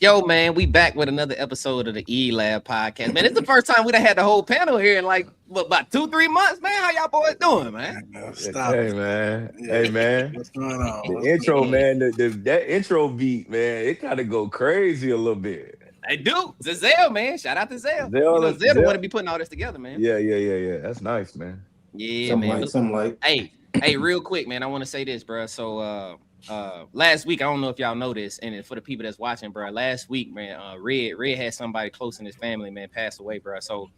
Yo, man, we back with another episode of the ELab podcast. Man, it's the first time we done had the whole panel here in like about 2-3 months, man. How y'all boys doing, man? Stop. Hey, man. Hey, man. What's going on? The intro, man. That intro beat, man, it kind of go crazy a little bit. They do. Zell, man. Shout out to Zell. Zell Zell the one to be putting all this together, man. Yeah. That's nice, man. Yeah, man. Something like. Hey, real quick, man. I want to say this, bro. So, last week, I don't know if y'all know this, and for the people that's watching, bro, last week, man, Red had somebody close in his family, man, pass away, bro. So,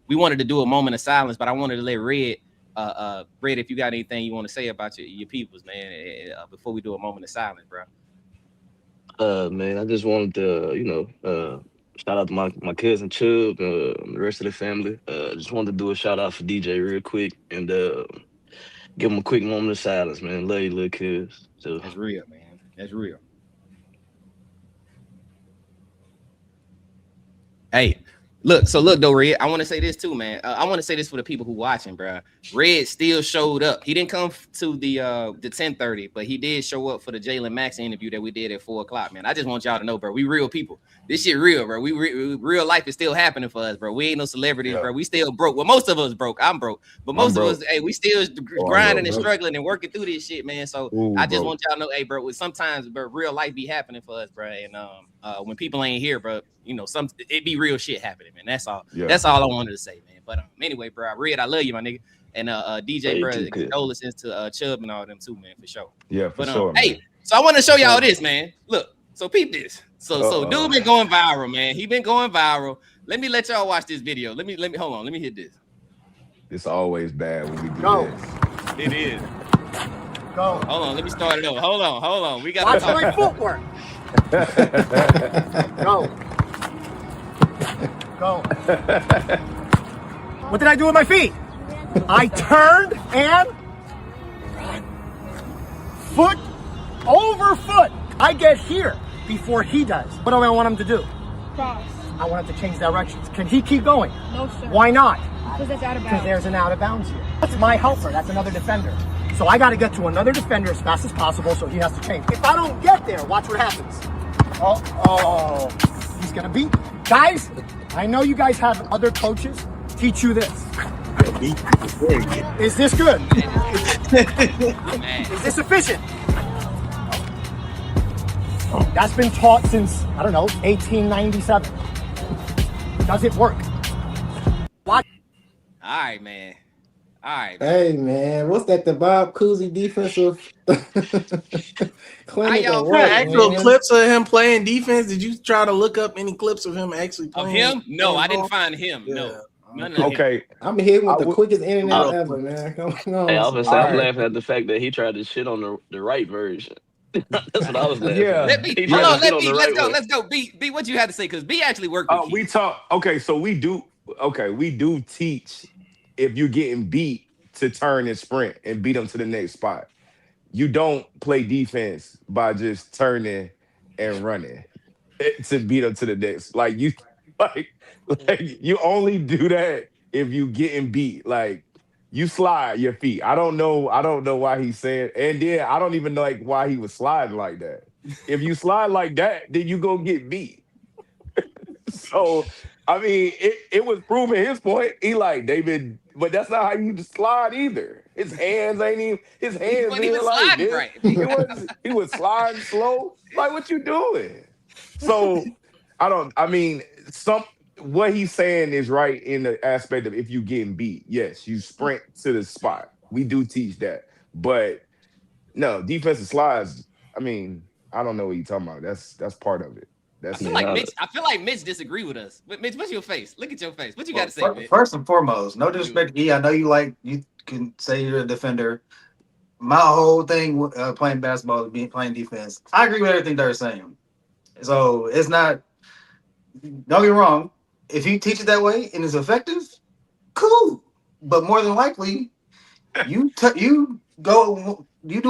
we wanted to do a moment of silence, but I wanted to let Red, if you got anything you want to say about your peoples, man, before we do a moment of silence, bro. Man, I just wanted to, shout out to my cousin Chubb, the rest of the family. Just wanted to do a shout out for DJ real quick and give him a quick moment of silence, man. Love you, little kids. So that's real, man. That's real. Hey, look though, Red. I want to say this too, man. I want to say this for the people who watching, bro. Red still showed up. He didn't come to the 10:30, but he did show up for the Jalen Max interview that we did at 4:00, man. I just want y'all to know, bro. We real people. This shit real, bro. We real life is still happening for us, bro. We ain't no celebrities, bro. We still broke. Well, most of us broke. I'm broke, but most of us, hey, we still grinding and struggling and working through this shit, man. So I just want y'all to know, hey, bro. Sometimes, bro, real life be happening for us, bro. And when people ain't here, bro, you know, it be real shit happening, man. That's all. Yeah. That's all I wanted to say, man. But anyway, bro, Red, I love you, my nigga. And DJ, bro, condolences to Chubb and all them too, man, for sure. Yeah, for sure. Hey, so I want to show y'all this, man. Look, so peep this. So dude been going viral, man. He been going viral. Let y'all watch this video. Let me hold on. Let me hit this. It's always bad when we do this. It is. Go. Hold on. Let me start it over. Hold on. We got watch my footwork. Go. What did I do with my feet? I turned and foot over foot. I get here before he does. What do I want him to do? Cross. I want him to change directions. Can he keep going? No, sir. Why not? Because that's out of bounds. Because there's an out of bounds here. That's my helper. That's another defender. So I got to get to another defender as fast as possible, so he has to change. If I don't get there, watch what happens. Oh, he's going to beat me. Guys, I know you guys have other coaches teach you this. Is this good? Is this efficient? That's been taught since, I don't know, 1897. Does it work? Watch. All right, man. Hey, man. What's that? The Bob Cousy defensive clinic? Actual clips of him playing defense? Did you try to look up any clips of him actually playing? Of him? No, I didn't find him. Yeah. No. Okay. I'm hitting with the quickest internet ever, man. Come on. Hey, I was laughing at the fact that he tried to shit on the right version. That's what I was laughing at. Let's go. B, what you had to say? Because B actually worked with we talk. Okay, so we do teach if you're getting beat to turn and sprint and beat them to the next spot. You don't play defense by just turning and running to beat them to the next. Like you you only do that if you getting beat. Like you slide your feet. I don't know why he's saying, and then I don't even know why he was sliding like that. If you slide like that, then you go get beat. So I mean, it was proving his point. He like David, but that's not how you slide either. His hands ain't even his hands ain't like this. Right. He was sliding slow. Like, what you doing? So what he's saying is right in the aspect of if you getting beat, yes, you sprint to the spot. We do teach that. But no, defensive slides, I mean, I don't know what you're talking about. That's part of it. I feel like Mitch disagree with us. But Mitch, what's your face? Look at your face. What you got to say, Mitch? First and foremost, no disrespect to you. I know you can say you're a defender. My whole thing playing basketball is playing defense. I agree with everything they're saying. So it's not, don't get me wrong, if you teach it that way and it's effective, cool. But more than likely, you do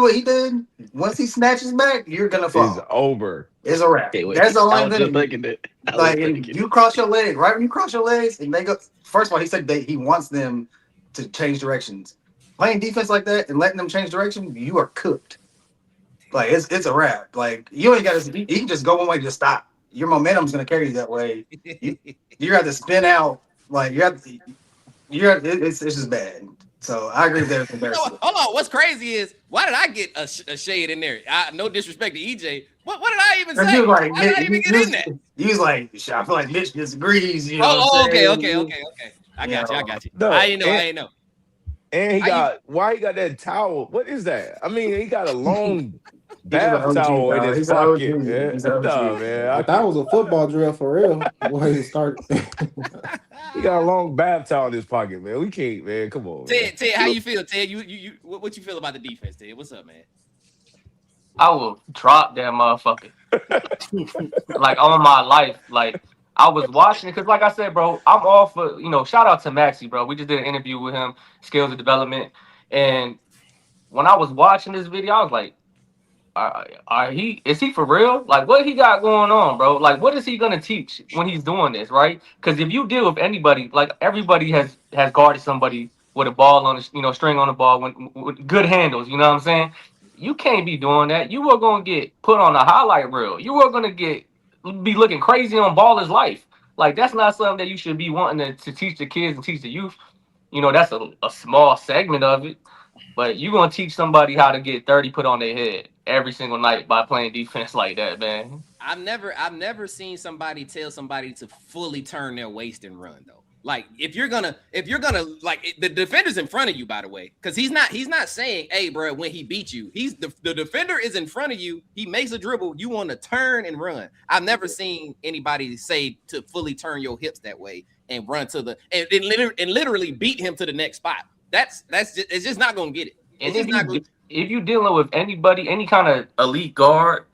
what he did. Once he snatches back, you're gonna fall. It's over. It's a wrap. That's the only thing. Like you cross your leg, right when you cross your legs, and they go. First of all, he said that he wants them to change directions. Playing defense like that and letting them change direction, you are cooked. Like it's a wrap. Like you ain't got to. He can just go one way, just stop. your momentum's going to carry you that way. You have to spin out like it's just bad. So I agree with everything Barry said. Hold on. What's crazy is why did I get a shade in there? No disrespect to EJ. What did I even say? You like, Why did I even get in that? He was like, I feel like Mitch disagrees. You know Oh, what I'm okay. saying? I got you. No, I ain't know. And How you- why he got that towel? What is that? I mean, he got a long He's just an bath OG, towel in dog. his He's an OG. pocket. He's an OG. No, man. I thought it was a football drill for real. Boy, he start. He got a long bath towel in his pocket, man. We can't, man. Come on, man. Ted, how you feel, Ted? What you feel about the defense, Ted? What's up, man? I will drop that motherfucker. Like on my life. Like I was watching it because, like I said, bro, I'm all for shout out to Maxie, bro. We just did an interview with him, skills and development. And when I was watching this video, I was like, is he for real? Like, what he got going on, bro? Like, what is he gonna teach when he's doing this, right? Because if you deal with anybody, like everybody has guarded somebody with a ball on the string on the ball with good handles, you know what I'm saying? You can't be doing that. You are gonna get put on a highlight reel. You are gonna be looking crazy on Baller's Life. Like, that's not something that you should be wanting to teach the kids and teach the youth. That's a small segment of it. But you're gonna teach somebody how to get 30 put on their head every single night by playing defense like that, man. I've never seen somebody tell somebody to fully turn their waist and run though. Like if you're gonna like the defender's in front of you, by the way, because he's not saying, hey, bro, when he beat you, he's the defender is in front of you. He makes a dribble. You want to turn and run. I've never seen anybody say to fully turn your hips that way and run to the and literally beat him to the next spot. It's just not gonna get it. And if you're dealing with anybody, any kind of elite guard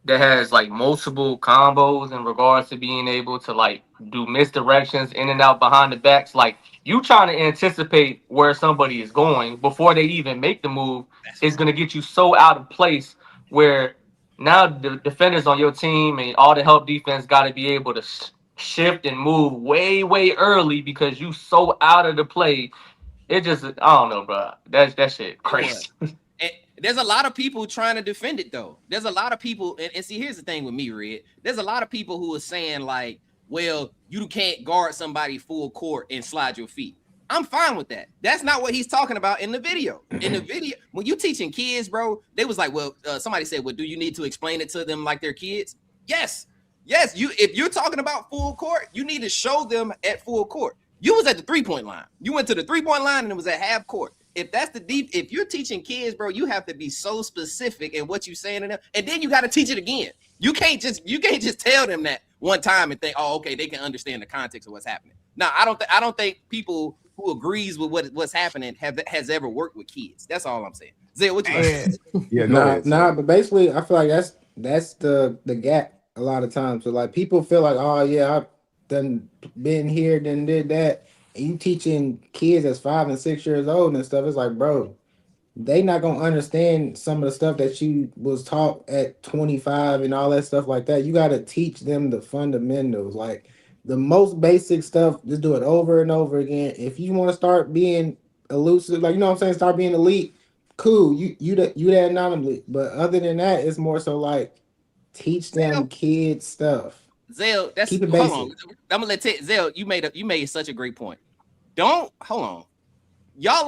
that has like multiple combos in regards to being able to like do misdirections in and out behind the backs, like you trying to anticipate where somebody is going before they even make the move is gonna get you so out of place where now the defenders on your team and all the help defense got to be able to shift and move way early because you so out of the play. It just, I don't know, bro. That shit crazy. And there's a lot of people trying to defend it, though. There's a lot of people, and see, here's the thing with me, Red. There's a lot of people who are saying, like, well, you can't guard somebody full court and slide your feet. I'm fine with that. That's not what he's talking about in the video. In the video, when you teaching kids, bro, they was like, well, somebody said, well, do you need to explain it to them like they're kids? Yes. If you're talking about full court, you need to show them at full court. You was at the 3-point line. You went to the 3-point line and it was at half court. If that's if you're teaching kids, bro, you have to be so specific in what you're saying to them, and then you got to teach it again. You can't just tell them that one time and think, oh, okay, they can understand the context of what's happening. Now, I don't think people who agrees with what's happening has ever worked with kids. That's all I'm saying. Zay, what you think? Yeah, but basically, I feel like that's the gap a lot of times. So like people feel like, oh yeah, I've done been here, then did that. And you teaching kids that's 5 and 6 years old and stuff. It's like, bro, they not gonna understand some of the stuff that you was taught at 25 and all that stuff like that. You got to teach them the fundamentals, like the most basic stuff. Just do it over and over again. If you want to start being elusive, like, you know what I'm saying, start being elite, cool. You that not, but other than that, it's more so like teach them kids stuff. Zell, that's keep it hold basic. on. I'm gonna let Zell. You made such a great point. Don't hold on. Y'all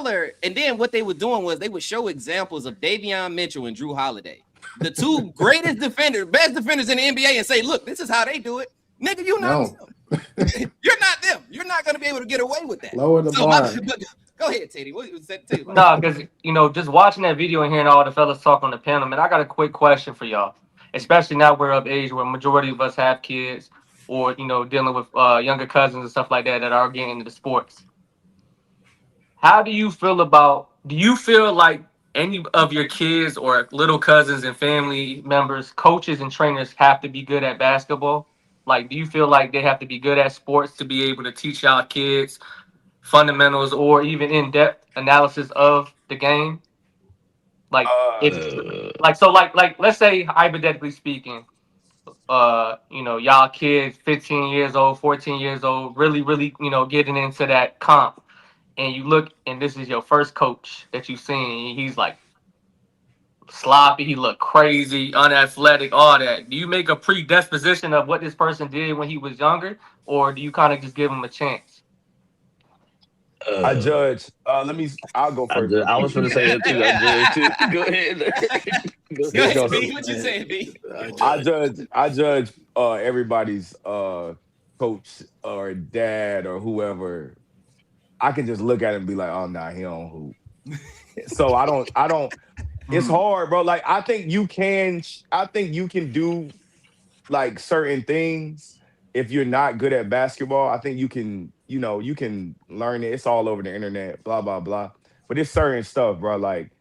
are, and then what they were doing was they would show examples of Davion Mitchell and Drew Holiday, the two greatest defenders, best defenders in the NBA, and say, look, this is how they do it. Nigga, you're not them. You're not them. You're not gonna be able to get away with that. Lower the bar. Go ahead, Teddy. What was that? No, because just watching that video and hearing all the fellas talk on the panel, man, I got a quick question for y'all. Especially now we're of age where majority of us have kids or, dealing with younger cousins and stuff like that are getting into the sports. How do you feel like any of your kids or little cousins and family members, coaches and trainers have to be good at basketball? Like, do you feel like they have to be good at sports to be able to teach y'all kids fundamentals or even in-depth analysis of the game? Like, let's say, hypothetically speaking, y'all kids, 15 years old, 14 years old, really, getting into that comp. And you look, and this is your first coach that you've seen. And he's like sloppy. He looked crazy, unathletic, all that. Do you make a predisposition of what this person did when he was younger, or do you kind of just give him a chance? I Uh, judge. I'll go first real I quick. was going to say that too. I judge too. Go ahead. Go Go This ahead, ahead. goes. B. What you saying, B? I judge everybody's coach or dad or whoever. I can just look at him and be like, oh nah, he don't hoop. So I don't it's hard, bro. Like I think you can do like certain things if you're not good at basketball. I think you can, you can learn it. It's all over the internet, blah, blah, blah. But it's certain stuff, bro. Like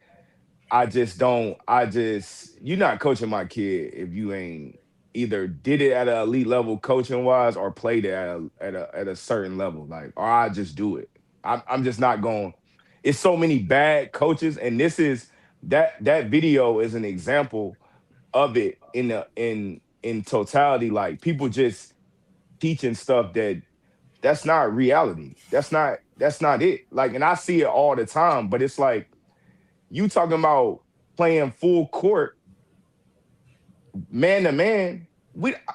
you're not coaching my kid if you ain't either did it at an elite level coaching wise or played it at a certain level. Like, or I just do it. I'm just not going. It's so many bad coaches, and this is that video is an example of it in totality. Like people just teaching stuff that's not reality. That's not it. Like, and I see it all the time, but it's like you talking about playing full court man to man.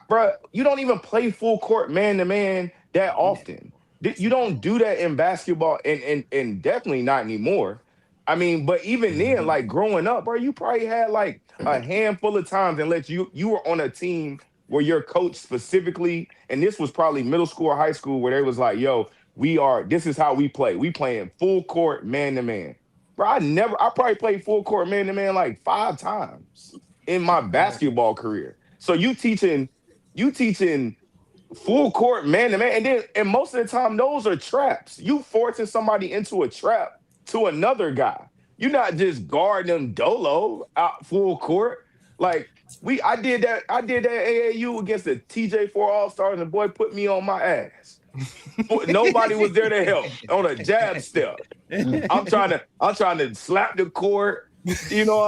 Bro, you don't even play full court man to man that often. You don't do that in basketball, and definitely not anymore. I mean, but even then, like growing up, bro, you probably had like a handful of times unless you were on a team where your coach specifically, and this was probably middle school or high school, where they was like, yo, this is how we play. We playing full court man to man. Bro, I probably played full court man to man like 5 times in my basketball career. So you teaching full court man to man, and most of the time those are traps. You forcing somebody into a trap to another guy. You're not just guarding them dolo out full court. Like I did that AAU against the TJ4 All-Stars, and boy put me on my ass. Nobody was there to help on a jab step. I'm trying to slap the court. You know,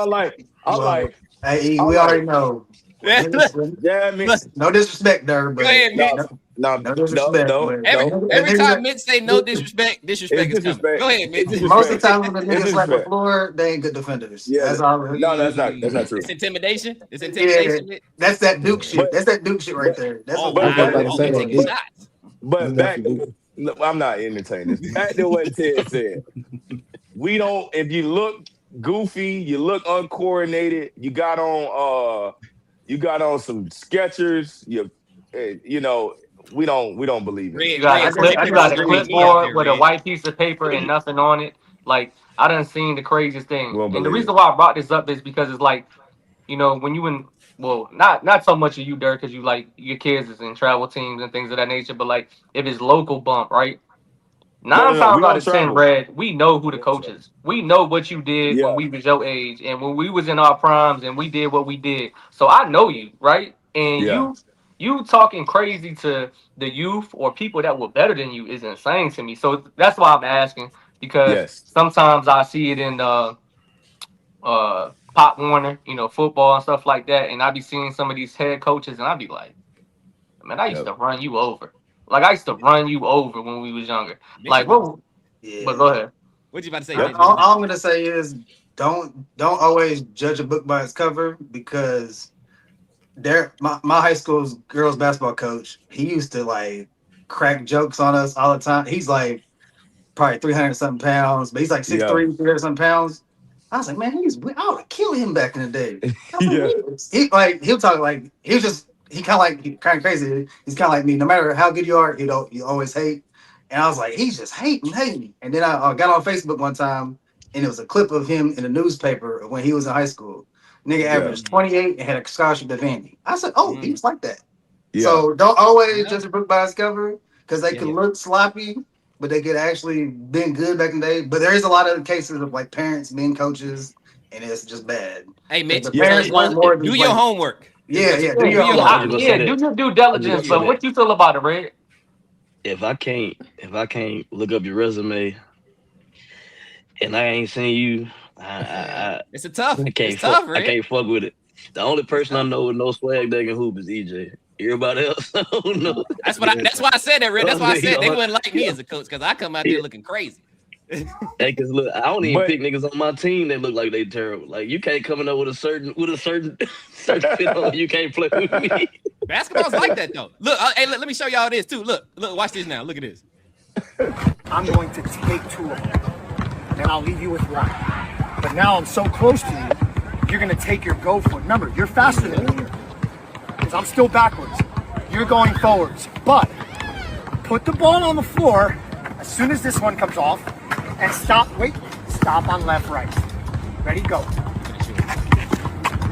Hey, we already know. yeah, I mean, No disrespect there, but Go ahead, Mitch. no disrespect. no, but no. Every time Mitch say no disrespect It's is coming. disrespect. Go ahead, Mitch. It's most of the time disrespect. when the It's niggas slap the disrespect. floor, they ain't good defenders. Yeah, That's all. no, that's not true. It's intimidation. It's Yeah, intimidation. Mitch. that's that Duke shit. But That's that Duke shit right but there. That's Oh what I was wow! about to Oh, say we that. taking shots. but That's back, definitely look, I'm not entertaining this. Back to what Ted said. We don't. If you look goofy, you look uncoordinated. You got on some Skechers. We don't believe in Red, it. You got red. a So you clip, can you got a disagree with me out clipboard there, with a Red. white piece of paper and nothing on it. Like I done seen the craziest We thing. don't And the believe reason it. why I brought this up is because it's like, when you in not so much of you, Dirk, because you like your kids is in travel teams and things of that nature, but like if it's local bump, right? No, Nine no, no. We times out don't of 10, travel. Red, we know who We the don't coach travel. is. We know what you did when Yeah, we was your age and when we was in our primes and we did what we did. So I know you, right? And yeah, you talking crazy to the youth or people that were better than you is insane to me. So that's why I'm asking, because yes, sometimes I see it in Pop Warner, football and stuff like that, and I be seeing some of these head coaches and I be like, man, I used yep. to run you over. Like I used to run you over when we was younger. Mitch, you Like about to, what? But Yeah. go ahead. what you about to say, I, Mitch? What you all, about to all I'm gonna say is don't always judge a book by its cover, because my high school's girls basketball coach, he used to like crack jokes on us all the time. He's like probably 300 something pounds, but he's like six Yeah, three, 300 something pounds. I was like, man, I would have killed him back in the day. I was yeah, like, he'll talk like he kind of crazy. He's kind of like me. No matter how good you are, you always hate. And I was like, he's just hating. And then I got on Facebook one time, and it was a clip of him in the newspaper when he was in high school. Nigga yeah, averaged 28 and had a scholarship to Vandy. I said, oh, Mm. he's like that. yeah, So don't always Yeah. judge a book by its cover, because they Yeah, can yeah. look sloppy, but they could actually been good back in the day. But there is a lot of cases of like parents being coaches, and it's just bad. Hey, Because Mitch. the yeah. So parents want more than do your like, homework. Is yeah, what you yeah, do do Yeah, your your yeah, homework. I was just homework. gonna say do that. your due I was just diligence. gonna say But that. what you feel about it, Red? If I can't look up your resume and I ain't seen you, It's a tough. It's fuck. tough, I Red. can't fuck with it. The only It's person I tough. know with no swag that can hoop is EJ. Everybody else, I don't know. That's why I said that, Red. That's why I said they He wouldn't like me as a coach because I come out there he, looking crazy. Hey, cause look, I don't even But pick niggas on my team that look like they terrible. Like you can't coming up with a certain certain fit on. You can't play with me. Basketball's like that though. Look, hey, let me show y'all this too. Look, watch this now. Look at this. I'm going to take 2 of them, and then I'll leave you with 1. But now I'm so close to you, you're going to take your go for it. Remember, you're faster than me because I'm still backwards. You're going forwards. But put the ball on the floor as soon as this one comes off and stop. Wait, stop on left, right. Ready, go.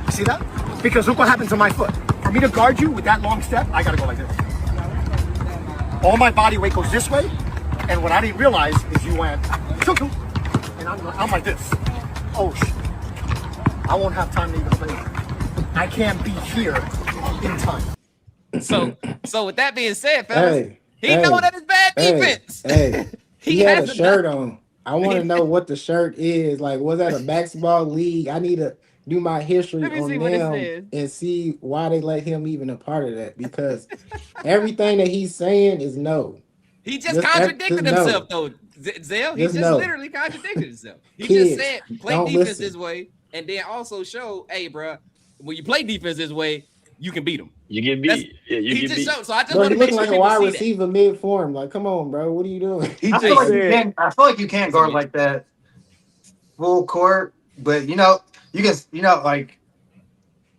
You see that? Because look what happened to my foot. For me to guard you with that long step, I got to go like this. All my body weight goes this way. And what I didn't realize is you went, and I'm like this. Oh, shit. I won't have time to even play. I can't be here in time. So with that being said, fellas, he know that it's bad defense. He had a shirt on. I want to know what the shirt is. Like, was that a basketball league? I need to do my history on them and see why they let him even a part of that. Because everything that he's saying is no. He just contradicted himself, though, Zell. He just literally contradicted himself. He just said, play defense this way, and then also show, hey, bro, when you play defense this way, you can beat them. You get beat. You get beat. Showed, so I just want to look make like sure a wide receiver mid-form. Like, come on, bro. What are you doing? I feel like you can't guard like that full court, but, you can, like,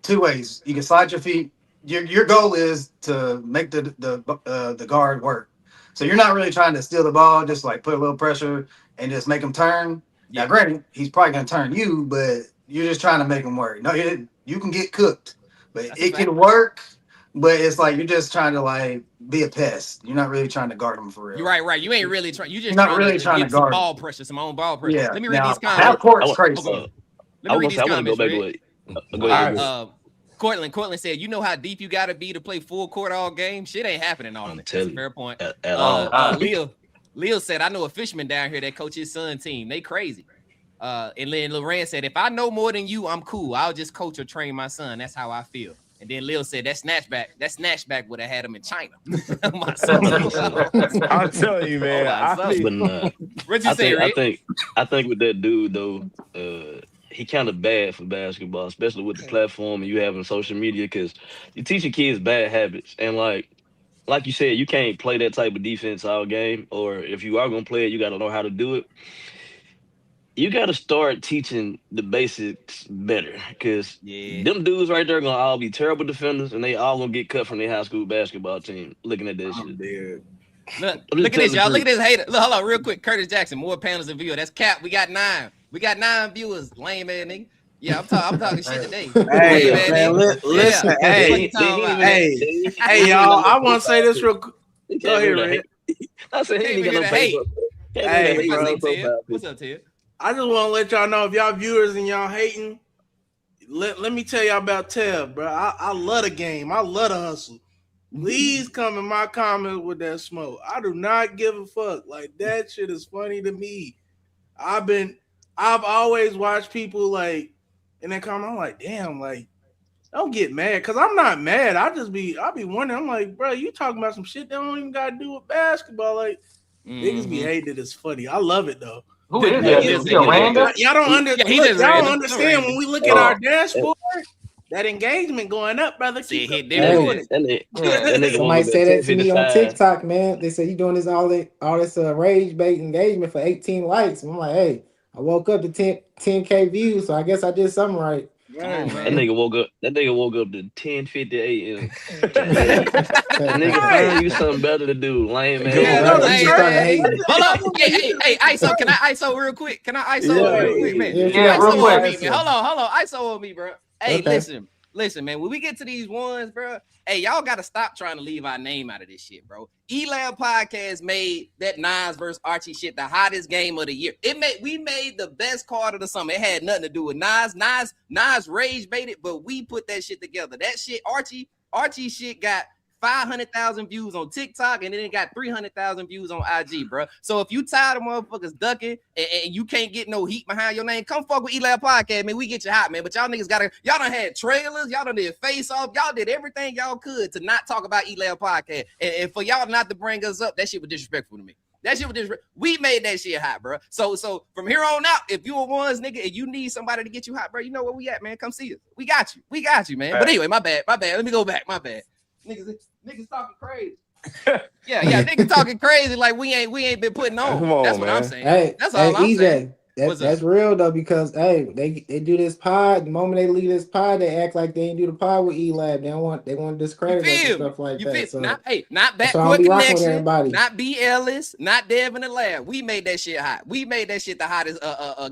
2 ways. You can slide your feet. Your goal is to make the guard work. So you're not really trying to steal the ball, just like put a little pressure and just make him turn. Yeah. Now, granted, he's probably going to turn you, but you're just trying to make him work. No, you can get cooked, but it can work. But it's like you're just trying to like be a pest. You're not really trying to guard him for real. You're right. You ain't really trying. You just not really trying to guard some ball pressure, some own ball pressure. Yeah. Let me read these comments. Half court's crazy. Let me read these comments. Go ahead. Cortland said, "You know how deep you got to be to play full court all game. Shit ain't happening all of it. That's a fair point." Leo said, "I know a fisherman down here that coach his son team. They crazy." And then Loren said, "If I know more than you, I'm cool. I'll just coach or train my son. That's how I feel." And then Leo said, "That snatchback would have had him in China." My son. I'm telling you, man. What'd you say, Rick? I think with that dude though, he kind of bad for basketball, especially with the platform and you having social media, because you teaching kids bad habits. And like you said, you can't play that type of defense all game, or if you are gonna play it, you got to know how to do it. You got to start teaching the basics better, because them dudes right there gonna all be terrible defenders, and they all gonna get cut from their high school basketball team. Looking at this shit. Look at this, y'all. Look at this hater. Look, hold on, real quick. Curtis Jackson, more panels and viewers. That's cap. We got 9. We got 9 viewers. Lame ass nigga. Yeah, I'm talking shit today. Hey, man, listen. Hey, y'all. I want to say this real quick. Go ahead, Rick. I said he ain't got no Facebook. Hey, bro. What's up, Ted? I just want to let y'all know, if y'all viewers and y'all hating, let me tell y'all about Ted, bro. I love the game. I love the hustle. Please come in my comments with that smoke. I do not give a fuck. Like, that shit is funny to me. I've always watched people like in that comment. I'm like, damn, like, don't get mad, because I'm not mad. I'll be wondering. I'm like, bro, you talking about some shit that don't even got to do with basketball. Like, niggas be hating it. It's funny. I love it though. Who is that? Y'all don't understand when we look at our dashboard, that engagement going up, brother. Keep Somebody said that to me on TikTok, man. They said you doing this all this rage bait engagement for 18 likes. And I'm like, hey, I woke up to 10K views, so I guess I did something right. That nigga woke up to 10:50 a.m. Nigga, find you something better to do, lame man. Hold on, hey, ISO, can I ISO real quick? Can I ISO real quick, man? Real quick. Hold on, ISO on me, bro. Hey, listen, man. When we get to these ones, bro, hey, y'all got to stop trying to leave our name out of this shit, bro. ELabPodcast made that Nas versus Archie shit the hottest game of the year. We made the best card of the summer. It had nothing to do with Nas. Nas rage baited, but we put that shit together. That shit, Archie shit got 500,000 views on TikTok, and then it got 300,000 views on IG, bro. So if you tired of motherfuckers ducking and you can't get no heat behind your name, come fuck with ELabPodcast, man. We get you hot, man. But y'all niggas y'all done had trailers, y'all done did face off, y'all did everything y'all could to not talk about ELabPodcast. And for y'all not to bring us up, that shit was disrespectful to me. That shit was just we made that shit hot, bro. So from here on out, if you a ones nigga and you need somebody to get you hot, bro, you know where we at, man. Come see us. We got you, man. But anyway, my bad. Let me go back. My bad. Niggas talking crazy. Yeah, niggas talking crazy like we ain't been putting on. Come on, that's what man. I'm saying. Hey, that's all I'm EJ, saying. That's real though, because they do this pod. The moment they leave this pod, they act like they ain't do the pod with ELab. They want to discredit us and stuff like that. So not that's why I don't be rocking with Connection, everybody. not B. Ellis, not Dev in the Lab. We made that shit hot. We made that shit the hottest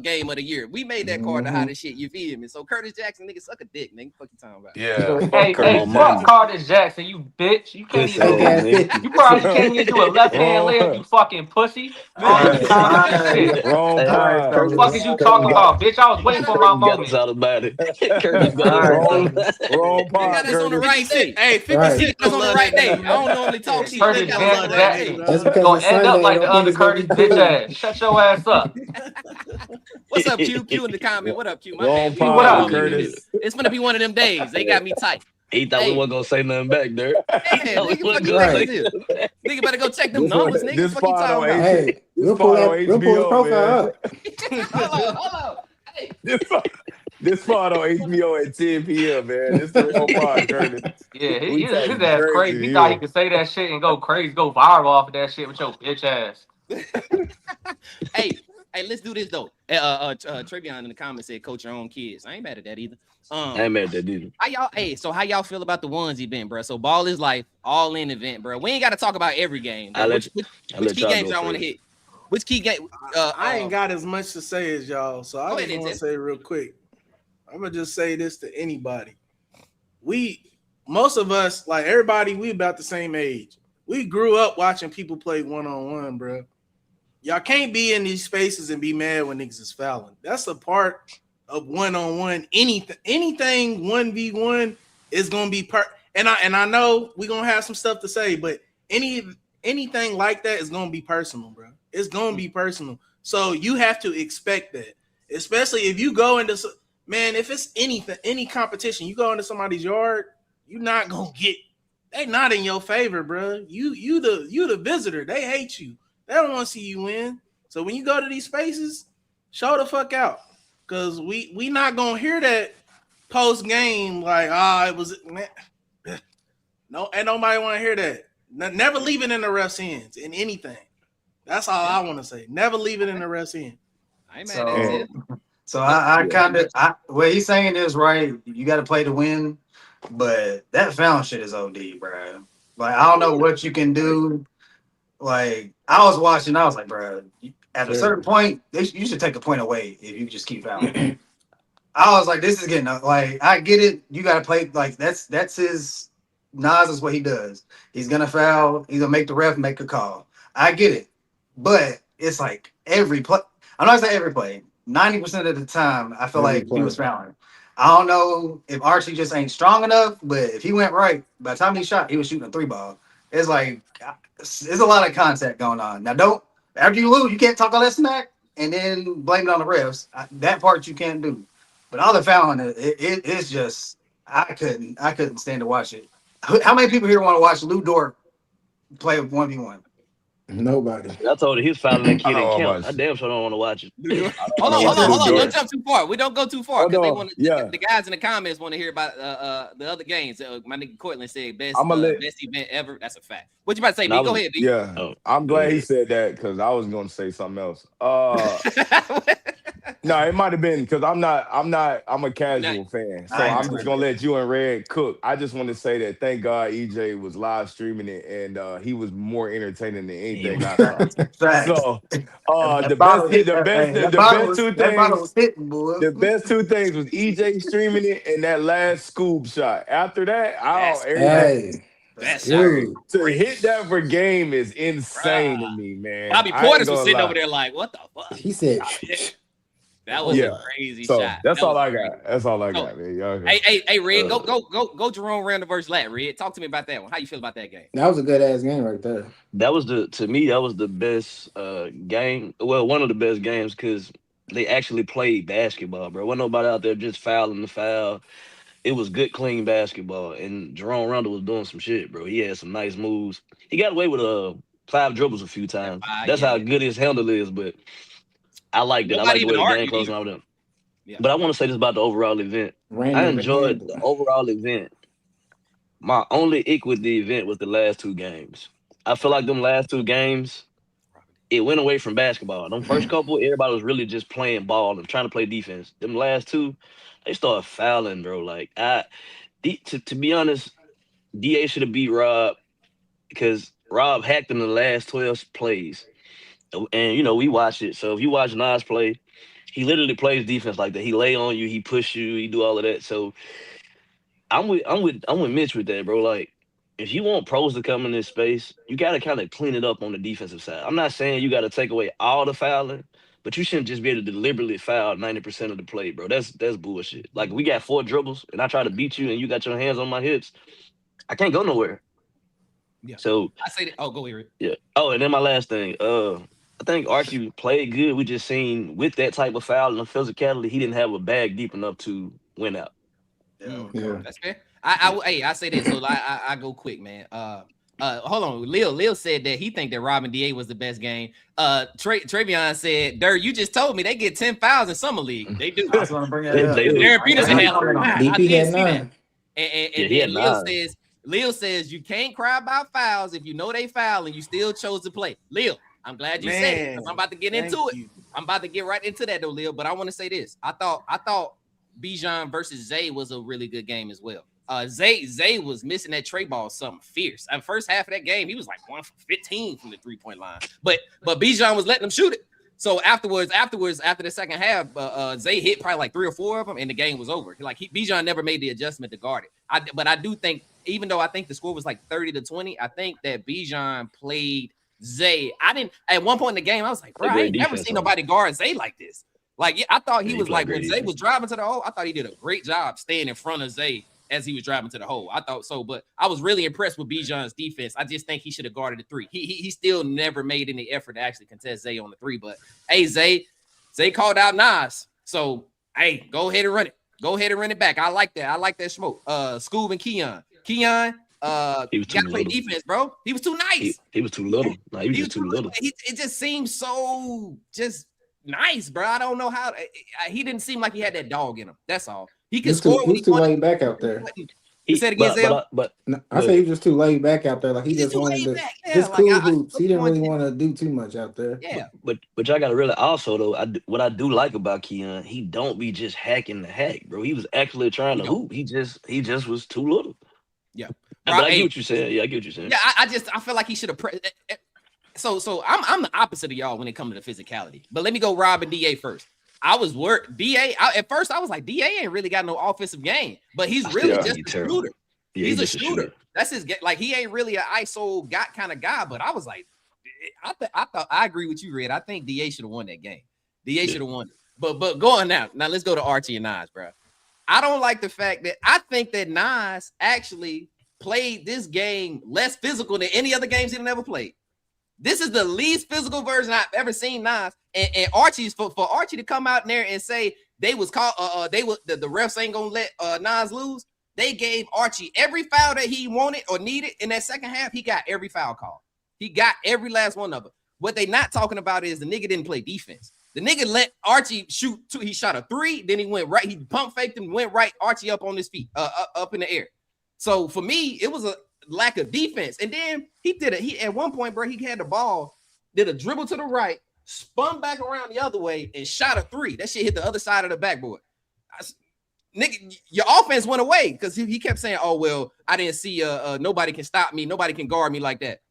game of the year. We made that card the hottest shit. You feel me? So Curtis Jackson, nigga, suck a dick, nigga. Fuck you talking about? Yeah. Hey, fuck Curtis Jackson, you bitch. You can't even. You probably can't even do a left hand layup. You fucking pussy. Shit. Wrong pod. What the fuck is you talking about, bitch? I was waiting for my moment. Out about it. Curtis got Wrong pod. That's on the right day. Hey, 50 That's on the right day. I don't normally talk shit. Curtis Jackson. That's because Gonna it's end Sunday, up like I the don't other think it's gonna be Curtis bitch cool. ass. Shut your ass up. What's up, Q? Q in the comment. What up, Q? My Wrong bad. pod, What up, Curtis? It's gonna be one of them days. They got me tight. He thought we wasn't gonna say nothing back there. Yeah, nigga better go check them numbers, nigga. This Fuck you pod talking on about? Hey, we'll pull his profile up. Hold on. Hey. This pod on HBO at 10 p.m., man. This the real pod, Curtis. Yeah, his ass crazy. He thought he could say that shit and go crazy, go viral off of that shit with your bitch ass. Hey, let's do this though. Trevion in the comments said, "Coach your own kids." I ain't mad at that either. I ain't mad at that either. How y'all feel about the ones event, bro? So ball is life, all in event, bro. We ain't got to talk about every game. Which key games y'all want to hit? Which key game? I ain't got as much to say as y'all, so I just want to say real quick. I'm gonna just say this to anybody. Most of us, like everybody, we about the same age. We grew up watching people play one-on-one, bro. Y'all can't be in these spaces and be mad when niggas is fouling. That's a part of one-on-one. Anything 1v1 is gonna be and I know we're gonna have some stuff to say, but anything like that is gonna be personal, bro. It's gonna be personal. So you have to expect that, especially if you go into if it's any competition, you go into somebody's yard, you're not gonna get. They not in your favor, bro. You the visitor. They hate you. They don't want to see you win. So when you go to these spaces, show the fuck out, cause we not gonna hear that post game like it was man. No, ain't nobody want to hear that. Never leave it in the ref's hands in anything. That's all I want to say. Never leave it in the ref's hands. I ain't mad at it. So I kind of what he's saying is right. You got to play to win, but that foul shit is OD, bro. Like I don't know what you can do. Like I was watching, I was like, bro, at a certain point, you should take a point away if you just keep fouling. I was like, this is getting like I get it. You got to play like that's his. Nas is what he does. He's gonna foul. He's gonna make the ref make a call. I get it, but it's like every play. I'm not saying every play. 90% of the time, I feel like he was fouling. I don't know if Archie just ain't strong enough, but if he went right, by the time he shot, he was shooting a 3-ball. It's like there's a lot of contact going on. Now, after you lose, you can't talk all that smack and then blame it on the refs. That part you can't do. But all the fouling, it's just I couldn't stand to watch it. How many people here want to watch Lou Dort play 1v1? Nobody. I told you he was fouling that kid in camp. I damn sure don't want to watch it. Hold on. Don't jump too far. We don't go too far because they want the guys in the comments want to hear about the other games. My nigga Cortland said best event ever. That's a fact. What you about to say, B? Go ahead, B. Yeah, I'm glad he said that because I was going to say something else. No, it might have been because I'm a casual fan, so I'm just gonna let you and Red cook. I just want to say that thank God EJ was live streaming it and he was more entertaining than anything I saw. So the best two things was EJ streaming it and that last Scoob shot. After that, to hit that for game is insane to me, man. Bobby Portis was sitting over there like, what the fuck? He said. That was a crazy shot. That's all I got. That's all I got, man. Hey, Red, go Jerome Randall versus Lat. Red, talk to me about that one. How you feel about that game? That was a good ass game right there. To me, that was the best game. Well, one of the best games because they actually played basketball, bro. Wasn't nobody out there just fouling the foul. It was good, clean basketball, and Jerome Randall was doing some shit, bro. He had some nice moves. He got away with 5 dribbles a few times. That's yeah, how yeah. good his handle is. But I liked it. I like Nobody the way even the game argued closed either. and all that. Yeah. But I want to say this about the overall event. I Random enjoyed the handler. overall event. My only ick with the event was the last 2 games. I feel like them last 2 games, it went away from basketball. Them first couple, everybody was really just playing ball and trying to play defense. Them last 2, they started fouling, bro. Like to be honest, DA should have beat Rob because Rob hacked in the last 12 plays. And we watch it. So if you watch Nas play, he literally plays defense like that. He lay on you, he push you, he do all of that. So I'm with Mitch with that, bro. Like, if you want pros to come in this space, you got to kind of clean it up on the defensive side. I'm not saying you got to take away all the fouling, but you shouldn't just be able to deliberately foul 90% of the play, bro. That's bullshit. Like, we got 4 dribbles, and I try to beat you, and you got your hands on my hips. I can't go nowhere. Yeah. So I say that. Oh, go here. yeah. Oh, and then my last thing. I think Archie played good. We just seen with that type of foul and physicality, he didn't have a bag deep enough to win out. Yeah. That's fair. I say this, so I go quick, man. Hold on. Lil said that he think that Robin DA was the best game. Travion said, Dirt, you just told me they get 10 fouls in summer league. They do. I was going to bring that up. They do. Darren Peterson had like 5. I DP did had see that. 9. And he then had Lil says you can't cry about fouls if you know they foul and you still chose to play. Lil, I'm glad you said it because I'm about to get into it. I'm about to get right into that though, Lil. But I want to say this. I thought Bijan versus Zay was a really good game as well. Zay was missing that tray ball something fierce. And first half of that game, he was like 1 for 15 from the 3-point line. But Bijan was letting him shoot it. So afterwards, after the second half, Zay hit probably like 3 or 4 of them, and the game was over. Bijan never made the adjustment to guard it. But I do think, even though I think the score was like 30-20, I think that Bijan played Zay. At one point in the game, I was like, bro, I ain't never seen nobody guard Zay like this. Like, I thought he was like, when Zay was driving to the hole, I thought he did a great job staying in front of Zay as he was driving to the hole. I thought so, but I was really impressed with Bijan's defense. I just think he should have guarded the 3. He still never made any effort to actually contest Zay on the 3. But hey, Zay called out Nas. So hey, go ahead and run it. Go ahead and run it back. I like that. I like that smoke. Scoob and Keon, he was got to play defense, bro. He was too nice. He was too little. No, he was just too little. It just seems so just nice, bro. I don't know how he didn't seem like he had that dog in him. That's all. He could score. He was too laid back out there. He said against Zell. I say he was just too laid back out there. Like he just wanted to just cool hoops. He didn't really want to do too much out there. Yeah. But y'all gotta really also though. What I do like about Keon, he don't be just hacking the hack, bro. He was actually trying to hoop. He just was too little. Yeah. But I get what you're saying. Yeah, I get what you're saying. Yeah, I feel like he should have. So I'm the opposite of y'all when it comes to the physicality. But let me go Rob and DA first. I was worried. At first I was like, DA ain't really got no offensive game, but he's really just a shooter. Yeah, he's a shooter. That's his game. Like, he ain't really an ISO kind of guy, but I was like, I thought I agree with you, Red. I think DA should have won that game. DA should have won it. But going now let's go to Archie and Nas, bro. I don't like the fact that I think that Nas actually played this game less physical than any other games he'd ever played. This is the least physical version I've ever seen Nas. And Archie's for Archie to come out in there and say they was called the refs ain't gonna let Nas lose. They gave Archie every foul that he wanted or needed in that second half. He got every foul call. He got every last one of them. What they not talking about is the nigga didn't play defense. The nigga let Archie shoot 2. He shot a 3, then he went right. He pump faked him, went right. Archie up on his feet, up in the air. So for me, it was a lack of defense. And then he at one point, bro, he had the ball, did a dribble to the right, spun back around the other way, and shot a 3. That shit hit the other side of the backboard. Nigga, your offense went away because he kept saying, "Oh well, I didn't see nobody can stop me, nobody can guard me like that."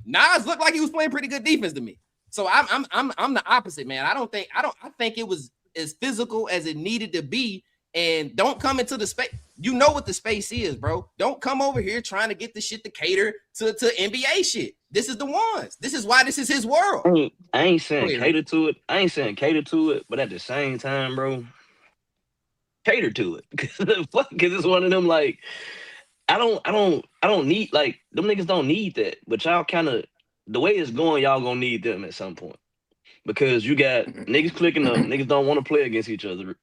Nas looked like he was playing pretty good defense to me. So I'm the opposite, man. I think it was as physical as it needed to be. And don't come into the space. You know what the space is, bro. Don't come over here trying to get the shit to cater to NBA shit. This is the ones. This is why this is his world. I ain't saying cater to it. I ain't saying cater to it, but at the same time, bro, cater to it. Because it's one of them, like, I don't need, like, them niggas don't need that. But y'all kind of, the way it's going, y'all gonna need them at some point. Because you got niggas clicking up, niggas don't want to play against each other.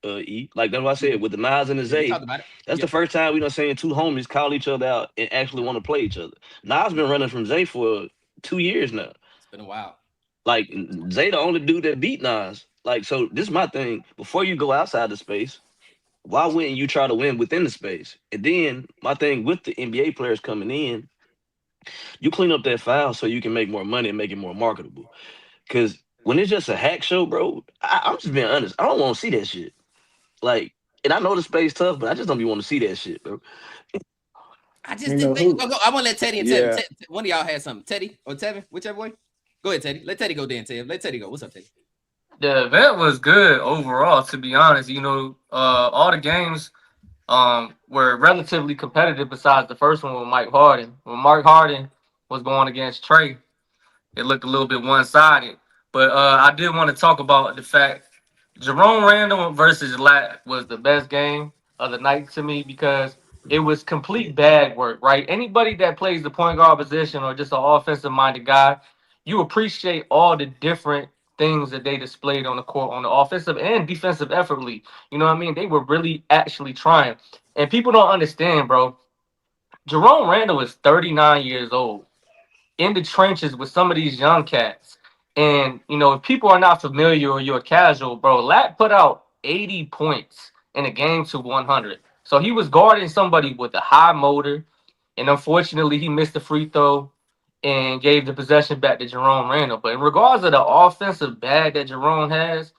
Like that's what I said with the Nas and the Zay. That's the first time we done seen 2 homies call each other out and actually want to play each other. Nas been running from Zay for 2 years now. Been a while. Like Zay the only dude that beat Nas. Like, so this is my thing. Before you go outside the space, why wouldn't you try to win within the space? And then my thing with the NBA players coming in, you clean up that foul so you can make more money and make it more marketable. Because when it's just a hack show, bro, I'm just being honest. I don't want to see that shit. Like, and I know the space tough, but I just don't be want to see that shit, bro. I just You didn't know think. who? I want to let Teddy and Yeah. One of y'all had something. Teddy or Tevin, whichever way. Go ahead, Teddy. Let Teddy go then, Tev. Let Teddy go. What's up, Teddy? The event was good overall, to be honest. All the games were relatively competitive besides the first one with Mike Harden. When Mark Harden was going against Trey, it looked a little bit one-sided. But I did want to talk about the fact Jerome Randall versus Lat was the best game of the night to me because it was complete bag work, right? Anybody that plays the point guard position or just an offensive-minded guy, you appreciate all the different things that they displayed on the court on the offensive and defensive effortly. You know what I mean? They were really actually trying. And people don't understand, bro. Jerome Randall is 39 years old in the trenches with some of these young cats. And if people are not familiar or you're casual, bro, Lat put out 80 points in a game to 100. So he was guarding somebody with a high motor, and unfortunately, he missed the free throw and gave the possession back to Jerome Randall. But in regards to the offensive bag that Jerome has,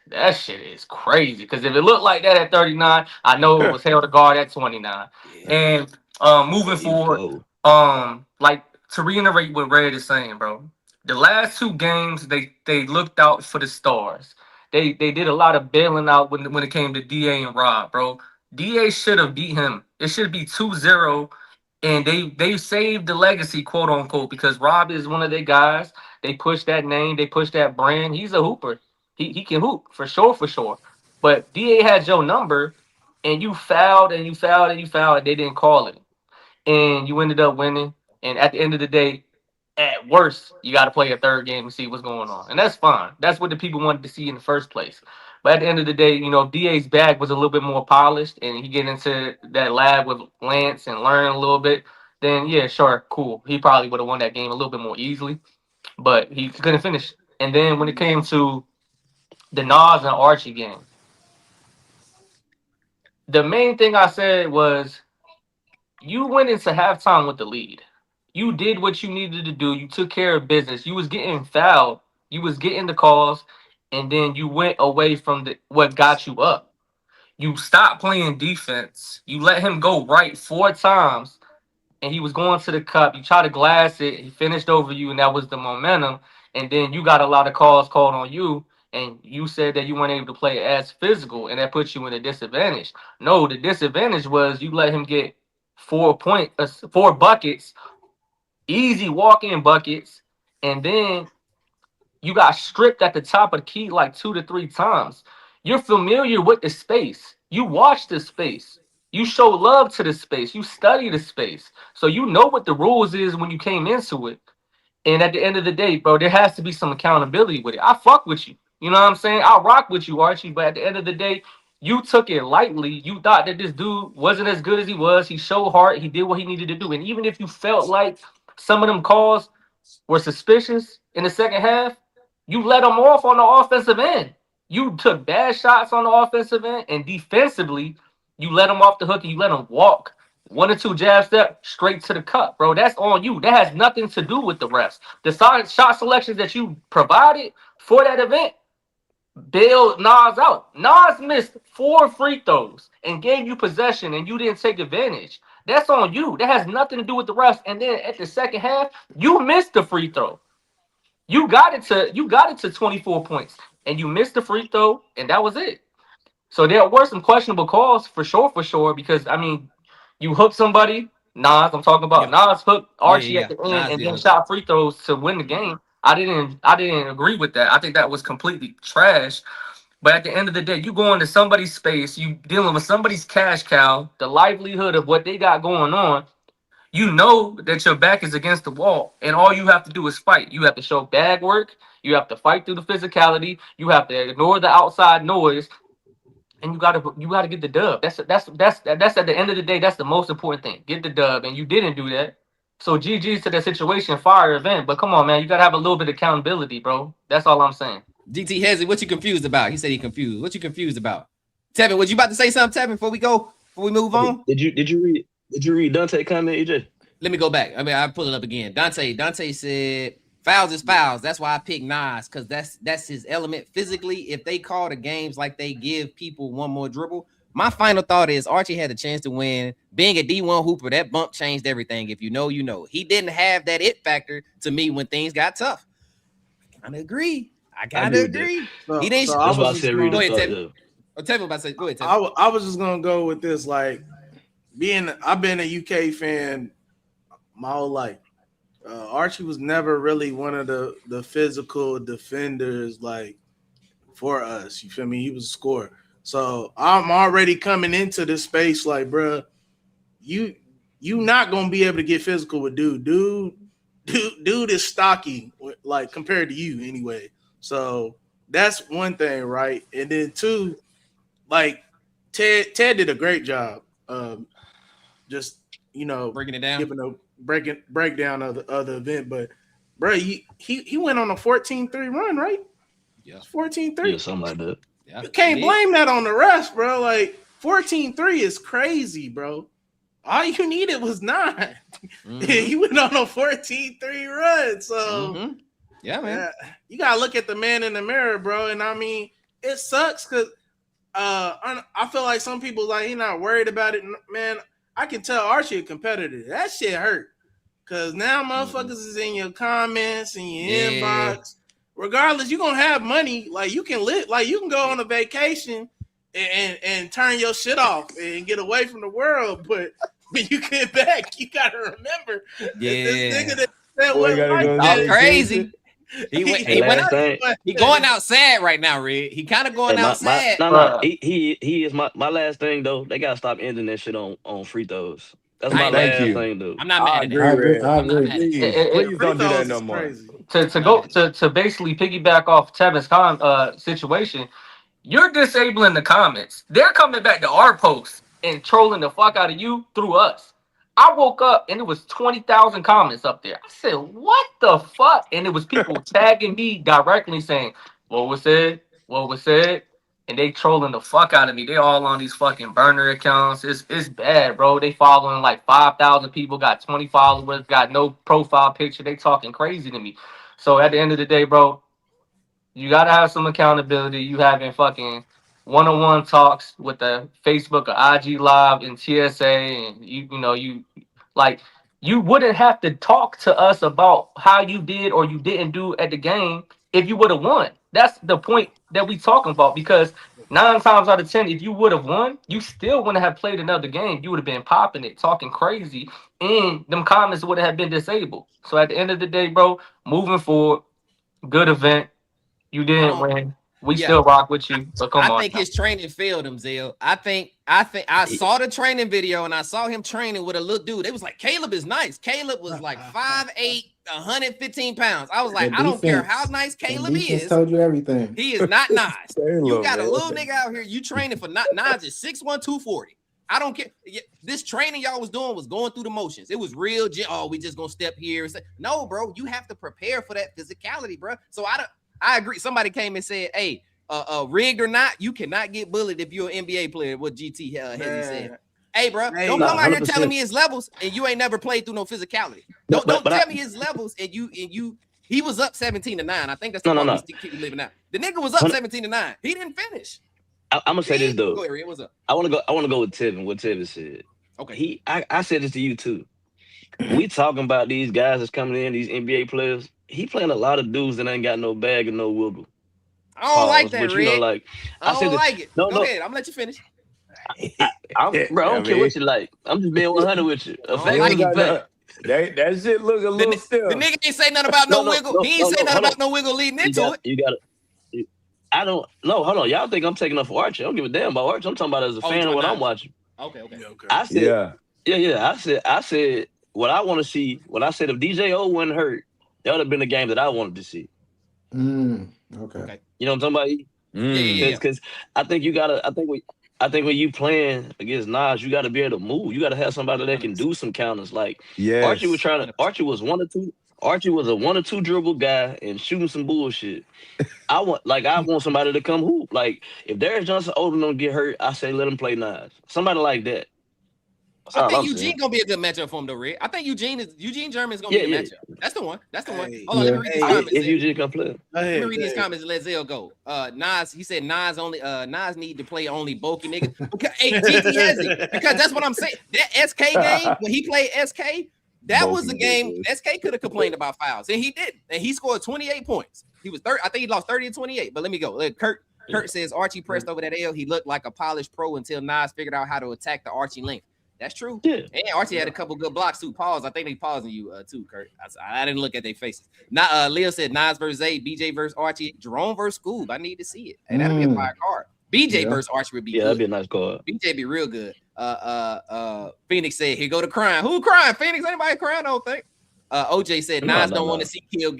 that shit is crazy. Because if it looked like that at 39, I know it was held to guard at 29. Yeah. And moving There you forward, go. like to reiterate what Red is saying, bro. The last two games, they looked out for the stars. They did a lot of bailing out when it came to DA and Rob, bro. DA should have beat him. It should be 2-0. And they saved the legacy, quote unquote, because Rob is one of their guys. They push that name, they push that brand. He's a hooper. He can hoop for sure, for sure. But DA had your number, and you fouled and you fouled and you fouled, and they didn't call it, and you ended up winning. And at the end of the day, at worst, you got to play a third game and see what's going on, and that's fine. That's what the people wanted to see in the first place. But at the end of the day, if DA's bag was a little bit more polished, and he get into that lab with Lance and learn a little bit, then yeah, sure, cool. He probably would have won that game a little bit more easily, but he couldn't finish. And then when it came to the Nas and Archie game, the main thing I said was you went into halftime with the lead. You did what you needed to do. You took care of business. You was getting fouled. You was getting the calls, and then you went away from what got you up. You stopped playing defense. You let him go right 4 times, and he was going to the cup. You tried to glass it. He finished over you, and that was the momentum. And then you got a lot of calls called on you, and you said that you weren't able to play as physical, and that puts you in a disadvantage. No, the disadvantage was you let him get 4 buckets, easy walk-in buckets, and then you got stripped at the top of the key like 2 to 3 times. You're familiar with the space. You watch the space. You show love to the space. You study the space. So you know what the rules is when you came into it. And at the end of the day, bro, there has to be some accountability with it. I fuck with you. You know what I'm saying? I rock with you, Archie. But at the end of the day, you took it lightly. You thought that this dude wasn't as good as he was. He showed heart. He did what he needed to do. And even if you felt like some of them calls were suspicious in the second half, you let them off on the offensive end. You took bad shots on the offensive end, and defensively, you let them off the hook and you let them walk 1 or 2 jab step straight to the cup, bro. That's on you. That has nothing to do with the refs. The shot selections that you provided for that event bailed Nas out. Nas missed 4 free throws and gave you possession, and you didn't take advantage. That's on you. That has nothing to do with the refs. And then at the second half, you missed the free throw. You got it to 24 points, and you missed the free throw, and that was it. So there were some questionable calls for sure, because I mean, you hooked somebody, Nas. I'm talking about Yep. Nas hooked Archie Yeah. at the end, Nas, and yeah. then shot free throws to win the game. I didn't agree with that. I think that was completely trash. But at the end of the day, you go into somebody's space, you dealing with somebody's cash cow, the livelihood of what they got going on. You know that your back is against the wall, and all you have to do is fight. You have to show bag work. You have to fight through the physicality. You have to ignore the outside noise, and you gotta get the dub. That's at the end of the day. That's the most important thing. Get the dub, and you didn't do that. So GG's to that situation, fire event. But come on, man, you gotta have a little bit of accountability, bro. That's all I'm saying. GT Hezzy, what you confused about? He said he confused. What you confused about? Tevin, was you about to say something, Tevin, before we go? Before we move on? Did you read Dante comment, EJ? Let me go back. I mean, I'll pull it up again. Dante said fouls is fouls. That's why I picked Nas, because that's his element physically. If they call the games like they give people one more dribble, my final thought is Archie had a chance to win. Being a D1 hooper, that bump changed everything. If you know, you know. He didn't have that it factor to me when things got tough. I gotta agree. So, He didn't. so That's why I said read Go the ahead, thought, Tevin. yeah. Oh, Tevin about to say. Go ahead, Tevin. I was just gonna go with this. Like, I've been a UK fan my whole life. Archie was never really one of the physical defenders, like, for us. You feel me? He was a scorer. So I'm already coming into this space like, bro, you not gonna be able to get physical with dude. Dude is stocky, like, compared to you anyway. So that's one thing, right? And then two, like, Ted did a great job. Just, Breaking it down. giving a breakdown of the event. But bro, he went on a 14-3 run, right? Yeah. 14-3. Yeah, something like that. Yeah, You can't blame that on the rest, bro. Like, 14-3 is crazy, bro. All you needed was 9. Mm-hmm. You went on a 14-3 run. So yeah, man. You gotta look at the man in the mirror, bro. And I mean, it sucks because I feel like some people, like, he not worried about it. Man, I can tell Archie a competitor. That shit hurt. Cause now motherfuckers is in your comments and your inbox. Regardless, you're gonna have money. Like, you can live, like, you can go on a vacation and turn your shit off and get away from the world. But when you get back, you gotta remember this nigga that Boy, went gotta like go that. All crazy. He going out sad right now, Red. He kind of going out sad. He is my last thing though. They gotta stop ending that shit on free throws. That's my Thank last you. thing though. I'm not mad at agree, that. Red. I agree. Please don't do that no Is more. crazy. To basically piggyback off Tevin's situation, you're disabling the comments. They're coming back to our posts and trolling the fuck out of you through us. I woke up and it was 20,000 comments up there. I said, what the fuck? And it was people tagging me directly saying, what was said? What was said? And they trolling the fuck out of me. They all on these fucking burner accounts. It's bad, bro. They following like 5,000 people, got 20 followers, got no profile picture. They talking crazy to me. So at the end of the day, bro, you gotta have some accountability. You having fucking one-on-one talks with the Facebook or IG Live and TSA, and you like, you wouldn't have to talk to us about how you did or you didn't do at the game if you would have won. That's the point that we talking about, because 9 times out of 10, if you would have won, you still wouldn't have played another game. You would have been popping it, talking crazy, and them comments would have been disabled. So at the end of the day, bro, moving forward, good event. You didn't win. We still rock with you, but come on. I think his training failed him, Zell. I think I saw the training video and I saw him training with a little dude. It was like, Caleb is nice. Caleb was like 5'8", 115 pounds. I was like, I don't care how nice Caleb is. Told you everything. He is not nice. You got a little nigga out here. You training for Nas is 6'1", 240. I don't care. This training y'all was doing was going through the motions. It was real. We just gonna step here and say, no, bro. You have to prepare for that physicality, bro. So I agree. Somebody came and said, hey, rigged or not, you cannot get bullied if you're an NBA player, what GT Hezzy said. Hey, bro, don't come out here telling me his levels and you ain't never played through no physicality. Don't tell me his levels and you he was up 17-9. I think that's the part we keep living out. The nigga was up 17-9. He didn't finish. I'm gonna say this though. Go ahead, Red. What's up? I wanna go with Tevin, what Tevin said. Okay. I said this to you too. We talking about these guys that's coming in, these NBA players. He playing a lot of dudes that ain't got no bag and no wiggle. I don't like that, but Red. I don't like it. Go ahead. I'm gonna let you finish. I don't care what you like. I'm just being 100 with you. That shit look a little still. The nigga ain't say nothing about no wiggle. He ain't say nothing about no wiggle leading into it. You got it. I don't know. Hold on. Y'all think I'm taking up for Archie? I don't give a damn about Archie. I'm talking about as a fan of what I'm watching. Okay. I said, I said what I want to see. What I said, if DJ O wasn't hurt, that would have been the game that I wanted to see. Okay. You know what I'm talking about? Yeah. Because I think you gotta. I think when you playing against Nas, you got to be able to move. You got to have somebody that can do some counters. Like Archie was Yes. trying to. Archie was a 1 or 2 dribble guy and shooting some bullshit. I want somebody to come hoop. Like if Darius Johnson old enough to get hurt, I say let him play Nas. Somebody like that. That's I all think I'm Eugene saying. gonna be a good matchup for him though, Red. I think Eugene German is gonna be a matchup. That's the one. That's the one. Hey, Hold on, let me read these comments. If Eugene can play. Go Let ahead. me read these comments and let Zell go. Nas, he said Nas need to play only bulky niggas. Because GT has it. Because that's what I'm saying. That SK game, when he played SK, that was a game SK could have complained about fouls, and he didn't. And he scored 28 points. He was I think he lost 30 to 28. But let me go. Kurt says Archie pressed over that L. He looked like a polished pro until Nas figured out how to attack the Archie length. That's true. Yeah. And Archie had a couple good blocks too. Pause. I think they pausing you too, Kurt. I didn't look at their faces. Not Leo said Nas versus Zay, BJ versus Archie, Jerome versus Scoob. I need to see it. And that'll be a fire card. BJ versus Archie would be good. That'd be a nice card. BJ be real good. Phoenix said, here go to crying. Who crying? Phoenix? Anybody crying? I don't think. OJ said Nas don't want to see Kid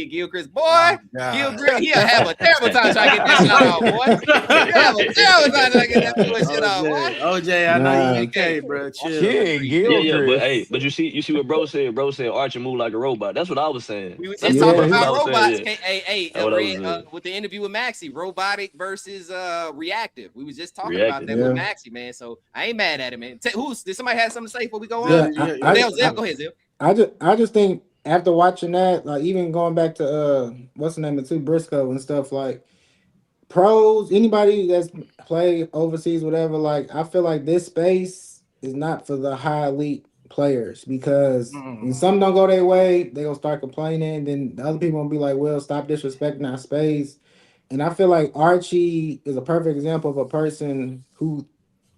Gilchrist. Boy, Gilchrist, he'll have a terrible time trying to get that shot off, boy. He'll have a terrible time trying to get that shit off, boy. OJ, I know you okay, bro. Chill. Yeah, but you see what bro said. Bro said Archie move like a robot. That's what I was saying. We was just talking about robots. Red, with the interview with Maxie, robotic versus reactive. We was just talking about that with Maxie, man. So I ain't mad at him, man. Did somebody have something to say before we go on? Zell, go ahead, Zell. I just think after watching that, like even going back to what's the name of Briscoe and stuff, like pros, anybody that's played overseas, whatever, like I feel like this space is not for the high elite players because when some don't go their way, they gonna start complaining. Then the other people gonna be like, well, stop disrespecting our space. And I feel like Archie is a perfect example of a person who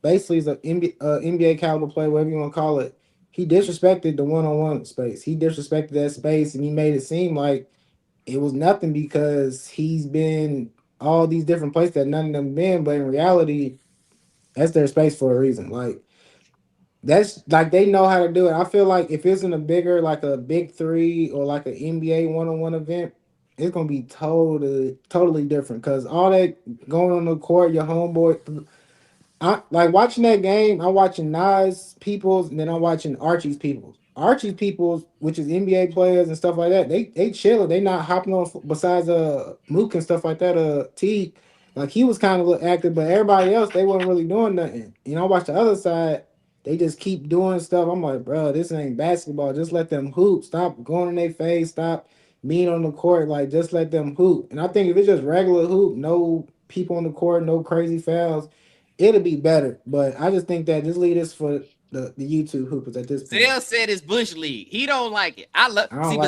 basically is an NBA caliber player, whatever you want to call it. He disrespected the one-on-one space. He disrespected that space, and he made it seem like it was nothing because he's been all these different places that none of them been. But in reality, that's their space for a reason. Like that's like they know how to do it. I feel like if it's in a bigger, like a big three or like an NBA one-on-one event, it's gonna be totally different because all that going on the court, your homeboy. I like watching that game. I'm watching Nas peoples, and then I'm watching Archie's peoples. Archie's peoples, which is NBA players and stuff like that, they chill. They not hopping on besides Mook and stuff like that. T, like he was kind of active, but everybody else they wasn't really doing nothing. You know, I watch the other side. They just keep doing stuff. I'm like, bro, this ain't basketball. Just let them hoop. Stop going in their face. Stop being on the court. Like just let them hoop. And I think if it's just regular hoop, no people on the court, no crazy fouls. It'll be better, but I just think that this lead is for the YouTube hoopers at this point. Zell said it's Bush League. He don't like it.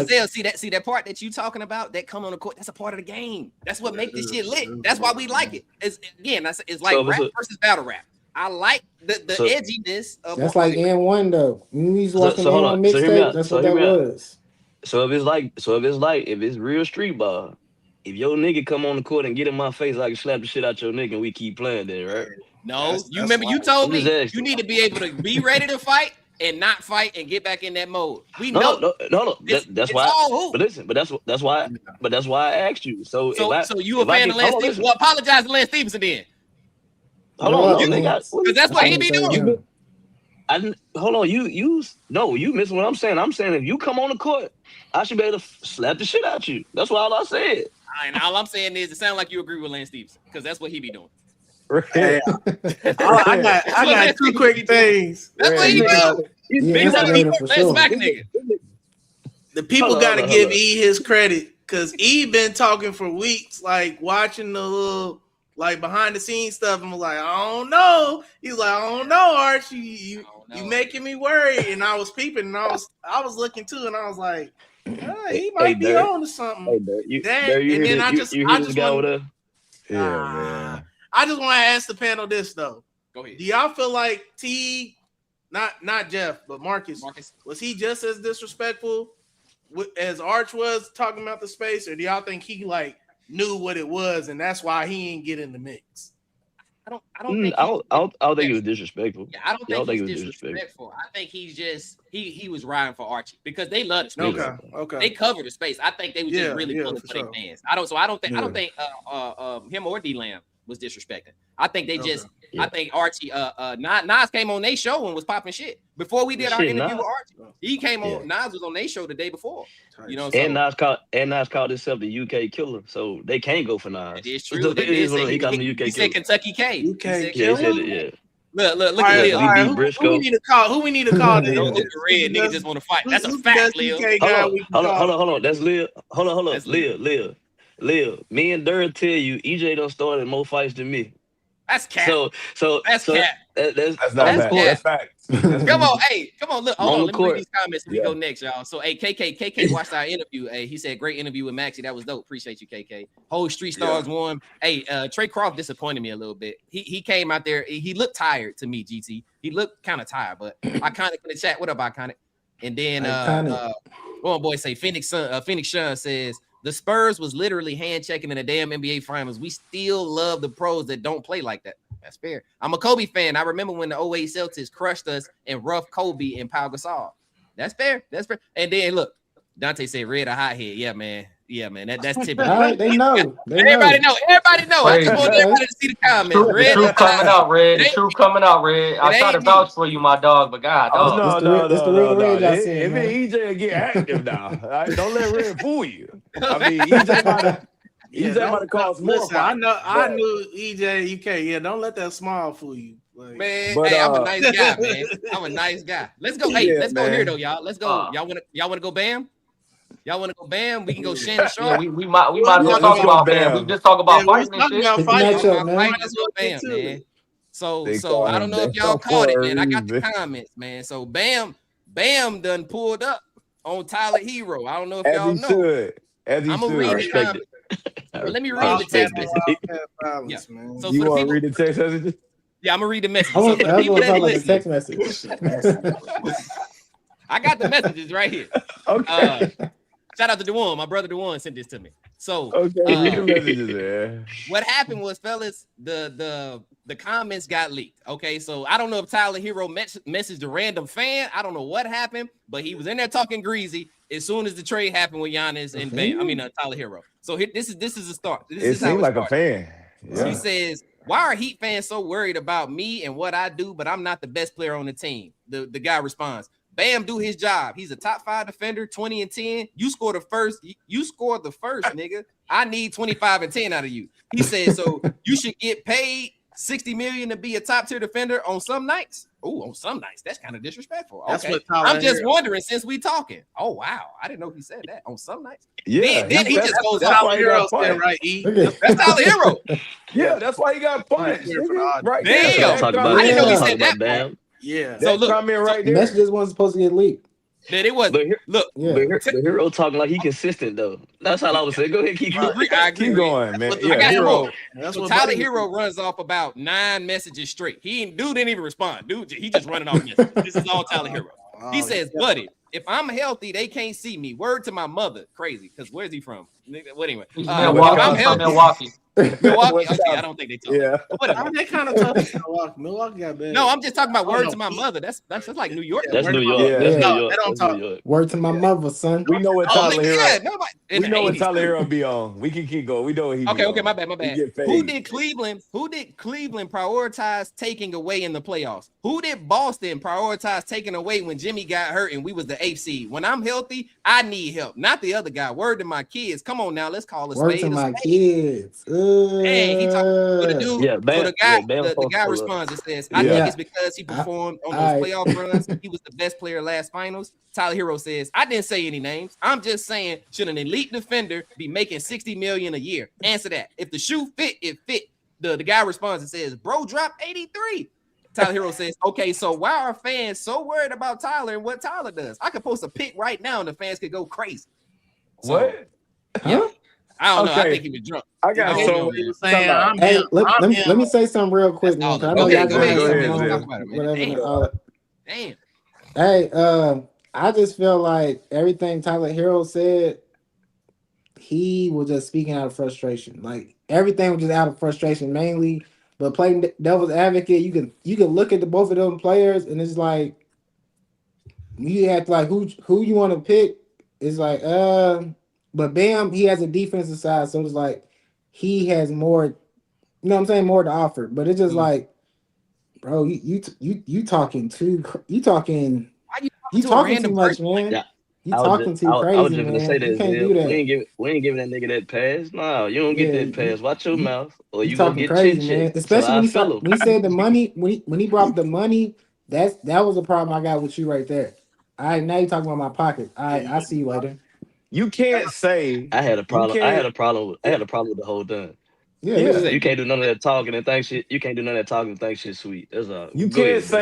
Zell, see that part that you talking about that come on the court. That's a part of the game. That's what make this shit lit. That's why we like it. It's like rap versus battle rap. I like the edginess of that's like N1 though. You used to watch the N1 mixtape. That's what that was. So if it's real street ball, if your nigga come on the court and get in my face, I can slap the shit out your nigga and we keep playing there, right? No, you remember you told me you need to be able to be ready to fight and not fight and get back in that mode. We know. No. That's why. But listen, that's why I asked you. So you a fan of Lance Stevenson? Well, apologize to Lance Stevenson then. Hold on, because that's what he be doing. Hold on, you missing what I'm saying. I'm saying if you come on the court, I should be able to slap the shit out you. That's all I said. And all I'm saying is it sounds like you agree with Lance Stevenson because that's what he be doing. Hey, I got two quick things. That's what he do. The people got to give E his credit because E been talking for weeks, like watching the little like behind the scenes stuff. And was like, I don't know. He's like, I don't know, Archie. You making me worry. And I was peeping, and I was looking too, and I was like, he might be on to something. I just want to ask the panel this though. Go ahead. Do y'all feel like not Jeff, but Marcus, was he just as disrespectful as Arch was talking about the space, or do y'all think he like knew what it was and that's why he ain't get in the mix? I don't think he was disrespectful. Yeah, I don't think he's disrespectful. I think he's just he was riding for Archie because they love the space. Okay. They covered the space. I think they was just really pulling for their fans. I don't think him or D-Lam was disrespecting. I think they just. Yeah. I think Archie. Nas came on their show and was popping shit before we did our Shit, interview Nas. with Archie. He came on. Nas was on their show the day before. You know, And Nas called himself the UK killer, so they can't go for Nas. It is true. He called him the UK he killer. said Kentucky K. UK He said, Yeah, he said it. Yeah. Look All at right, Lil. all right, beat who Briscoe. we need to call? Who we need to call? Don't look at red. Nigga just want to fight. That's a Who's the fact, best Lil. UK guy we can call? Hold on. That's Lil. Hold on. That's Lil. Lil. Me and Durr tell you, EJ done started more fights than me. That's cap. So That's cap. That's not That's fact. cap. That's facts. Come on, look. Hold On on, the let me court. read these comments and we go next, y'all. So, hey, KK watched our interview. Hey, he said, great interview with Maxie. That was dope. Appreciate you, KK. Whole Street Stars won. Hey, Trey Croft disappointed me a little bit. He came out there. He looked tired to me, GT. He looked kind of tired, but Iconic in the chat. What up, Iconic? And then, one boy say, Phoenix Sean says, the Spurs was literally hand checking in the damn NBA finals. We still love the pros that don't play like that. That's fair. I'm a Kobe fan. I remember when the 08 Celtics crushed us and roughed Kobe and Pau Gasol. That's fair. And then look, Dante said red a hothead. Yeah, man. That's typical. All right, they know. Everybody know. I just want everybody to see the comments. The truth coming out, Red. The truth coming out, Red. I try to vouch for you, my dog, but God, dog. That's the real Red y'all seeing, If man. EJ get active now, don't let Red fool you. I mean, EJ might have caused more. Listen, I knew EJ UK. Yeah, don't let that smile fool you. Like, Man, But, hey, I'm a nice guy, man. I'm a nice guy. Let's go. Hey, let's go man. here though, y'all. Let's go. Y'all wanna go Bam? Y'all want to go Bam? We can go Shannon Sharpe. Yeah, we might as well talk about Bam. We just talk about fighting and shit. Let's go Bam, man. So I don't know if y'all caught it, man. I got the comments, man. So Bam done pulled up on Tyler Herro. I don't know if y'all know. I'm gonna read the comments. Let me read the text message. Yeah. So you for the want to people, read the text message? Yeah, I'm gonna read the message. I So for the people that the listen, text message. I got the messages right here. Okay. Shout out to DeWan. My brother DeWan sent this to me. So read the messages there. What happened was, fellas, the comments got leaked. Okay, so I don't know if Tyler Herro messaged a random fan. I don't know what happened, but he was in there talking greasy as soon as the trade happened with Giannis and Bam. I mean Tyler Herro. So this is a start. It seemed like a fan. Yeah. He says, "Why are Heat fans so worried about me and what I do, but I'm not the best player on the team?" The guy responds, Bam do his job. He's a top 5 defender, 20 and 10. You scored the first, nigga. I need 25 and 10 out of you. He said, so you should get paid $60 million to be a top tier defender on some nights. Oh, on some nights. That's kind of disrespectful. Okay. I'm just wondering since we talking. Oh, wow. I didn't know he said that on some nights. Yeah. Then he just goes Tyler Herro said, right? That's Tyler Herro. Yeah, that's why he got punched. Right. Damn. I didn't know he said that. Bam. Yeah. So look, comment right there. Messages wasn't supposed to get leaked. That it was. Look, yeah. But Herro talking like he consistent though. That's all I was saying. Go ahead, keep going. Keep going, man. I got Herro. So Tyler Herro runs off about 9 messages straight. Dude didn't even respond. Dude, he just running off messages. This is all Tyler Herro. He says, buddy, if I'm healthy, they can't see me. Word to my mother. Crazy, because where's he from? Well, anyway, Milwaukee. Milwaukee. Okay, I don't think they talk. Yeah, they kind of tough. Milwaukee got bad. No, I'm just talking about word to my mother. That's like New York. That's New York. Yeah. That's New No, York. they don't That's talk. New York. Word to my mother, son. we know what Tyler Herro. We know what Tyler Herro be on. We can keep going. We know what he. Okay, my bad. Who did Cleveland prioritize taking away in the playoffs? Who did Boston prioritize taking away when Jimmy got hurt and we was the 8th seed? When I'm healthy, I need help, not the other guy. Word to my kids. Come on now, let's call it. Word to my kids. Hey, he talking to the dude. Yeah, Bam, so the guy, Bam the guy responds and says, "I think it's because he performed on those playoff runs. He was the best player last finals." Tyler Herro says, "I didn't say any names. I'm just saying, should an elite defender be making $60 million a year? Answer that. If the shoe fit, it fit." The guy responds and says, "Bro, drop 83." Tyler Herro says, "Okay, so why are fans so worried about Tyler and what Tyler does? I could post a pic right now and the fans could go crazy." So, What? Yeah. I don't know. I think he was drunk. I got so. Hey, let me say something real quick, man. I know y'all go ahead. whatever. Damn. Hey, I just feel like everything Tyler Herro said, he was just speaking out of frustration. Like everything was just out of frustration mainly. But playing devil's advocate, you can look at both of them players, and it's like you have to like who you want to pick. It's like but Bam, he has a defensive side, so it's like he has more You know what I'm saying? More to offer, but it's just Mm. like, bro, you talking too, Why you you talking to a talking too random much, person? man. Yeah, You talking too I was crazy, just gonna say man. You that, can't do Zell. that. We ain't giving that nigga that pass. No, you don't get Yeah, that pass. Watch your you, mouth, or you you gonna talking get chin crazy, man. checked. So Especially I when feel him. when he said the money, when he brought up the money, that was the problem I got with you right there. All right, now you talking about my pocket. All right, I see you later. You can't say I had a you problem. can't. I had a problem with the whole thing. Yeah, What you Yeah, say? You can't do none of that talking and think shit. You can't do none of that talking and think shit sweet. That's all. you Go can't ahead, bro.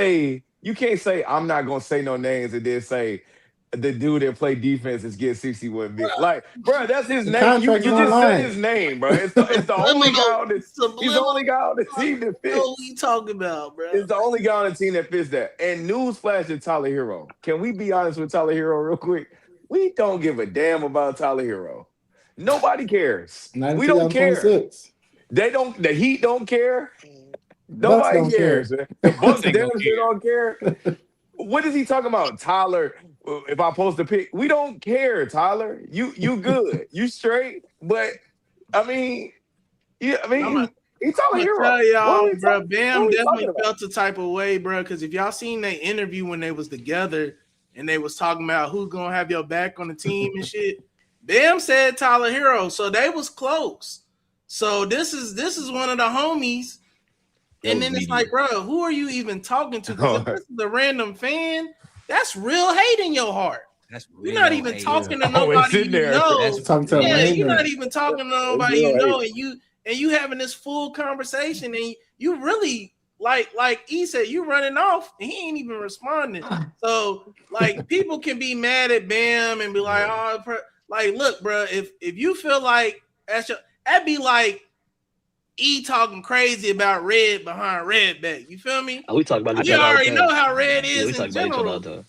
say I'm not gonna say no names and then say the dude that play defense is getting 61 million. Like, bro, that's his the name. You contract is you just said online. his name, bro. It's the only guy on this. He's the only Subliminal. guy on the team that What fits. we talking about, bro? It's the only guy on the team that fits that. And newsflash to Tyler Herro. Can we be honest with Tyler Herro real quick? We don't give a damn about Tyler Herro. Nobody cares. Not in We don't care. 2026. They don't. The Heat don't care. Bucks Nobody don't cares. care. Man. The Course Bucks they damn gonna sure care. don't care. What is he talking about, Tyler? If I post a pic, we don't care, Tyler. You good, you straight. But I mean, yeah, I I'm a, mean, he's Tyler I'm gonna Hero. tell What are y'all, we bro. talking? What are Bam we talking definitely about? felt the type of way, bro. Because if y'all seen that interview when they was together and they was talking about who's gonna have your back on the team and shit, Bam said Tyler Herro, so they was close. So this is one of the homies. That And was then it's like, media. bro, who are you even talking to? Because if this is a random fan, that's real hate in your heart. That's You're not real even hate. talking to Oh, it's nobody in you there. That's know. Talking to a Yeah, you're random. not even talking to It's nobody you real know, hate. and you having this full conversation, and you really like he said, you running off, and he ain't even responding. So like people can be mad at Bam and be like, oh, like look, bro, if you feel like that'd be like talking crazy about Red behind Redback. You feel me? We talk about I each We think other all the already know time. how Red Yeah, we is talk in about each other all general. the time.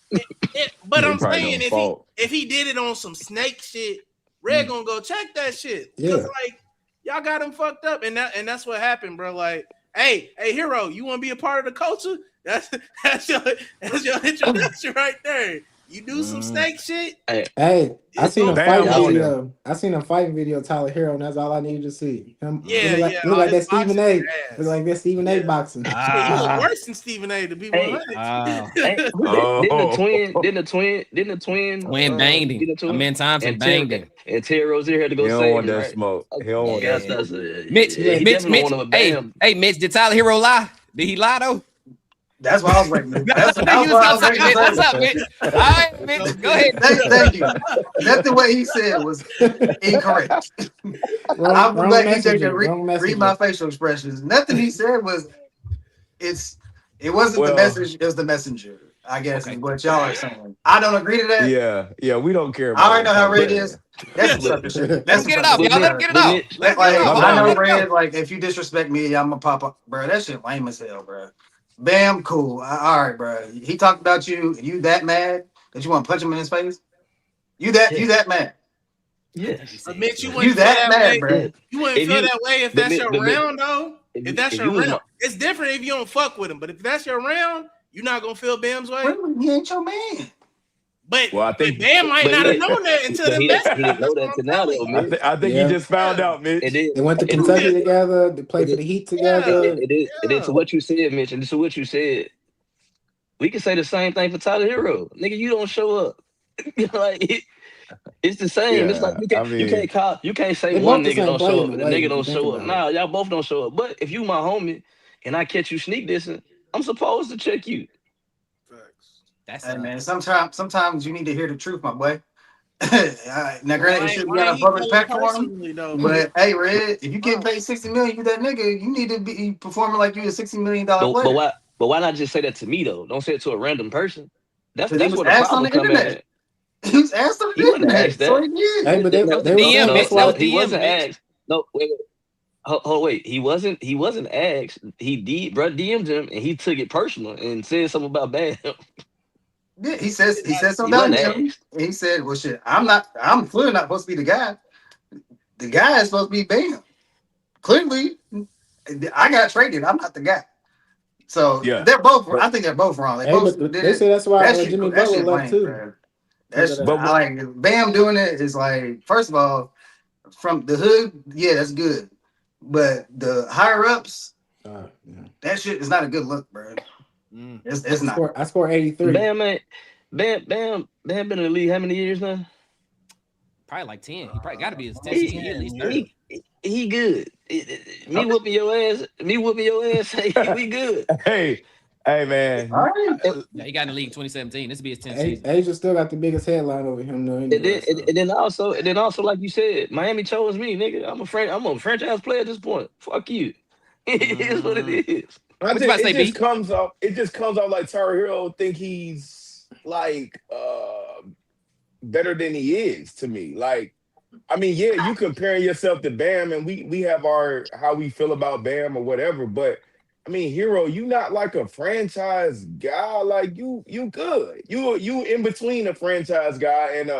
But They I'm probably saying don't fault. if he did it on some snake shit, Red gonna go check that shit. Cause Yeah. like y'all got him fucked up, and that's what happened, bro. Like, hey, Hero, you want to be a part of the culture? That's your introduction right there. You do some snake shit. Hey, Hey, I It's seen gonna a Bam fighting y'all on don't. there. video. I seen a fighting video, Tyler Herro, and that's all I needed to see. Him, Mm. yeah. look like His that Stephen boxing A. ass. Look like that Stephen A. Yeah. boxing. He look Ah, worse than Stephen A. To be Hey, 100. hey, Oh, didn't the twin, Twin banged get him. into it? Amen Thompson And Terry banged him. and Terry Rozier had to he go don't save want him, that right? smoke. He don't want that Yes, Yeah. smoke. Mitch, Yeah. he Mitch, definitely don't Mitch. want to with Hey, Bam. hey, Mitch, did Tyler Hero lie? Did he lie though? That's what I was waiting. That's I what think you was I gonna was say, waiting to Mitch. What's say. up, Mitch? All right, Mitch, go ahead. Thank you. Nothing what he said was incorrect. I'll go Wrong back and check and messenger. Wrong read my messenger. facial expressions. Nothing he said was it wasn't the Well, message, it was the messenger, I guess is Okay. what y'all are saying. I don't agree to that. yeah, we don't care I about already what know how Tyler Red saying. is. That's some But sucker shit. Let That's him some get it sucker off, shit. y'all. with Let him Mitch, get it with off. Mitch, Let him get it Like off. My Hold I on, know bad. let him go. Red, like if you disrespect me, I'm gonna pop up, bro. That shit lame as hell, bro. Bam, cool. All right, bro. He talked about you. You that mad that you want to punch him in his face? You yes, that mad? I think he yes, said Mitch, you yes. You wouldn't feel that that mad, way. bro? yes. You wouldn't If feel you, that way if but that's Mitch, your round, though. If that's if your you was round, my, it's different if you don't fuck with him. But if that's your round, you're not gonna feel Bam's way. Really, he ain't your man. But Well, I but think Bam might but not he have didn't, known that until but them he messages. didn't know That's that what till I'm now telling though, you. Mitch. I think he Yeah. just found Yeah, out, And Mitch. then They went to and Kentucky yeah, together. They played for it, the Heat yeah, together. and then to yeah. what you said, Mitch, and this is what you said. We can say the same thing for Tyler Hero. Nigga, you don't show up. Like it's the same. It's like Yeah, I mean, you can't say They one both the nigga same don't play show in up a and the way, nigga if you don't think show up. about it. Nah, y'all both don't show up. But if you my homie and I catch you sneak dissing, I'm supposed to check you. Facts. That's Hey man, sometimes you need to hear the truth, my boy. Now, granted, it should be Why on a ain't he public feel it platform, personally though, bro? but hey, Red, if you get paid 60 million, you that nigga, you need to be performing like you a $60 million But player. why not just say that to me though? Don't say it to a random person. Because he That's was where the asked on problem the come in internet. at. He was asked on He the wasn't internet, asked so that. he did. Hey, but that was the they were DM, saying Mitch. that's That why was He DM, wasn't Mitch. asked. No, wait. Wait. He wasn't asked. He did, bro. DM'd him, and he took it personal and said something about Bam. Yeah, he said He something about wasn't him. asked. And he said, well shit, I'm clearly not supposed to be the guy. The guy is supposed to be Bam. Clearly, I got traded. I'm not the guy. So yeah, they're both. but I think they're both wrong. They Hey, both but did they it. say that's why That shit. Jimmy That Butler shit left lame, too. bro. Because That's of but that. I like Bam doing it is like, first of all, from the hood, yeah, that's good. But the higher ups, Yeah. that shit is not a good look, bro. It's not. I scored 83. Bam, man. Bam been in the league how many years now? Probably like 10. He probably got to be his 10th He, season. He at least 30. he good. Me whooping your ass. We good. Hey, man. All right. Yeah, he got in the league in 2017. This will be his 10th season. Asia still got the biggest headline over him though. Anyway, And then also, like you said, Miami chose me, nigga. I'm a franchise player at this point. Fuck you. It is what it is. It just comes off like Tyler Herro think he's like better than he is to me. Like, I mean, yeah, you comparing yourself to Bam, and we have our how we feel about Bam or whatever, but I mean, Herro, you not like a franchise guy. Like you good. You in between a franchise guy and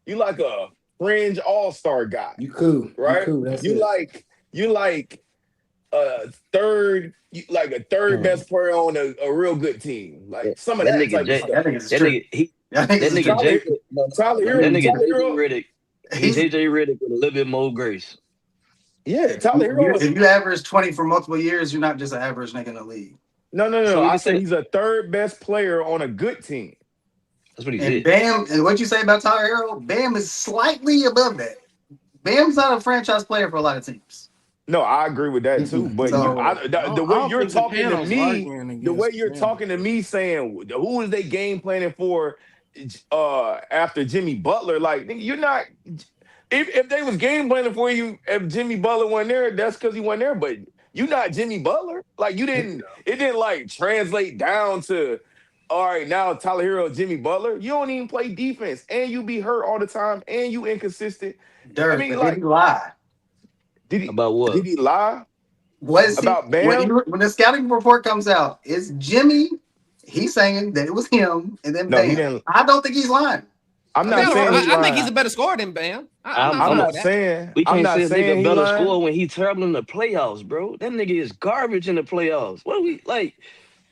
you like a fringe all-star guy. you cool, right? You cool. That's You like a third best player on a real good team. Like some of that type of stuff. That nigga's true. That nigga Tyler Herro. Riddick. He's JJ Riddick with a little bit more grace. Yeah, Tyler Herro. If you average 20 for multiple years, you're not just an average nigga in the league. No. So I said he's a third best player on a good team. That's what he And said. Bam, and what you say about Tyler Herro, Bam is slightly above that. Bam's not a franchise player for a lot of teams. No, I agree with that too. But So, the way you're talking to me, the way you're talking to me, saying who is they game planning for after Jimmy Butler? Like you're not. If they was game planning for you, if Jimmy Butler wasn't there, that's because he wasn't there. But you not Jimmy Butler. Like you didn't. It didn't like translate down to. All right, now Tyler Herro, Jimmy Butler. You don't even play defense, and you be hurt all the time, and you inconsistent. Dirk, I mean, did he lie? Did he About what? Did he lie? About Bam? When the scouting report comes out, it's Jimmy. He's saying that it was him, and then Bam. He didn't. I don't think he's lying. I'm not saying I think he's a better scorer than Bam. I'm not saying. We can't say a nigga better lying. score when he's terrible in the playoffs, bro. That nigga is garbage in the playoffs. What are we like?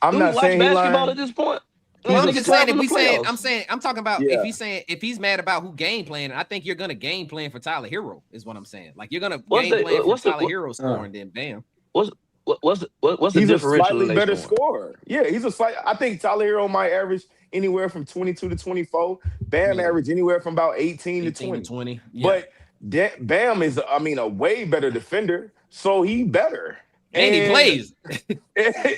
I'm not watch saying he basketball lying. at this point. Well, I'm just saying playoffs. I'm talking about Yeah. if he's mad about who game playing, I think you're gonna game plan for Tyler Herro is what I'm saying. Like you're gonna What's game the- plan for what's the- Tyler Herro scoring than Bam. What's the He's a differential? slightly better scorer. Yeah, he's a slight. I think Tyler Herro might average anywhere from 22 to 24. Bam average anywhere from about 18 to 20. Yeah. But Bam is, I mean, a way better defender. So he better. And he plays.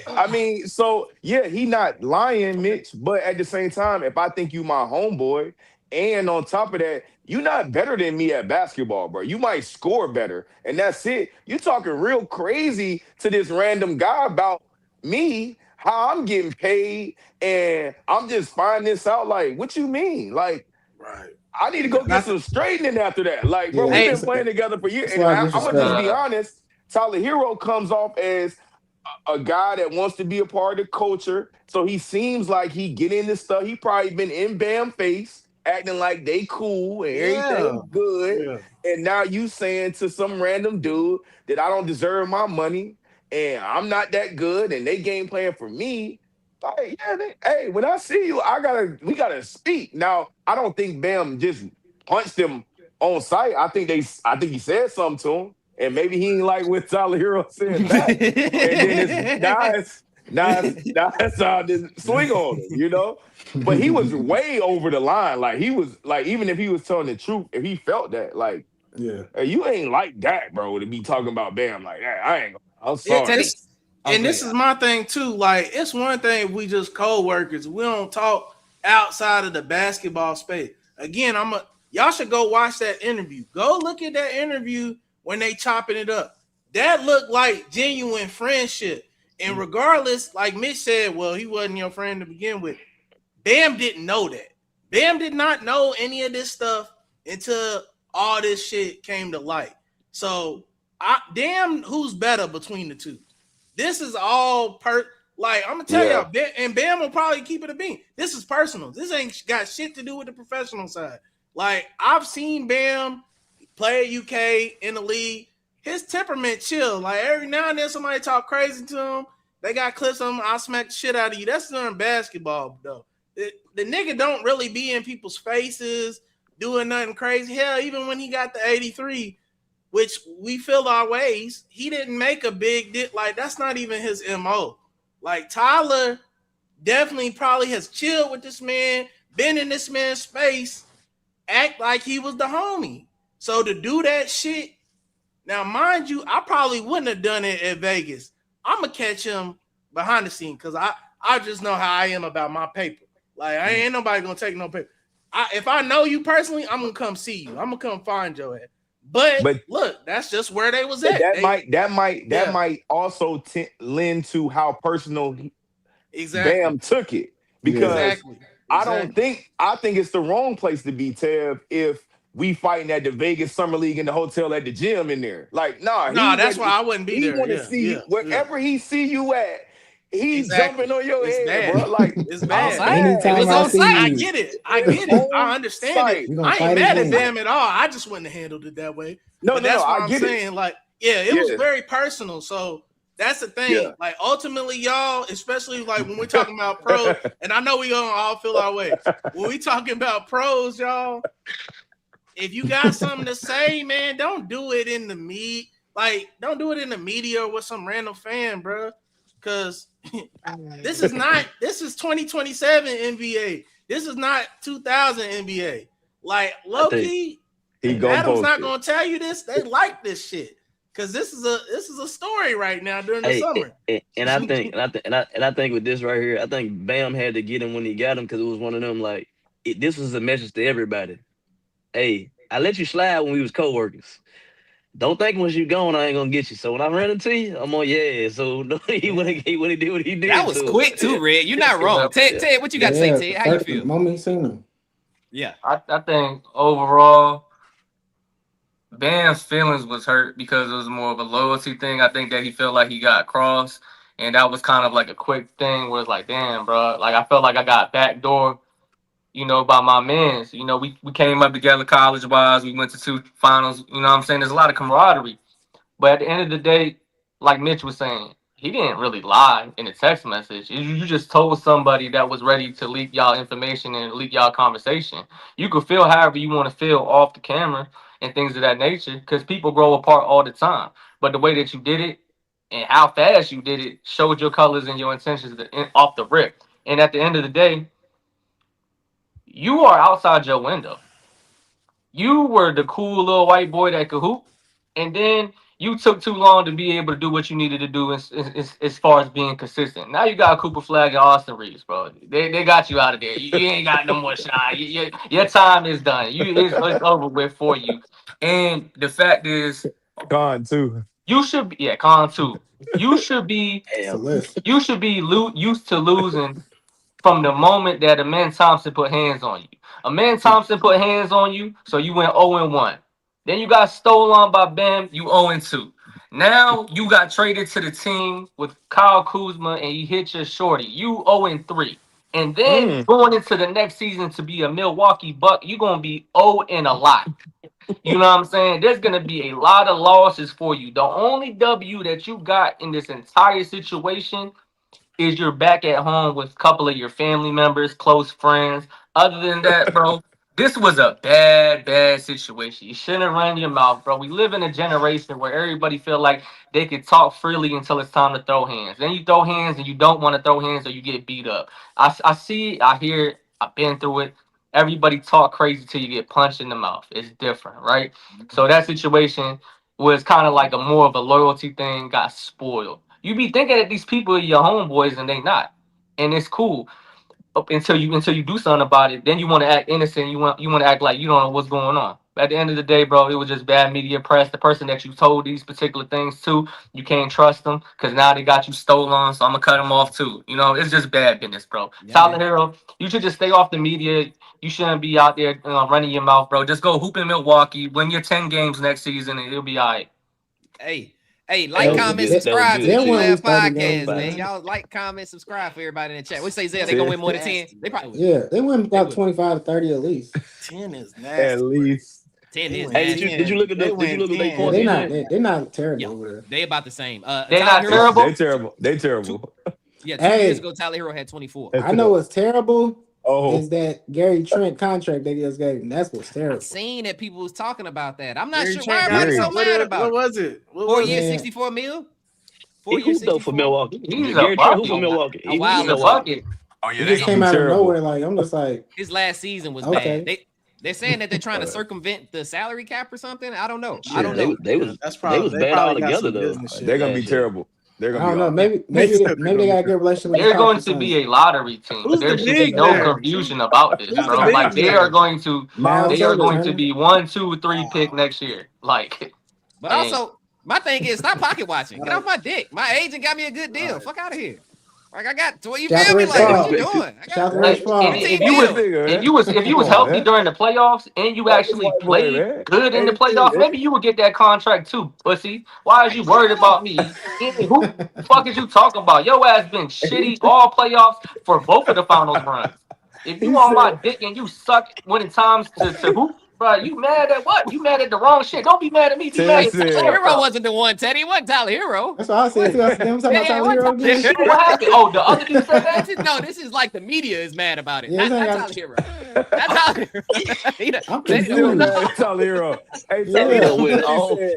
I mean, so yeah, he not lying, Mitch. But at the same time, if I think you my homeboy, and on top of that, you not better than me at basketball, bro. You might score better, and that's it. You talking real crazy to this random guy about me, how I'm getting paid, and I'm just finding this out. Like, what you mean? Like, Right. I need to go get some straightening after that. Like, bro, we've been playing together for years. And I'm gonna just be honest. Tyler Herro comes off as a guy that wants to be a part of the culture. So he seems like he get into stuff. He probably been in Bam face, acting like they cool and everything good. Yeah. And now you saying to some random dude that I don't deserve my money and I'm not that good and they game playing for me. Like, yeah, hey, when I see you, we gotta speak. Now, I don't think Bam just punched him on sight. I think he said something to him. And maybe he ain't like what Tyler Herro said back. And then now it's how to swing on him, you know? But he was way over the line. Like he was like, even if he was telling the truth, if he felt that, like, yeah, hey, you ain't like that, bro, to be talking about Bam like that. I'm sorry. This is my thing too. Like, it's one thing if we just co-workers. We don't talk outside of the basketball space. Again, y'all should go watch that interview. Go look at that interview when they chopping it up. That looked like genuine friendship. And regardless, like Mitch said, well, he wasn't your friend to begin with. Bam didn't know that. Bam did not know any of this stuff until all this shit came to light. So, damn, who's better between the two? This is all like, I'm gonna tell y'all, and Bam will probably keep it a bean. This is personal. This ain't got shit to do with the professional side. Like, I've seen Bam play at UK in the league. His temperament chill. Like, every now and then somebody talk crazy to him. They got clips of him. I'll smack the shit out of you. That's during basketball, though. The nigga don't really be in people's faces doing nothing crazy. Hell, even when he got the 83, which we feel our ways. He didn't make a big deal. Like, that's not even his MO. Like, Tyler definitely probably has chilled with this man, been in this man's space, act like he was the homie. So to do that shit, now mind you, I probably wouldn't have done it at Vegas. I'm gonna catch him behind the scene because I just know how I am about my paper. Like, I ain't nobody gonna take no paper. If I know you personally, I'm gonna come see you. I'm gonna come find your ass. But look, that's just where they was at. That might also lend to how personal Bam took it, because I think it's the wrong place to be, Tev, if we fighting at the Vegas Summer League in the hotel at the gym in there. Like, that's why I wouldn't be there. He want to see you wherever he see you at. He's jumping on your head, bro. Like, it's bad. Anytime it was I on see site. you. I get it. I understand it. I ain't mad at Bam at all. I just wouldn't have handled it that way. That's what I'm saying. Like, it was very personal. So that's the thing. Yeah. Like, ultimately, y'all, especially like when we're talking about pros, and I know we gonna all feel our way. When we talking about pros, y'all, if you got something to say, man, don't do it in the don't do it in the media or with some random fan, bro. Because this is 2027 NBA. This is not 2000 NBA. Like, low-key, Adam's not gonna tell you this. They like this shit. Cause this is a story right now during the summer. And I think with this right here, I think Bam had to get him when he got him, because it was one of them, like, this was a message to everybody. Hey, I let you slide when we was co-workers. Don't think once you gone, I ain't gonna get you. So when I ran into you, I'm on So he when he did what he did. That was quick too, Red. You're not wrong. Ted, what you got to say, Ted? How you feel? Moment you seen him. Yeah, I think overall, Bam's feelings was hurt because it was more of a loyalty thing. I think that he felt like he got crossed, and that was kind of like a quick thing where it's like, damn, bro, like I felt like I got backdoor, by my mans. We came up together college-wise. We went to 2 finals. You know what I'm saying? There's a lot of camaraderie. But at the end of the day, like Mitch was saying, he didn't really lie in a text message. You just told somebody that was ready to leak y'all information and leak y'all conversation. You could feel however you want to feel off the camera and things of that nature, because people grow apart all the time. But the way that you did it and how fast you did it showed your colors and your intentions off the rip. And at the end of the day, you are outside your window. You were the cool little white boy that could hoop, and then you took too long to be able to do what you needed to do as far as being consistent. Now you got Cooper Flag and Austin Reeves, bro. They got you out of there. You ain't got no more shine. Your time is done. It's over with for you. And the fact is, Con too. You should be Con too. You should be used to losing from the moment that Amen Thompson put hands on you. Amen Thompson put hands on you, so you went 0-1. Then you got stolen by Bam, you 0-2. Now you got traded to the team with Kyle Kuzma and you hit your shorty. You 0-3. And then going into the next season to be a Milwaukee Buck, you're going to be 0 and a lot. You know what I'm saying? There's going to be a lot of losses for you. The only W that you got in this entire situation is you're back at home with a couple of your family members, close friends. Other than that, bro, this was a bad situation. You shouldn't have run your mouth, bro. We live in a generation where everybody feel like they can talk freely until it's time to throw hands. Then you throw hands and you don't want to throw hands, or you get beat up. I see it, I hear it, I've been through it. Everybody talk crazy till you get punched in the mouth. It's different, right? So that situation was kind of like more of a loyalty thing, got spoiled. You be thinking that these people are your homeboys and they not, and it's cool until you do something about it. Then you want to act innocent. You want to act like you don't know what's going on. But at the end of the day, bro, it was just bad media press. The person that you told these particular things to, you can't trust them because now they got you stolen. So I'm gonna cut them off too. It's just bad business, bro. Yeah, Tyler Herro, you should just stay off the media. You shouldn't be out there running your mouth, bro. Just go hoop in Milwaukee, win your 10 games next season, and it'll be all right. Hey, like, comment, subscribe to the ELabPodcast, man. Y'all like, comment, subscribe for everybody in the chat. We say Zell, they gonna win more than 10. They probably they win about 25 to 30 at least. 10 is nasty. At least 10 is nasty. Hey, did you look at the points? They're not terrible over there. They about the same. They're not terrible. They're terrible. Yeah, 2 years ago, Tyler Herro had 24. I know it's terrible, is that Gary Trent contract they just gave him. That's what's I terrible. seen that people was talking about that. I'm not Gary sure Trent why everybody's got- so mad about What it. was it? What 4 was years, it? 64 mil. 4 He years, hooped though for 64. Milwaukee. He's a Gary Trent hooped for bucket. Milwaukee. A He while He's a ago. bucket. Oh yeah, He they just gonna came be out of terrible. nowhere. Like I'm just like, His last season was Okay. bad. They're saying that they're trying to circumvent the salary cap or something. I don't know. Yeah, I don't know. They was That's they was bad all probably got together some though. business shit. They're gonna be last year. terrible. They're I gonna don't be know. awful. Maybe said they got a good relationship with They're the going Falcons to now. be a lottery team. Who's There the should be big no man? confusion about this, Who's bro. the big Like they man? are going to Miles they are Turner, going to ain't be 1, 2, 3 pick next year. Like, But and also, my thing is stop pocket watching. Get off my dick. My agent got me a good deal. Fuck out of here. Like I got to you Shout feel me? out to Like Rich what you Paul. doing? I Shout out got to Rich Paul. and 15 if you was mil. if you was Come on, healthy man. during the playoffs and you Fuck this actually white boy, played man. good in the Hey, playoffs, hey, maybe you would get that contract too, pussy. Why is you worried about me? Who the fuck is you talking about? Your ass been shitty all playoffs for both of the finals runs. If He you on my said, dick and you suck when it's times to hoop, bro, you mad at what? You mad at the wrong shit. Don't be mad at me. Be Tim mad at said- yourself. Hero wasn't the one, Teddy. It wasn't Tyler Hero. That's what I said. Too. I said, I'm talking about Tyler Herro again. Shit, what happened? Oh, the other dude said that? This is like the media is mad about it. Yeah, Not this ain't Tyler got- Hero. Not Tyler Hero. I'm Teddy Still don't confused. know. mad at Tyler Herro. Hey, Yeah. Tyler Hero went Teddy off. said,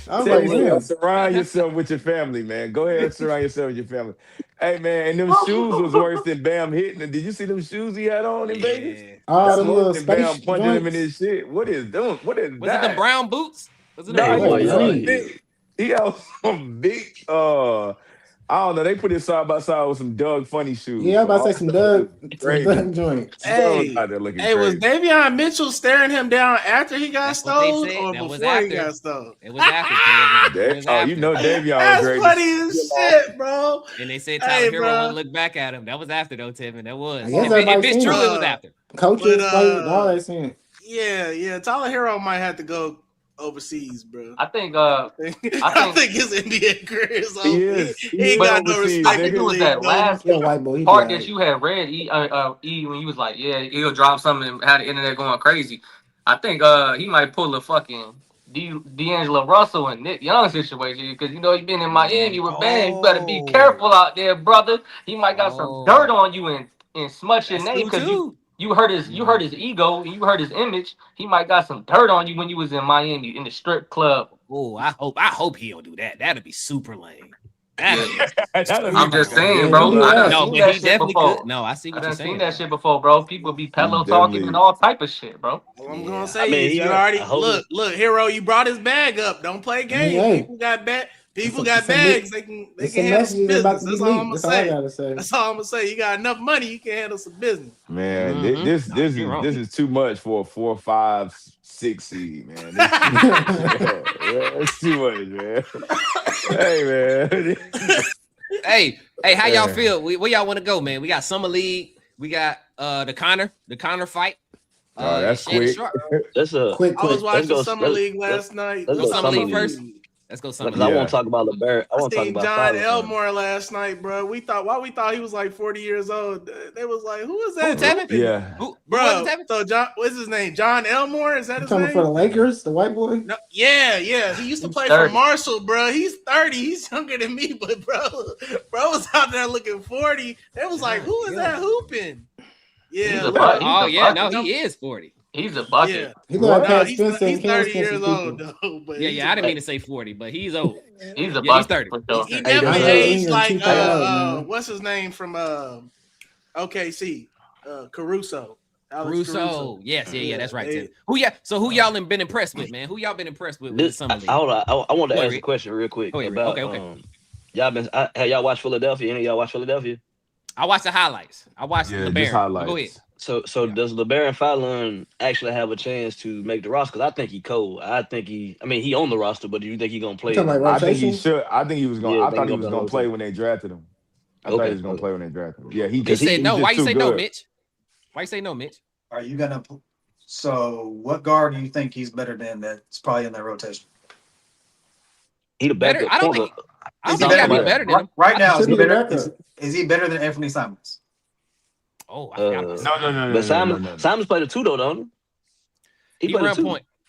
I was Teddy like, said, damn. surround yourself with your family, man. Go ahead and surround yourself with your family. Hey, man, and them shoes was worse than Bam hitting him. Did you see them shoes he had on in Vegas? Yeah. All That's them worse little than Bam space punching him in joints. his shit. What is doing? What is Was that? it the brown boots? Was it the Nah, Hey, brown Like he boy, had boots? green. he had some big I don't know. They put it side by side with some Doug Funny shoes. Yeah, I was about to say some Doug Crazy. joints. Hey, Doug out there looking Hey, was crazy. Davion Mitchell staring him down after he got That's what they stole said. or That was before he after. got stole? It was after. Kevin. It was Oh, you after. know Davion was That's ready. funny as shit, bro. And they said Hey, Tyler Hero bro. wouldn't look back at him. That was after though, Tevin. That was. I guess If everybody it's seen true, it. it was after. Coaches, But, players, all that shit. Yeah. Tyler Herro might have to go overseas, bro. I think I think his NBA career is over. He is. He ain't He got no overseas, respect. I think in it the was league, that no. last Yeah, white boy. He part be that you had read, E, when you was like, yeah, he'll drop something and had the internet going crazy. I think he might pull a fucking D'Angelo Russell and Nick Young situation because you know he been in Miami with Bam. You better be careful out there, brother. He might got some dirt on you and smudge your That's name true because too. you hurt his ego and you hurt his image. He might got some dirt on you when you was in Miami in the strip club. Oh, I hope he don't do that. That'd be super lame. That'd be I'm just saying, Yeah, bro. he do I that. done no, seen but that he shit definitely before. could. No, I see I what done you're saying. seen that shit before, bro. People be pillow definitely- talking and all type of shit, bro. All I'm Yeah. gonna say I mean, is he you already- already I hope- look, Hero. You brought his bag up. Don't play games. Hey. People got Some bags. They can There's some handle some messages about business. to be That's all I'm leaked. gonna That's all I say. gotta say. That's all I'm gonna say. You got enough money, you can handle some business. Man, Mhm. this You're wrong. is too much for a 4, 5, 6 seed, man. It's too much, man. Hey, man. Hey, how y'all Yeah. feel? Where y'all want to go, man? We got Summer League. We got the Connor fight. Oh, that's Shannon quick. Sharpe. That's a Quick. I was watching go- Summer let's- League last night. let's go Summer Summer League League first. Let's go Summer because League. I Yeah. want to talk about LeBaron. I I want to talk seen about John Father's Day. Elmore last night, bro. We thought he was like 40 years old. They was like, who is that? Who, Tevin? hooping? Yeah. Who Bro, was it, Tevin? so John, what's his name? John Elmore? Is that You his talking name? for the Lakers, the white boy? No, yeah. He used to He's play 30. for Marshall, bro. He's 30. He's younger than me, but bro was out there looking 40. They was like, who is that hooping? He's Yeah, a look, bucket. Oh He's a yeah, bucket. no, he is 40. He's a bucket. yeah. He look like No, Pat he's Spencer and 30 Cam years Spencer old people. though. But Yeah, I didn't mean to say 40, but he's old. He's a Yeah, he's bucket 30. for sure. He Hey, definitely that's aged a- like keep that out, man. what's his name from OKC? Caruso. Alex Caruso. Yes, yeah, that's right. They- Tevin. Who y'all been impressed with, man? Who y'all been impressed with the This, Summer League? I want to Go ahead, ask a Rick. question real quick Go ahead, Rick. about Okay. have y'all watched Philadelphia? Any of y'all watch Philadelphia? I watched the highlights. I watched Yeah, the just Bear. highlights. Go ahead. So Yeah. does LeBaron Fallon actually have a chance to make the roster? Because I think he cold. He on the roster, but do you think he gonna play? You talking about I think he rotation? should. I think he was going. Yeah, I they thought he gonna was be going on to play rotation. when they drafted him. I thought Okay, he was going to okay. play when they drafted him. Yeah, he You just said no. he's Why just you too say no, good. Mitch? Why you say no, Mitch? Are you gonna? So, what guard do you think he's better than? That's probably in that rotation. He the Better? backup I don't point think. guard. I don't Is he think he gotta be better? better than him. Right now, Should is he be the better? backup. Is he better than Anthony Simons? Oh, I forgot about Uh, that. No. But Simons played the two though, don't he? He played run the two. point.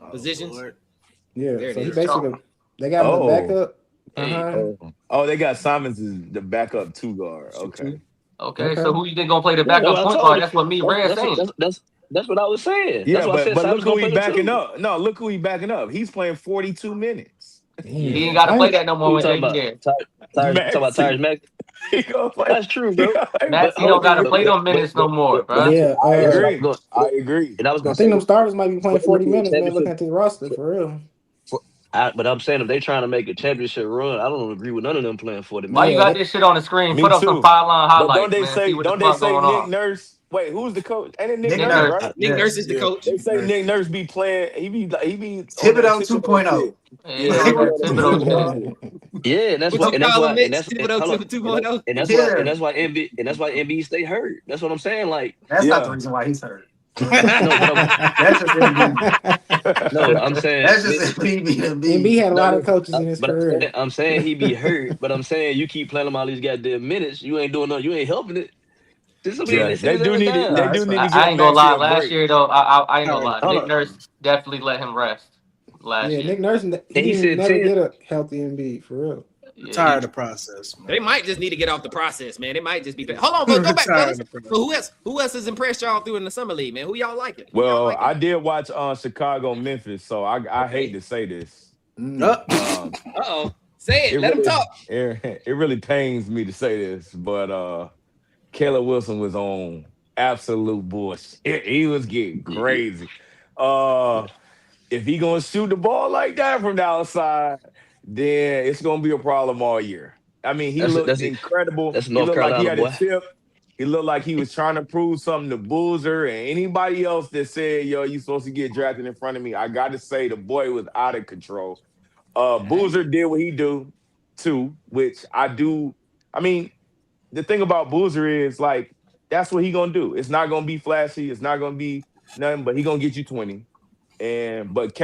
Oh, Positions. Lord. Yeah, There it so he is. basically they got him the Oh, backup Hey. behind. oh, they got Simons as the backup 2 guard. Shoot two. Okay. Okay, so Okay. who you think gonna play the That's backup what I point told guard? you. That's what me Red That's saying. that's what I was saying. That's Yeah, why I said but Simon's look who gonna he play the backing two. up. No, look who he backing up. He's playing 42 minutes. He Damn. ain't got to I play ain't, that no Who more you with talking AD about? there. Talking about Tyrese Maxie. Maxey. He gonna play. That's true, He bro. gonna play But Maxie don't got to nigga. play them minutes no more, bro. yeah. I that's what I was agree. going. I agree. And I was I gonna think say them starters might be playing for them to 40 be a minutes, man. Looking championship. at this roster for real. But I'm saying if they trying to make a championship run, I don't agree with none of them playing 40 Why minutes. you Yeah. got this shit on the screen? Me Put up some too. 5-line But don't highlights, they man. See say what the don't they fuck say going Nick on. Nurse? Wait, who's the coach? Ain't it Nick Nick Nick Nurse, Nurse. Nurse. right? Nick Nurse Yes. is the Yeah. coach. They say Nick Nurse be playing. He be on that Thibodeau Thibodeau 2.0. shit. He Yeah, he on be that on that Thibodeau Thibodeau shit. shit. Yeah, What you and that's call why him, and Mitch? that's and Thibodeau hold on, 2.0? Yeah. and that's why MB stay hurt. That's what I'm saying. Like That's not the Yeah. reason why he's hurt. no, but That's just MB. I'm saying That's just MB being MB MB. had a no, lot of listen, coaches in his but career. I'm saying he be hurt. But I'm saying you keep playing him all these goddamn minutes. You ain't doing nothing. You ain't helping it. Just Yeah, sit his ass No, they down. do that's need fine. to I give ain't gonna Maxie lie. a Last break. year though, I ain't gonna lie. Hold Nick on. Nurse definitely let him rest last Yeah, year. Nick Nurse, he And he didn't said never 10. get a healthy MB for real. Yeah, Tired of the process, They man. might just need to get off the process, man. They might just be. Hold on, but go back, Tired fellas. of the So process. who else has impressed y'all through in the summer league, man? Who y'all liking? Who y'all Well, liking? I did watch Chicago Memphis, so I hate Okay. to say this. Mm. Uh-oh. Say it. It Let him really talk. it really pains me to say this, but Caleb Wilson was on absolute bullshit. He was getting Yeah, crazy. If he gonna shoot the ball like that from the outside, then it's gonna be a problem all year. I mean, he looked that's it. incredible. That's He North looked like he Carolina had a boy. chip. He looked like he was trying to prove something to Boozer and anybody else that said, "Yo, you supposed to get drafted in front of me." I got to say, the boy was out of control. Boozer did what he do too, which I do. I mean, the thing about Boozer is like that's what he gonna do. It's not gonna be flashy. It's not gonna be nothing, but he gonna get you 20. But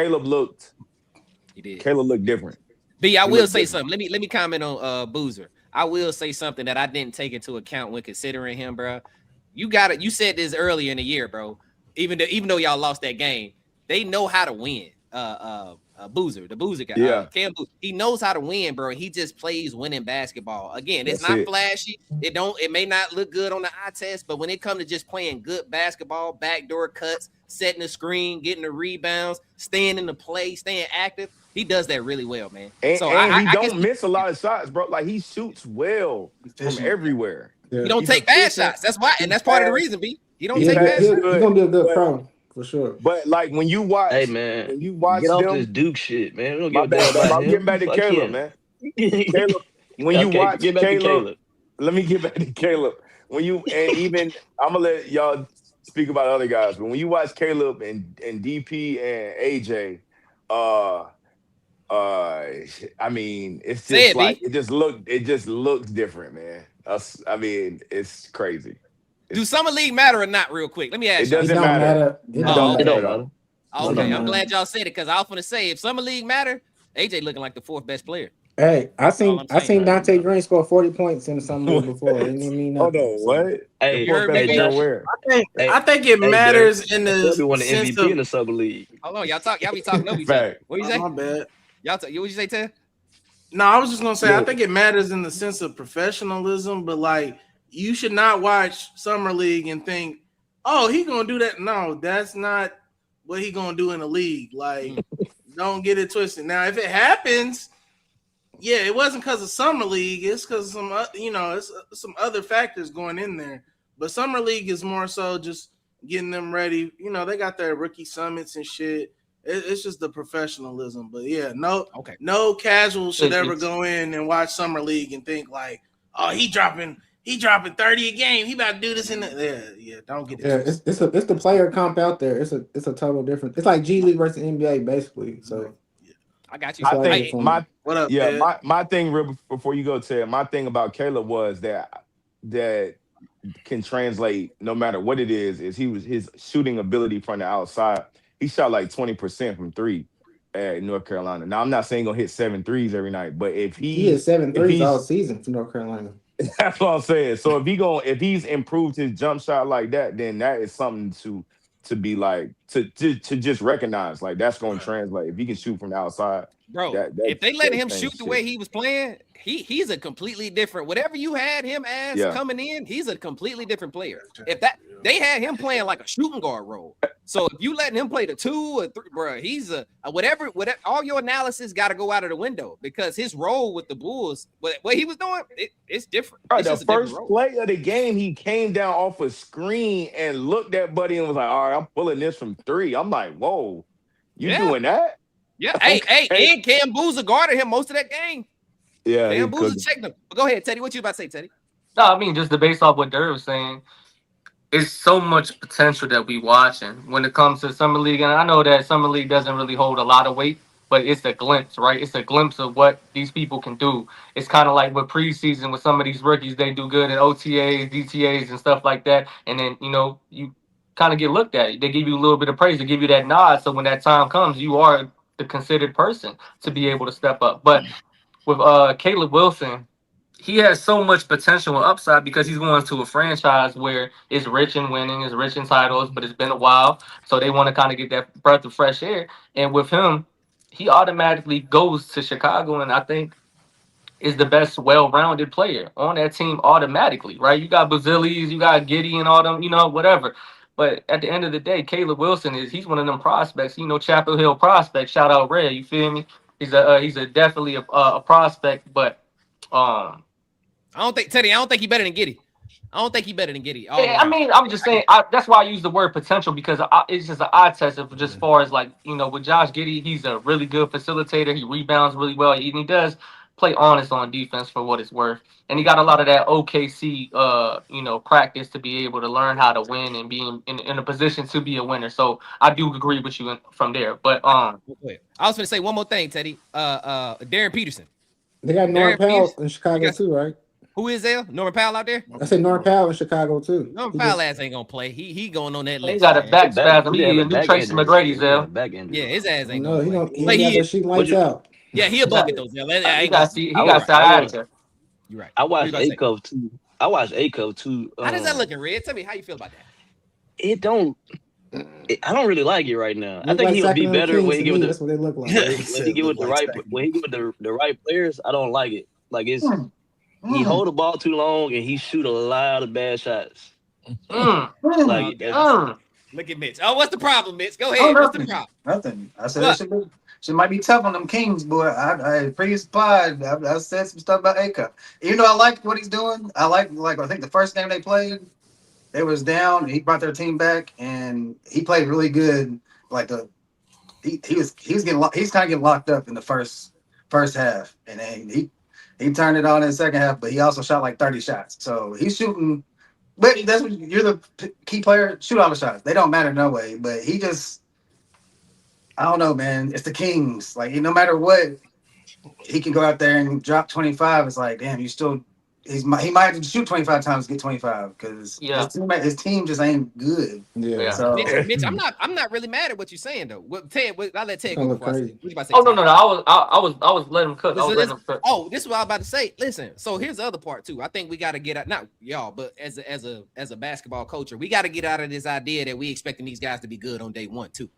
He did. Caleb looked different. B, I He will looked say different. something. Let me comment on Boozer. I will say something that I didn't take into account when considering him, bro. You got it. You said this earlier in the year, bro. Even though y'all lost that game, they know how to win. Boozer, the Boozer guy, Yeah, Cam Boozer, he knows how to win, bro. He just plays winning basketball. Again, it's that's not it. flashy. It may not look good on the eye test, but when it comes to just playing good basketball, backdoor cuts, setting the screen, getting the rebounds, staying in the play, staying active, he does that really well, man. And, So and he I can don't see miss a lot of shots, bro. Like he shoots well from Efficient. everywhere. he Yeah. don't He's take bad efficient. shots. That's why, and He that's part of the pass. reason, B. He don't He take bad pass shots. He's good. gonna be a good But pro for sure. but like Hey man, when you watch get off this them, Duke shit, man. We don't my give a damn bad, man. about I'm getting him. back to Fuck Caleb, him. man. Caleb, when you Okay, watch get back to Caleb, Caleb. let me get back to Caleb. When you and even I'm gonna let y'all speak about other guys, but when you watch Caleb and DP and AJ, uh I mean, it's Say just it, like B. it just looks different, man. I mean, it's crazy. Do It's summer league matter or not? Real quick, let me it ask y'all It doesn't this. don't matter. matter. It It don't don't Oh, It matter matter. at don't all. matter. oh, It It don't don't okay. I'm matter. matter. glad y'all said it because I was gonna say if summer league matter, AJ looking like the fourth best player. Hey, That's all I'm I saying. seen Man, Dante bro. Green score 40 points in the summer league What? before. It didn't even mean Hold nothing. on, So what? The You Hey, fourth heard me, best hey, B? player Josh. where? Hey, I think it hey, Derek. matters in That the boy be won the sense MVP in of. the summer league. Hold on, y'all be talking over each other. Fact. What you Oh, say? my bad. What you say, Ted? No, I was just gonna say I Look, think it matters in the sense of professionalism, but like you should not watch summer league and think, "Oh, he gonna do that." No, that's not what he gonna do in the league. Like, don't get it twisted. Now, if it happens, yeah, it wasn't because of summer league. It's because some, it's some other factors going in there. But summer league is more so just getting them ready. You know, they got their rookie summits and shit. It's just the professionalism. But yeah, Okay. no casual should ever It's go in and watch summer league and think like, oh, he dropping 30 a game. He about to do this in the yeah. Don't get it yeah, twisted. it's the player comp out there. It's a total different. It's like G League versus NBA basically. So I got you. that's I why I get think it from my him. What up, yeah, Ed? my thing real before you go, Ted, my thing about Caleb was that can translate no matter what it is his shooting ability from the outside. He shot like 20% from three at North Carolina. Now I'm not saying he'll hit 7 threes every night, but He hit seven if threes all he's season for North Carolina. that's what I'm saying. So if he's improved his jump shot like that, then that is something to be like to just recognize. Like that's going to Right. translate. If he can shoot from the outside, Bro, That if they let him ain't shoot the shit. way he was playing, he's a completely different. Whatever you had him as Yeah. coming in, he's a completely different player. If that they had him playing like a shooting guard role, so if you letting him play the 2 or 3, bro, he's a whatever. All your analysis got to go out of the window because his role with the Bulls, what he was doing, it's different. Bro, It's the just a different first role. play of the game, he came down off a screen and looked at Buddy and was like, "All right, I'm pulling this from 3." I'm like, "Whoa, you doing that?" Yeah. Okay. Hey, and Cam Boozer guarded him most of that game. Yeah, Cam Boozer checked him. But go ahead, Teddy. What you about to say, Teddy? No, I mean just to base off what Dirk was saying. It's so much potential that we watching when it comes to summer league, and I know that summer league doesn't really hold a lot of weight, but it's a glimpse, right? It's a glimpse of what these people can do. It's kind of like with preseason with some of these rookies, they do good in OTAs, DTAs, and stuff like that, and then you kind of get looked at. They give you a little bit of praise, they give you that nod, so when that time comes, you are the considered person to be able to step up. But with Caleb Wilson, he has so much potential and upside because he's going to a franchise where it's rich in winning, it's rich in titles, but it's been a while. So they want to kind of get that breath of fresh air. And with him, he automatically goes to Chicago, and I think is the best well-rounded player on that team automatically, right? You got Bazilis, you got Giddy and all them, whatever. But at the end of the day, Caleb Wilson he's one of them prospects, Chapel Hill prospect. Shout out Red, you feel me? He's a definitely a prospect, but I don't think he better than Giddy. I mean, I'm just saying. That's why I use the word potential because it's just an eye test of just far as like with Josh Giddey, he's a really good facilitator. He rebounds really well, and he does play honest on defense for what it's worth. And he got a lot of that OKC, practice to be able to learn how to win and be in a position to be a winner. So I do agree with you from there. But I was going to say one more thing, Teddy. Darren Peterson. They got Norman Powell in Chicago too, right? Who is there? Norman Powell out there? I said Norman Powell in Chicago too. Norman Powell ass ain't gonna play. He going on that list. He got a back spasm. He a new Tracy McGrady's there. Yeah, his ass ain't No, gonna he play. got that shit lights out. Yeah, he a bucket though. He got out there. You're right. I watched A-Cup too. How does that looking, Red? Tell me how you feel about that. I don't really like it right now. I think like he'll be better when he get with that's what they look like. when he get with the right players. I don't like it. Like he hold the ball too long and he shoot a lot of bad shots. Look at Mitch. Oh, what's the problem, Mitch? Go ahead. What's the problem? Nothing. I said she might be tough on them Kings, boy. I previous pod, I said some stuff about A-Cup. Even though I like what he's doing, I think the first game they played, they was down. He brought their team back and he played really good. Like he's kind of getting locked up in the first half, and then he turned it on in the second half. But he also shot like 30 shots, so he's shooting. But that's what you're the key player. Shoot all the shots. They don't matter no way. But he just, I don't know, man. It's the Kings. Like no matter what, he can go out there and drop 25. It's like, damn, he might have to shoot 25 times to get 25 because his team just ain't good. Yeah. So Mitch, I'm not really mad at what you're saying though. Ted, I'll let Ted go before I say. What you about to say? Oh no, I was letting him cook. This is what I was about to say. Listen, so here's the other part too. I think we got to get out, not y'all, but as a basketball culture, we got to get out of this idea that we expecting these guys to be good on day one too.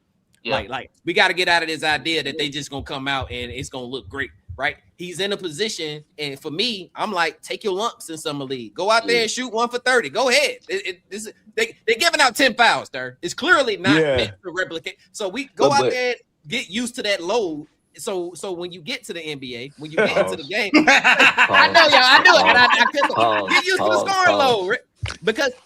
Yeah. Like we got to get out of this idea that they just gonna come out and it's gonna look great. Right, he's in a position, and for me, I'm like, take your lumps in summer league. Go out there and shoot 1 for 30. Go ahead. They're giving out 10 fouls, there. It's clearly not meant to replicate. So we go out there, get used to that load. So when you get to the NBA, when you get into the game, I know y'all, I knew it, and I couldn't get used to the scoring load. Right?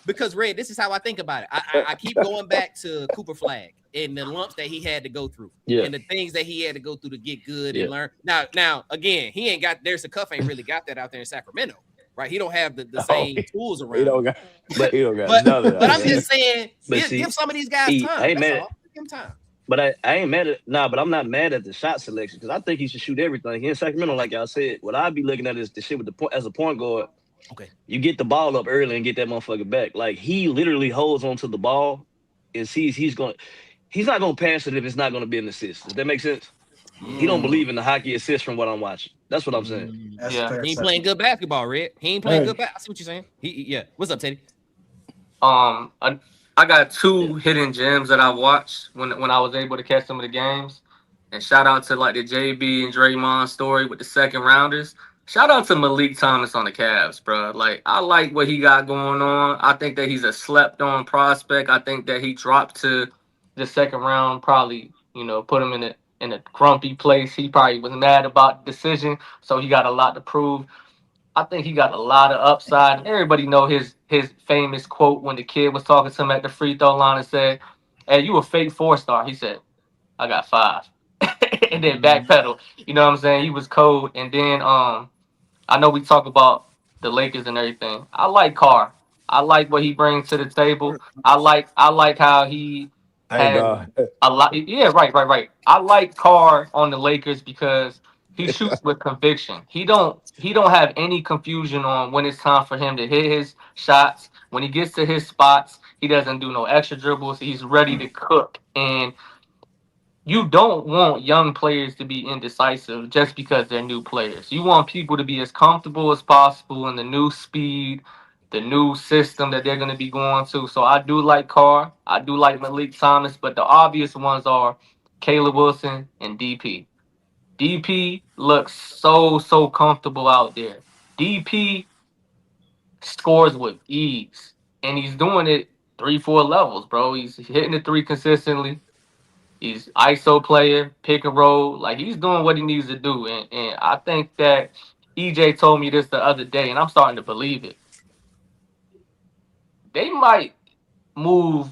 Because Red, this is how I think about it. I keep going back to Cooper Flag and the lumps that he had to go through, and the things that he had to go through to get good and learn. Now again, he ain't got there's a cuff ain't really got that out there in Sacramento, right? He don't have the same tools around. He don't got but I'm just saying, give some of these guys time. Give him time. But I ain't mad at but I'm not mad at the shot selection because I think he should shoot everything. He in Sacramento, like y'all said. What I'd be looking at is the shit with as a point guard. Okay. You get the ball up early and get that motherfucker back. Like he literally holds onto the ball and sees he's not gonna pass it if it's not gonna be an assist. Does that make sense? He don't believe in the hockey assist from what I'm watching. That's what I'm saying. He ain't playing good basketball, Red. He ain't playing good basketball. I see what you're saying. What's up, Teddy? I got 2 hidden gems that I watched when I was able to catch some of the games. And shout out to like the JB and Draymond story with the second rounders. Shout out to Malik Thomas on the Cavs, bro. Like I like what he got going on. I think that he's a slept on prospect. I think that he dropped to the second round, probably, put him in a grumpy place. He probably was mad about the decision, so he got a lot to prove. I think he got a lot of upside. Everybody know his famous quote when the kid was talking to him at the free throw line and said, "Hey, you a fake 4-star." He said, "I got 5." And then backpedal. You know what I'm saying? He was cold. And then I know we talk about the Lakers and everything. I like Carr. I like what he brings to the table. I like how he Thank has God. a lot. Yeah, right. I like Carr on the Lakers because he shoots with conviction. He don't have any confusion on when it's time for him to hit his shots. When he gets to his spots, he doesn't do no extra dribbles. He's ready to cook. And you don't want young players to be indecisive just because they're new players. You want people to be as comfortable as possible in the new speed, the new system that they're going to be going to. So I do like Carr. I do like Malik Thomas, but the obvious ones are Caleb Wilson and DP. DP looks so comfortable out there. DP scores with ease, and he's doing it 3, 4 levels, bro. He's hitting the three consistently. He's ISO player, pick and roll. Like he's doing what he needs to do. And I think that EJ told me this the other day, and I'm starting to believe it. They might move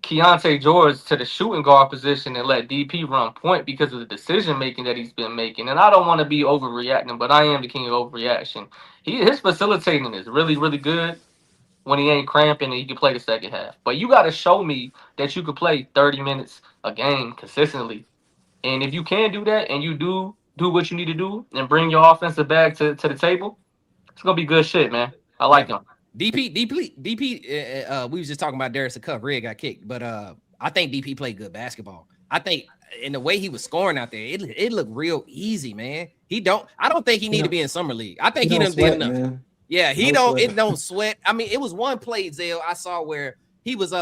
Keontae George to the shooting guard position and let DP run point because of the decision making that he's been making. And I don't want to be overreacting, but I am the king of overreaction. His facilitating is really good when he ain't cramping and he can play the second half. But you got to show me that you could play 30 minutes a game consistently. And if you can do that and you do what you need to do and bring your offensive bag to the table, it's gonna be good shit, man. I like Yeah. him. DP. We was just talking about Darius the Cup. Red got kicked, but I think DP played good basketball. I think in the way he was scoring out there, it looked real easy, man. I don't think he need to be in summer league. I think He he don't done did sweat, enough. man. Yeah, he No don't. sweat. It don't sweat. I mean, it was one play, Zell, I saw where he was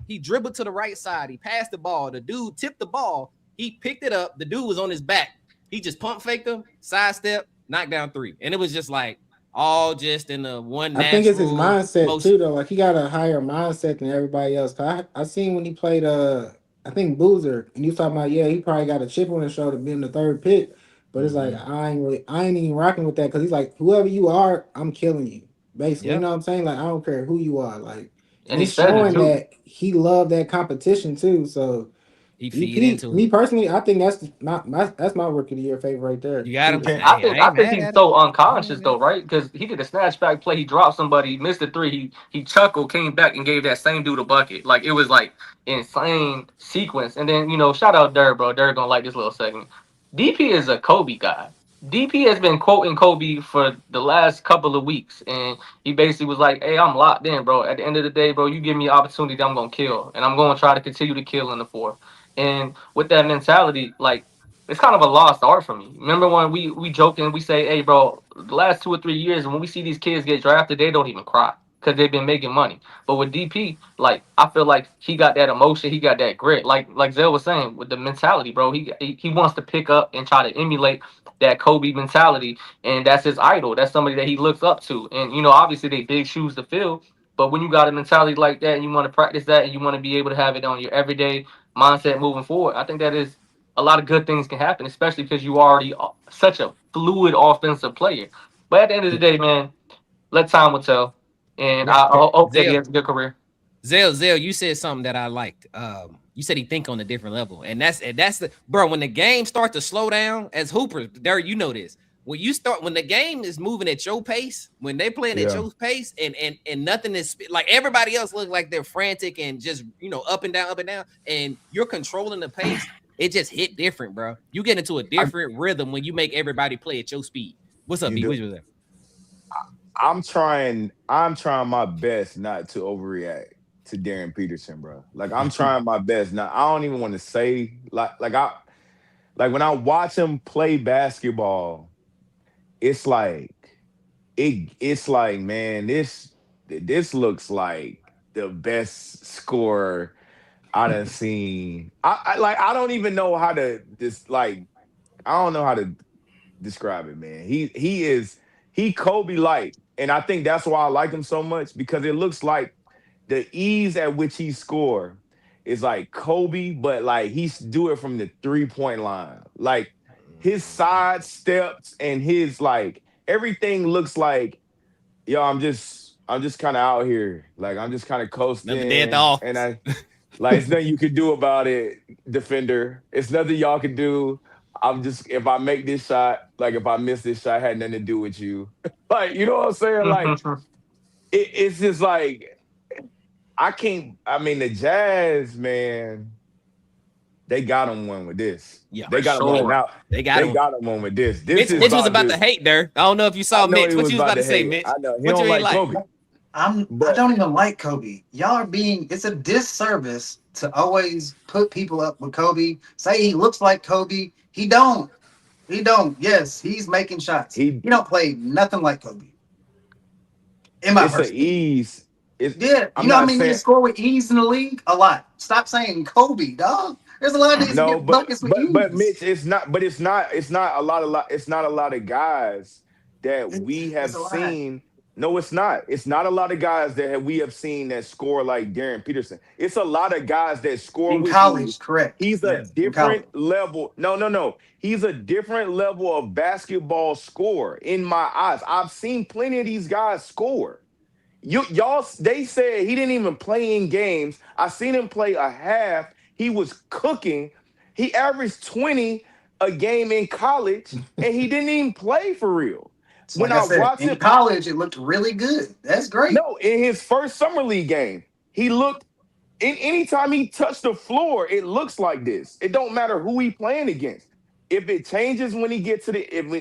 he dribbled to the right side. He passed the ball. The dude tipped the ball. He picked it up. The dude was on his back. He just pump faked him, sidestep, knocked down 3, and it was just like all just in the one I think it's his natural mindset motion. too, though. Like he got a higher mindset than everybody else. I seen when he played I think Boozer, and you talking about, yeah, he probably got a chip on his shoulder being the third pick, but it's like Mhm. I ain't even rocking with that because he's like, whoever you are, I'm killing you. Basically, you Yeah, know what I'm saying? Like I don't care who you are, like, and And he it's said it showing too. that he loved that competition too. So he feed DP, into me it. personally, I think that's my rookie of the year favorite right there. You got him. Can I Hey, think I I ain't think mad he's at it. so I ain't unconscious mad though, right? Because he did a snatchback play, he dropped somebody, missed the three, he chuckled, came back and gave that same dude a bucket. Like it was like insane sequence. And then shout out Dirk, bro. Dirk gonna like this little segment. DP is a Kobe guy. DP has been quoting Kobe for the last couple of weeks, and he basically was like, "Hey, I'm locked in, bro. At the end of the day, bro, you give me an opportunity, I'm gonna kill, and I'm gonna try to continue to kill in the fourth." And with that mentality, like it's kind of a lost art for me. Remember when we joke and we say, "Hey, bro, the last 2 or 3 years, when we see these kids get drafted, they don't even cry because they've been making money." But with DP, like I feel like he got that emotion, he got that grit. Like Zell was saying, with the mentality, bro, he wants to pick up and try to emulate that Kobe mentality, and that's his idol. That's somebody that he looks up to, and obviously they big shoes to fill. But when you got a mentality like that, and you want to practice that, and you want to be able to have it on your everyday mindset moving forward, I think that is a lot of good things can happen, especially because you already such a fluid offensive player. But at the end of the day, man, let time will tell. And Right. I hope that he Zell, has a good career. Zell, you said something that I liked. You said he think on a different level, and that's the bro. When the game starts to slow down, as Hooper, there, you know this. When the game is moving at your pace, when they playing at yeah. your pace, and nothing is like everybody else look like they're frantic and just up and down, and you're controlling the pace. It just hit different, bro. You get into a I, different rhythm when you make everybody play at your speed. What's up, you B? do. What you there? I'm trying my best not to overreact to Darren Peterson, bro. Like I'm trying my best not. I don't even want to say like when I watch him play basketball, it's like it's like, man, this looks like the best scorer I done seen. I don't even know how to I don't know how to describe it, man. He Kobe light, and I think that's why I like him so much because it looks like the ease at which he score is like Kobe, but like he's do it from the 3-point line. Like his side steps and his like everything looks like, yo, I'm just kind of out here. Like I'm just kind of Another day at the coasting, and office. I like it's nothing you can do about it, defender. It's nothing y'all can do. I'm just if I make this shot, like if I miss this shot, it had nothing to do with you. Like you know what I'm saying? Like it's just like I can't. I mean, the Jazz, man, they got him one with this. Yeah, They for got him one sure. now. They got They him. got him one with this. This is Mitch was about just, to hate there. I don't know if you I saw know Mitch. he What was you was about to say, hate. Mitch? I know he What don't you ain't like like? Kobe. I But don't even like Kobe. Y'all are being, it's a disservice to always put people up with Kobe. Say he looks like Kobe. He don't. He don't. Yes, he's making shots. he, He don't play nothing like Kobe. In my it's a personal. ease. It's. Yeah, you I'm know how not many niggas saying score with ease in the league? A lot. Stop saying Kobe, dog. There's a lot of niggas that no, get buckets with but ease. Mitch, it's not. But it's not a lot. It's not a lot of guys that we It's have a lot. seen. No, it's not. It's not a lot of guys we have seen that score like Darren Peterson. It's a lot of guys that score In with college, ease. correct. He's a Yes, in college. different level. No, no, no. He's a different level of basketball score in my eyes. I've seen plenty of these guys score. Y'all, they said he didn't even play in games. I seen him play a half. He was cooking. He averaged 20 a game in college, and he didn't even play for real. So When like I I said, watched in him, college, it looked really good. That's great. no, in his first summer league game, he looked. In anytime he touched the floor, it looks like this. It don't matter who he playing against. If it changes when he gets to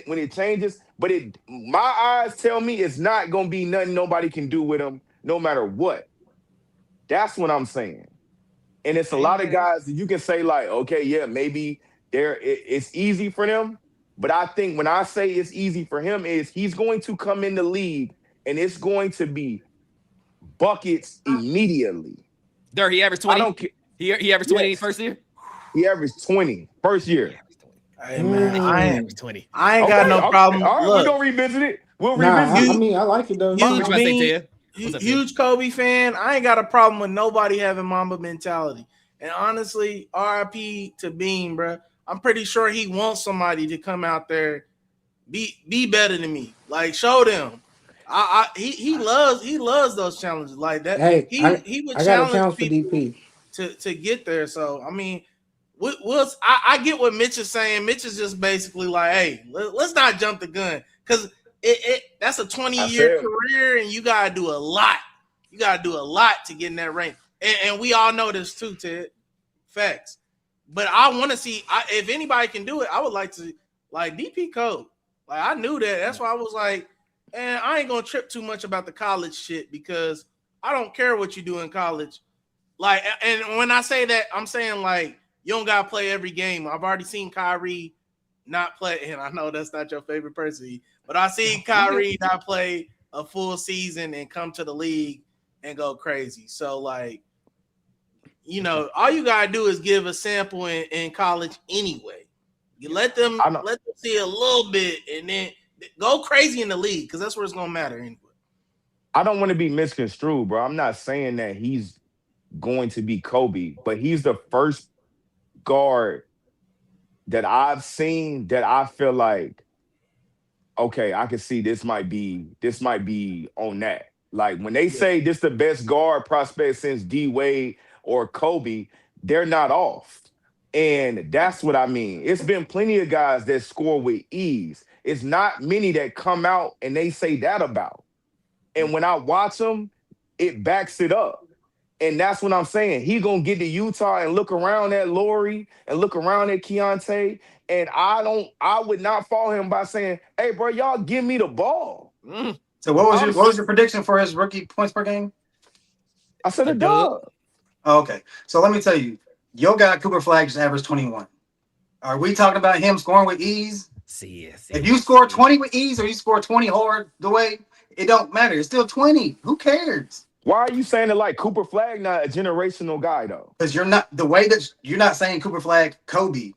when it changes, but my eyes tell me it's not gonna be nothing nobody can do with him, no matter what. That's what I'm saying. And it's a lot of Amen. guys that you can say like, okay, yeah, maybe it's easy for them. But I think when I say it's easy for him, is he's going to come in the league and it's going to be buckets immediately. Dirt, he averaged I 20. don't care. He averaged 20 Yes, first year. he averaged 20 first He year. averaged 20. Hey man, He I averaged 20. ain't Okay, got no okay, problem. all right, we're Look, gonna revisit it. We'll Nah, revisit I it. mean, I like it though. What you huge about to say, bean, Ted? What's up, Ted? huge Kobe fan. I ain't got a problem with nobody having Mamba mentality. And honestly, RIP to Bean, bro. I'm pretty sure he wants somebody to come out there, be better than me. Like show them. He loves those challenges like that. Hey, He would I got a challenge challenge for people DP. to get there. So I mean, I get what Mitch is saying. Mitch is just basically like, hey, let's not jump the gun because that's a 20-year career and you gotta do a lot. You gotta do a lot to get in that rank, and we all know this too, Ted. Facts. But I want to see if anybody can do it. I would like to like DP Code. Like I knew that. That's why I was like, and I ain't gonna trip too much about the college shit because I don't care what you do in college. Like, and when I say that, I'm saying like you don't gotta play every game. I've already seen Kyrie not play, and I know that's not your favorite person, but I seen Kyrie not play a full season and come to the league and go crazy. So like, you know, all you gotta do is give a sample in college anyway. You let them see a little bit and then go crazy in the league because that's where it's gonna matter anyway. I don't want to be misconstrued, bro. I'm not saying that he's going to be Kobe, but he's the first guard that I've seen that I feel like, okay, I can see this might be on that. Like when they say this the best guard prospect since D Wade or Kobe, they're not off. And that's what I mean. It's been plenty of guys that score with ease. It's not many that come out and they say that about. And when I watch them, it backs it up. And that's what I'm saying. He gonna get to Utah and look around at Laurie and look around at Keontae. And I would not follow him by saying, hey, bro, y'all give me the ball. So what was your prediction for his rookie points per game? I said a dub. Oh, okay. So let me tell you, your guy Cooper Flag just averaged 21. Are we talking about him scoring with ease? If you score 20 with ease or you score 20 hard the way, it don't matter. It's still 20. Who cares? Why are you saying it like Cooper Flag not a generational guy though? Because you're not the way that you're not saying Cooper Flag, Kobe,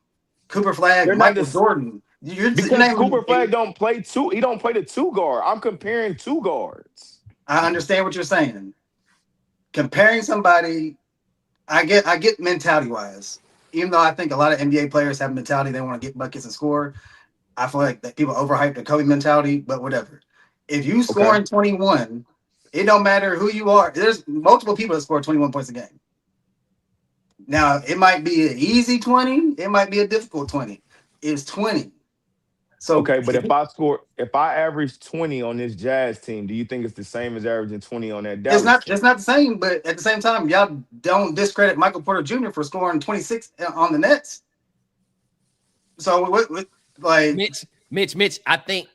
Cooper Flag, They're not Michael this Jordan. You're because naming. Cooper Flag don't play two. He don't play the two guard. I'm comparing two guards. I understand what you're saying. Comparing somebody, I get mentality wise. Even though I think a lot of NBA players have a mentality they want to get buckets and score, I feel like that people overhype the Kobe mentality. But whatever. If you score Okay. in 21, it don't matter who you are. There's multiple people that score 21 points a game. Now it might be an easy 20, it might be a difficult 20. It's 20. So Okay, but if I average 20 on this Jazz team, do you think it's the same as averaging 20 on that Dallas team? it's not the same, but at the same time, y'all don't discredit Michael Porter Jr. for scoring 26 on the Nets. So what like Mitch, I think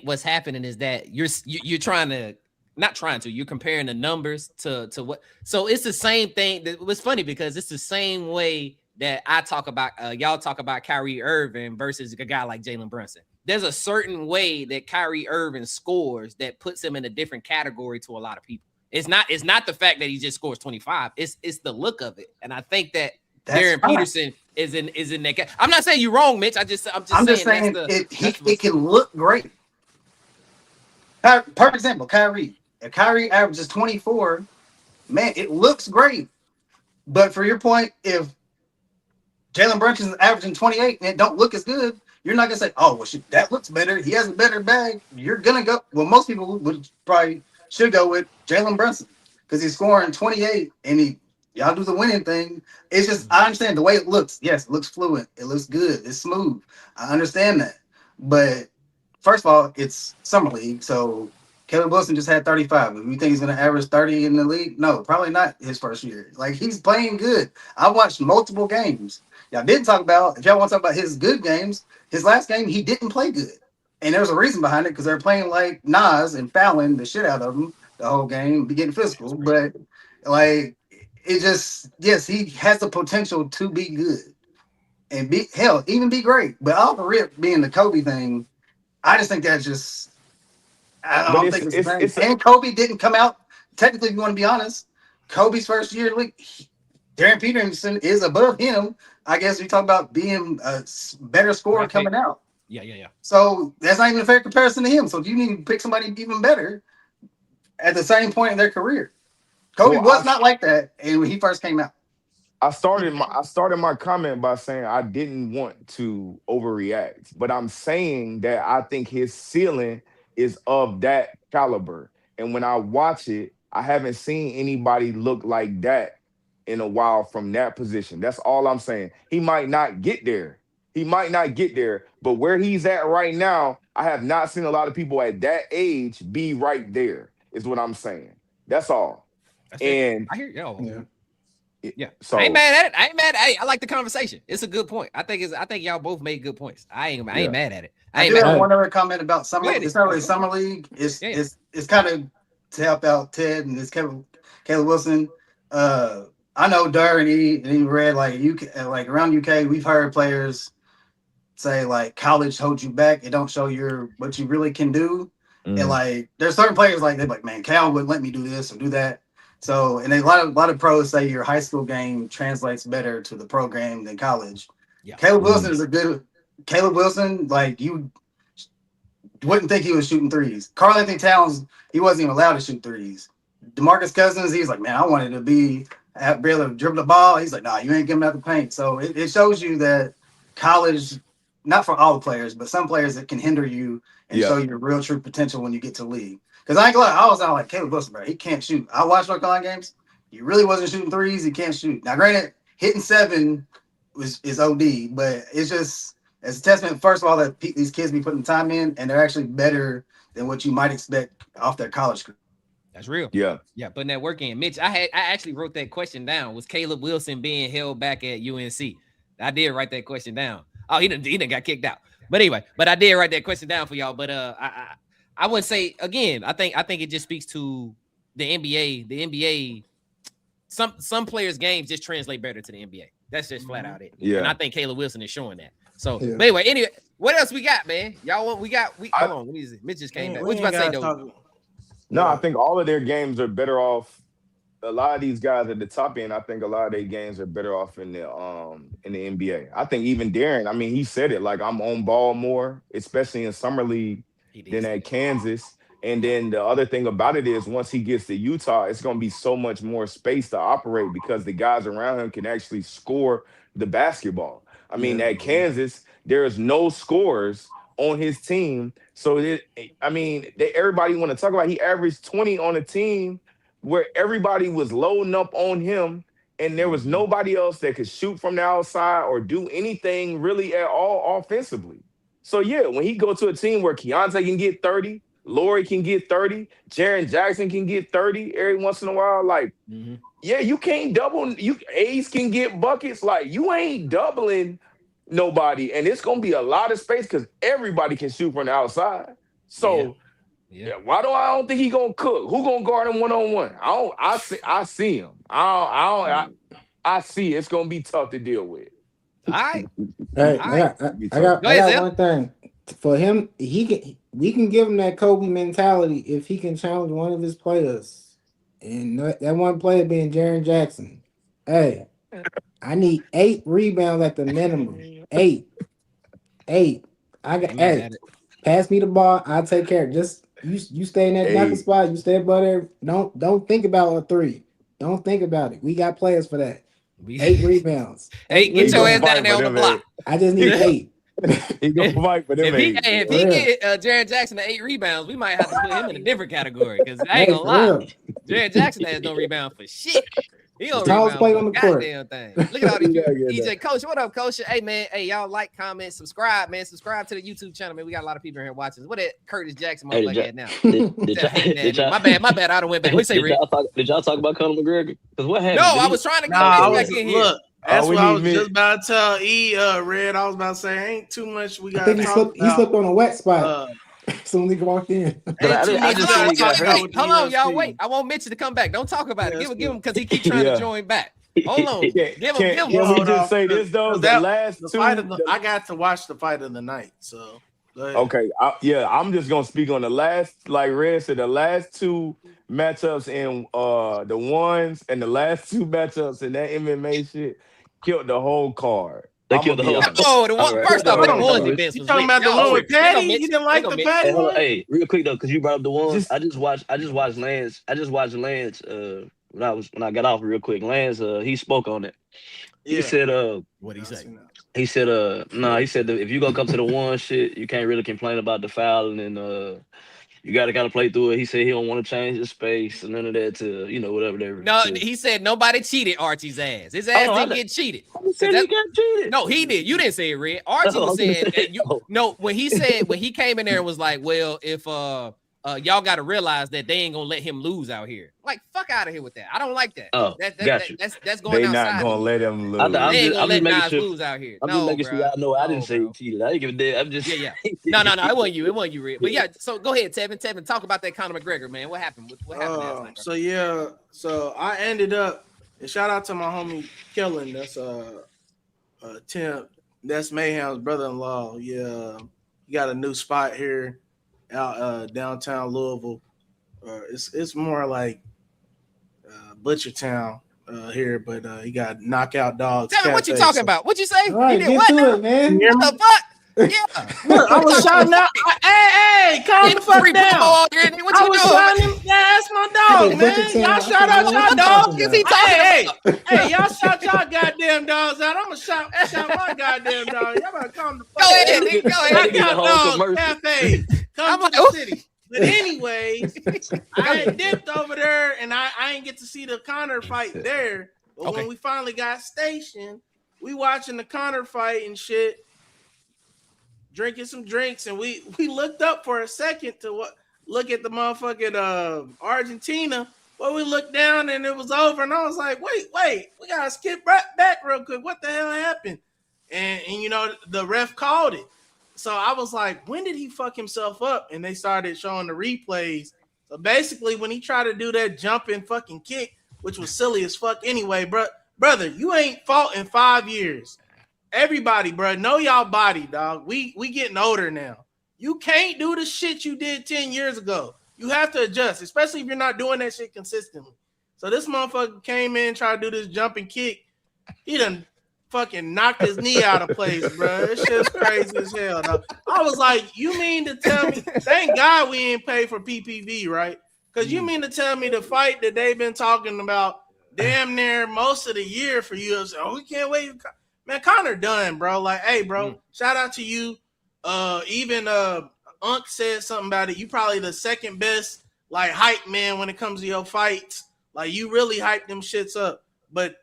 what's happening is that you're trying to not trying to, you're comparing the numbers to what, so it's the same thing. That was funny because it's the same way that I talk about y'all talk about Kyrie Irving versus a guy like Jalen Brunson. There's a certain way that Kyrie Irving scores that puts him in a different category to a lot of people. It's not the fact that he just scores 25. It's the look of it. And I think that Darren Peterson is in that. I'm not saying you're wrong, Mitch. I'm just saying it can look great. Perfect example, Kyrie. If Kyrie averages 24, man, it looks great. But for your point, if Jalen Brunson is averaging 28 and it don't look as good, you're not gonna say, "Oh, well, shit, that looks better. He has a better bag." You're gonna go. Well, most people would probably should go with Jalen Brunson because he's scoring 28 and y'all do the winning thing. It's just I understand the way it looks. Yes, it looks fluent. It looks good. It's smooth. I understand that. But first of all, it's summer league, so Caleb Wilson just had 35. If you think he's going to average 30 in the league, no, probably not his first year. Like he's playing good. I watched multiple games. Y'all didn't talk about if y'all want to talk about his good games. His last game, he didn't play good, and there's a reason behind it because they're playing like Nas and fouling the shit out of him the whole game, be getting physical. But like it just yes, he has the potential to be good and be hell even be great. But off the rip being the Kobe thing, I just think that's just. I don't think it's the same. And Kobe didn't come out. Technically, if you want to be honest, Kobe's first year, Darren Peterson is above him. I guess we talk about being a better scorer coming out. Yeah. So that's not even a fair comparison to him. So you need to pick somebody even better at the same point in their career. Kobe was not like that, and when he first came out. I started my comment by saying I didn't want to overreact, but I'm saying that I think his ceiling is of that caliber. And when I watch it, I haven't seen anybody look like that in a while from that position. That's all I'm saying. He might not get there. But where he's at right now, I have not seen a lot of people at that age be right there, is what I'm saying. That's all. And I hear you. Yeah. So I ain't mad at it. I like the conversation. It's a good point. I think y'all both made good points. I ain't mad at it. I do have one other comment about summer. It's not really summer league. It's kind of to help out Ted and this Caleb Wilson. I know Durr and he read like UK, like around UK, we've heard players say like college holds you back. It don't show what you really can do. And like there's certain players like they're like, man, Cal wouldn't let me do this or do that. So, and a lot of pros say your high school game translates better to the pro game than college. Yeah. Caleb Wilson, like you wouldn't think he was shooting threes. Karl Anthony Towns, he wasn't even allowed to shoot threes. DeMarcus Cousins, he's like, man, I wanted to be able to dribble the ball. He's like, nah, you ain't getting out the paint. So it shows you that college, not for all the players, but some players that can hinder you and show your real true potential when you get to league. Because I ain't gonna lie, I was out like Caleb Wilson, bro. He can't shoot. I watched North Carolina games. He really wasn't shooting threes. He can't shoot. Now, granted, hitting 7 is OD, but it's just as a testament, first of all, that these kids be putting time in, and they're actually better than what you might expect off their college career. That's real. Yeah, putting that work in. Mitch, I actually wrote that question down. Was Caleb Wilson being held back at UNC? I did write that question down. Oh, he didn't got kicked out. But anyway, I did write that question down for y'all. But I would say again, I think it just speaks to the NBA. The NBA, some players' games just translate better to the NBA. That's just flat out it. Yeah. And I think Caleb Wilson is showing that. So, but anyway, what else we got, man? Y'all want hold on. Mitch just came back. What you about to say, though? No, I think all of their games are better off a lot of these guys at the top end, I think a lot of their games are better off in the NBA. I think even Darren, I mean, he said it like I'm on ball more, especially in summer league than at Kansas. And then the other thing about it is once he gets to Utah, it's going to be so much more space to operate because the guys around him can actually score the basketball. I mean, at Kansas, there's no scores on his team. So everybody want to talk about he averaged 20 on a team where everybody was loading up on him and there was nobody else that could shoot from the outside or do anything really at all offensively. So yeah, when he go to a team where Keontae can get 30, Laurie can get 30, Jaren Jackson can get 30 every once in a while, like yeah, you can't double. Ace can get buckets. Like you ain't doubling nobody, and it's gonna be a lot of space because everybody can shoot from the outside. So why don't think he gonna cook? Who gonna guard him 1-on-1? I see him. I see it's gonna be tough to deal with. All right. Hey, I got one thing for him. We can give him that Kobe mentality if he can challenge one of his players. And that one player being Jaren Jackson. Hey, I need 8 rebounds at the minimum. 8. I got 8. Pass me the ball. I'll take care. Just you stay in that knuckle spot. You stay above there. Don't think about a 3. Don't think about it. We got players for that. 8 rebounds. 8. Get your ass down there on the block. I just need 8. He gonna fight for them. If he get Jaren Jackson to 8 rebounds, we might have to put him in a different category because I ain't gonna lie. Jaren Jackson has no rebound for shit. He don't rebound play on the court. Goddamn thing. Look at all these EJ Coach. What up, Coach? Hey man, y'all like, comment, subscribe, man. Subscribe to the YouTube channel, man. We got a lot of people in here watching. What that Curtis Jackson at now? My bad. I done went back. What say, Rick? Did y'all talk about Conor McGregor? Because what happened? No, I was trying to get back in here. Look. That's what I was just about to tell Red. I was about to say, ain't too much we got to talk about. He slipped on a wet spot. Soon as he walked in. Hold on, y'all. Wait. I want Mitch to come back. Don't talk about it. Give him because he keep trying to join back. Hold on. Give him. Can we just say this though? I got to watch the fight of the night. So okay. I'm just gonna speak on the last, like Red said, the last 2 matchups in the ones and the last 2 matchups in that MMA shit killed the whole card. They killed the whole card. Oh, the one first off, the one defense. You talking about the one with Patty? You didn't like the Patty one? Hey, real quick though, because you brought up the one. I just watched Lance. I just watched Lance when I got off real quick. Lance he spoke on it. He said what he say? He said he said that if you gonna come to the one shit, you can't really complain about the fouling and you gotta kind of play through it. He said he don't want to change his space and none of that to whatever. No, he said nobody cheated Archie's ass. His ass didn't get cheated. He said he got cheated. No, he did. You didn't say it, Red. Archie was saying that when he came in there and was like, well, if y'all got to realize that they ain't gonna let him lose out here. Like, fuck out of here with that. I don't like that. Oh, that's going they outside. They not gonna let him lose. They ain't gonna let Nas lose out here. I'm just making sure y'all know I didn't say he cheated. I didn't give a damn. I'm just No, it wasn't you. It wasn't you, Rick. But yeah, so go ahead, Tevin. Talk about that Conor McGregor, man. What happened? What happened last night? So I ended up, and shout out to my homie Kellen. That's Tim. That's Mayhem's brother-in-law. Yeah, he got a new spot here out downtown Louisville. It's more like Butchertown here, but he got Knockout Dogs. Tell me what you talking about. What you say? Right, you did what? It, man. What the fuck? Yeah. Look, I was shouting out. Hey, calm the fuck down. What you doing? That's my dog, man. Y'all shout out y'all dogs. Hey, y'all shout y'all goddamn dogs out. I'm gonna shout my goddamn dog. Y'all better calm the fuck down. Go ahead. Dogs Cafe. Come to the city. But anyways, I had dipped over there, and I ain't get to see the Conor fight there. But when we finally got stationed, we watching the Conor fight and shit. Drinking some drinks, and we looked up for a second to look at the motherfucking Argentina. Well, we looked down and it was over, and I was like, wait, we gotta skip back real quick. What the hell happened? And the ref called it. So I was like, when did he fuck himself up? And they started showing the replays. So basically, when he tried to do that jumping fucking kick, which was silly as fuck anyway, brother, you ain't fought in 5 years. Everybody, bro, know y'all body, dog. We getting older now. You can't do the shit you did 10 years ago. You have to adjust, especially if you're not doing that shit consistently. So this motherfucker came in, tried to do this jumping kick. He done fucking knocked his knee out of place, bro. This shit's crazy as hell. Though. I was like, you mean to tell me? Thank God we ain't pay for PPV, right? Because you mean to tell me the fight that they've been talking about damn near most of the year for UFC? Oh, we can't wait. Man, Conor done, bro. Like, hey, bro, shout out to you. Even Unc said something about it. You probably the second best like hype man when it comes to your fights. Like, you really hype them shits up. But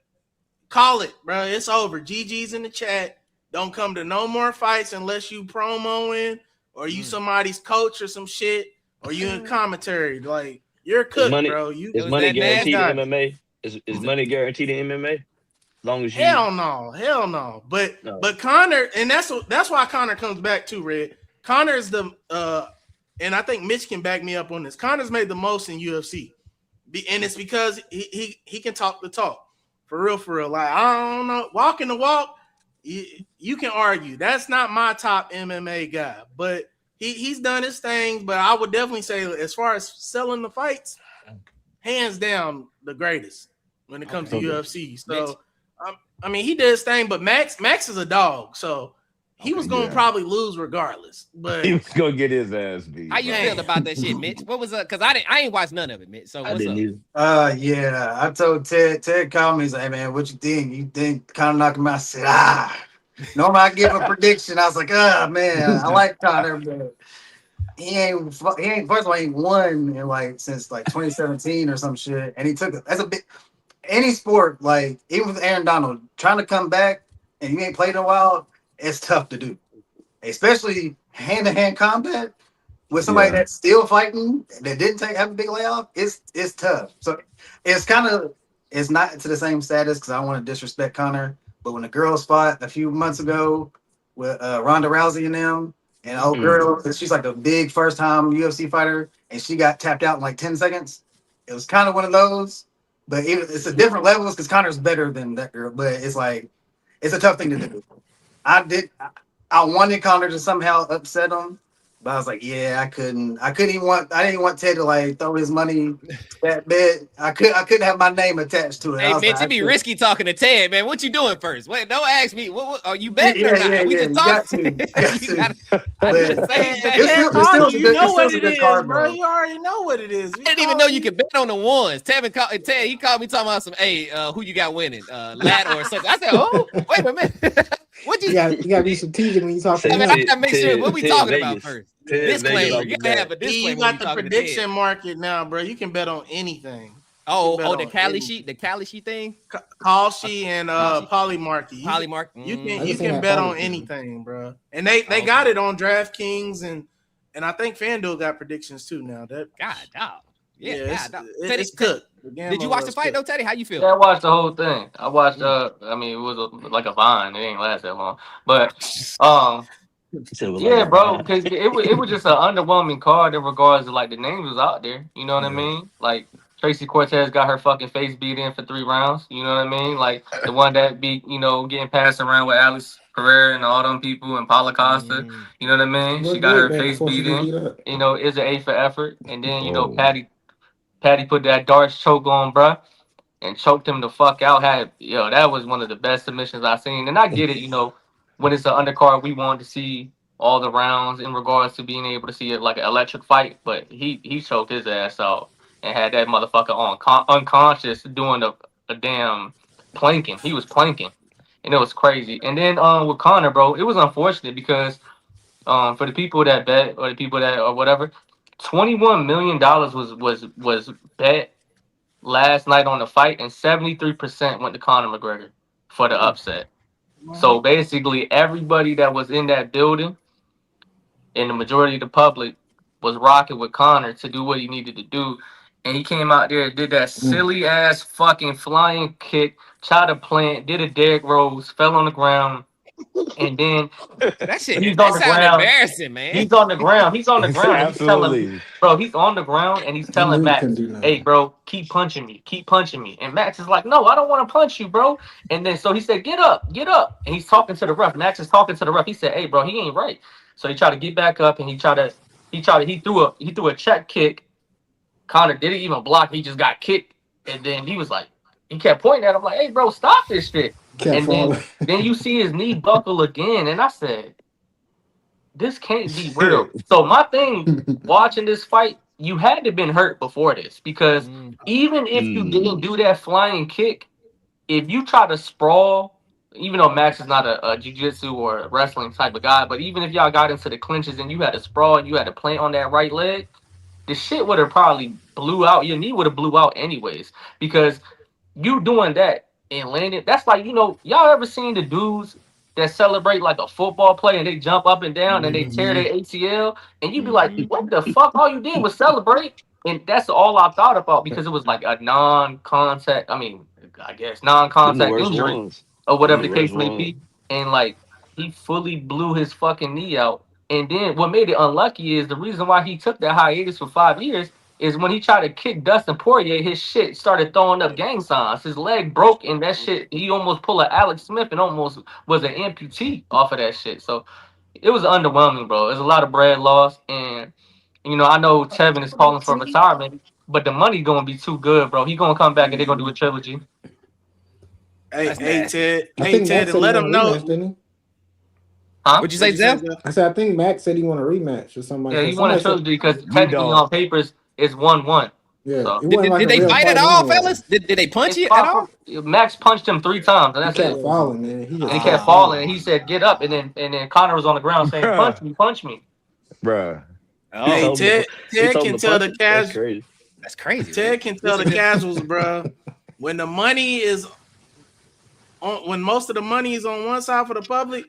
call it, bro. It's over. GG's in the chat. Don't come to no more fights unless you promoing or you somebody's coach or some shit or you in commentary. Like, you're cooked, bro. Is money guaranteed in MMA? Is money guaranteed in MMA? As long as you hell no. But Conor, and that's why Conor comes back too, Red. Conor's the and I think Mitch can back me up on this. Conor's made the most in UFC. And it's because he can talk the talk. For real. Like, I don't know. Walking the walk, you can argue. That's not my top MMA guy. But he's done his thing. But I would definitely say, as far as selling the fights, hands down the greatest when it comes to UFC. So, I mean, he did his thing. But Max is a dog. So, he was going to probably lose regardless. But he was going to get his ass beat. How you feel about that shit, Mitch? What was up? Because I ain't watched none of it, Mitch. So what's up? Yeah, I told Ted. Ted called me and said, "Hey man, what you think? You think Conor knock him out?" I said, Normally I give a prediction. I was like, man, I like Conor, but he ain't first of all, he ain't won in like since like 2017 or some shit. And he took it. That's a bit any sport, like even with Aaron Donald, trying to come back and you ain't played in a while, it's tough to do. Especially hand-to-hand combat with somebody that's still fighting that didn't have a big layoff. It's tough. So it's not to the same status because I don't want to disrespect Conor. But when the girls fought a few months ago with Ronda Rousey and them, and old girl, she's like a big first-time UFC fighter, and she got tapped out in like 10 seconds. It was kind of one of those, but it's a different levels because Conor's better than that girl. But it's like it's a tough thing to do. I wanted Conor to somehow upset him, but I was like, I didn't want Ted to like throw his money that bit. I couldn't have my name attached to it. Hey, Mitch, it'd be risky talking to Ted, man. What you doing first? Wait, don't ask me. What are you betting or not? We just talking. You know what it is, bro. You already know what it is. I didn't even know you could bet on the ones. Ted, he called me talking about some, who you got winning, Lat or something. I said, wait a minute. What you gotta be strategic when you talk. I gotta make sure what we talking about first. Disclaimer. You gotta have a disclaimer. You got the prediction market now, bro. You can bet on anything. The Cali sheet, thing. Call sheet and Polymarket. You can bet on anything, bro. And they got it on DraftKings and I think FanDuel got predictions too now. That God, dog. It's cooked. Did you watch the fight though, Teddy? How you feel? Yeah, I watched the whole thing. I watched. I mean, it was like a vine. It ain't last that long, but yeah, bro, because it was just an underwhelming card in regards to like the names was out there. You know what I mean? Like Tracy Cortez got her fucking face beat in for 3 rounds. You know what I mean? Like the one that beat, getting passed around with Alex Pereira and all them people and Paulo Costa. You know what I mean? She got her face beat in. It's an A for effort. And then Patty put that Darts choke on, bruh, and choked him the fuck out. That was one of the best submissions I've seen. And I get it, when it's an undercard, we want to see all the rounds in regards to being able to see it like an electric fight. But he choked his ass out and had that motherfucker on unconscious doing a damn planking. He was planking, and it was crazy. And then with Conor, bro, it was unfortunate because for the people that bet or the people that or whatever, $21 million was bet last night on the fight, and 73% went to Conor McGregor for the upset. So basically, everybody that was in that building and the majority of the public was rocking with Conor to do what he needed to do. And he came out there and did that silly ass fucking flying kick, tried to plant, did a Derrick Rose, fell on the ground. And then that shit, embarrassing, man. He's on the ground. Absolutely. He's on the ground and he's telling Max, "Hey, bro, keep punching me. And Max is like, "No, I don't want to punch you, bro." And then so he said, "Get up." And he's talking to the ref. Max is talking to the ref. He said, "Hey, bro, he ain't right." So he tried to get back up and he threw a check kick. Conor didn't even block. He just got kicked And then he was like, he kept pointing at him like, "Hey, bro, stop this shit." Kept And falling. then you see his knee buckle again, and I said, "This can't be real." So my thing watching this fight, you had to been hurt before this because even if you didn't do that flying kick, if you try to sprawl, even though Max is not a jiu-jitsu or a wrestling type of guy, but even if y'all got into the clinches and you had to sprawl and you had to plant on that right leg, the shit would have probably blew out. Your knee would have blew out anyways because you doing that and landing. That's like, y'all ever seen the dudes that celebrate like a football play and they jump up and down and they tear their ACL and you be like, what the fuck? All you did was celebrate. And that's all I thought about because it was like a non-contact. I mean, I guess Them the non-contact worst injury ones. or Them whatever the the case worst may ones. be. And like he fully blew his fucking knee out. And then what made it unlucky is the reason why he took that hiatus for 5 years is when he tried to kick Dustin Poirier, his shit started throwing up gang signs. His leg broke and that shit, he almost pulled a Alex Smith and almost was an amputee off of that shit. So it was underwhelming, bro. There's a lot of bread lost. And, I know Tevin is calling for retirement, but the money going to be too good, bro. He going to come back and they're going to do a trilogy. Hey, Ted. I Hey, think Ted, Max and said he let want him a know. rematch, didn't he? Huh? What'd you say, Zell? I said I think Max said he want a rematch or something like Yeah, that. he won a Somebody said, trilogy because technically on papers it's 1-1. yeah, So it wasn't like Did a they real fight fight at all, anyway. fellas? Did they punch it's it at all? Max punched him 3 times, and He that's kept it. falling, man. He just And he kept falling, and he said, "Get up!" And then Connor was on the ground saying, "Punch me, punch me." Bruh. He Hey, Oh, told him to, he Ted told him can to tell punch the him. That's casual. crazy. that's crazy. Ted can tell the casuals, bro. When the money is on, when most of the money is on one side for the public,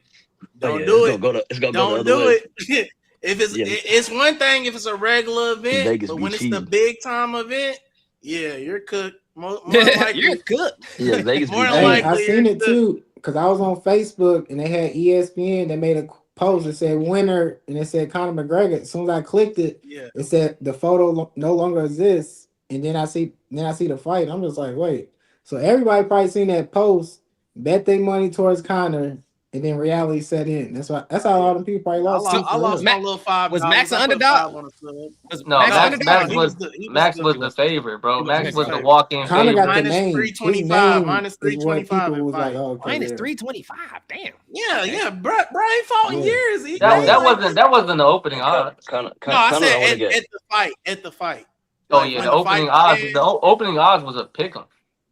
don't do it. It's gonna go the Don't other do way. it. If Yeah, it's one thing if it's a regular event, Vegas but be when it's the cheating. big time event, yeah, you're cooked. More than likely, You're cooked. Yeah, Vegas more be than Hey, cheating. I likely, you're seen it cooked. too because I was on Facebook and they had ESPN. They made a post that said winner and it said Conor McGregor. As soon as I clicked it, Yeah. it said the photo no longer exists. And then I see the fight. I'm just like, wait. So everybody probably seen that post, bet their money towards Conor, and then reality set in. That's how a lot of people probably I lost too. lost, I For lost real. my little $5. Was Max an I put underdog? 5 on a sub. Was No, Max an Max underdog? he was the Max was the underdog. favorite, bro. He was Max the was the favorite. walk-in Conor got the favorite. Minus name. His 325. name Minus is what 325 people in was like, fight. oh, okay, Minus yeah. 325. Damn. Yeah, Okay. yeah, bro ain't fought in Yeah. years. He That ain't that wasn't the opening odds. Connor No, I don't want to said get. at the fight. At the fight. Oh Like yeah, when the the opening fight odds. began. The opening odds was a pick 'em.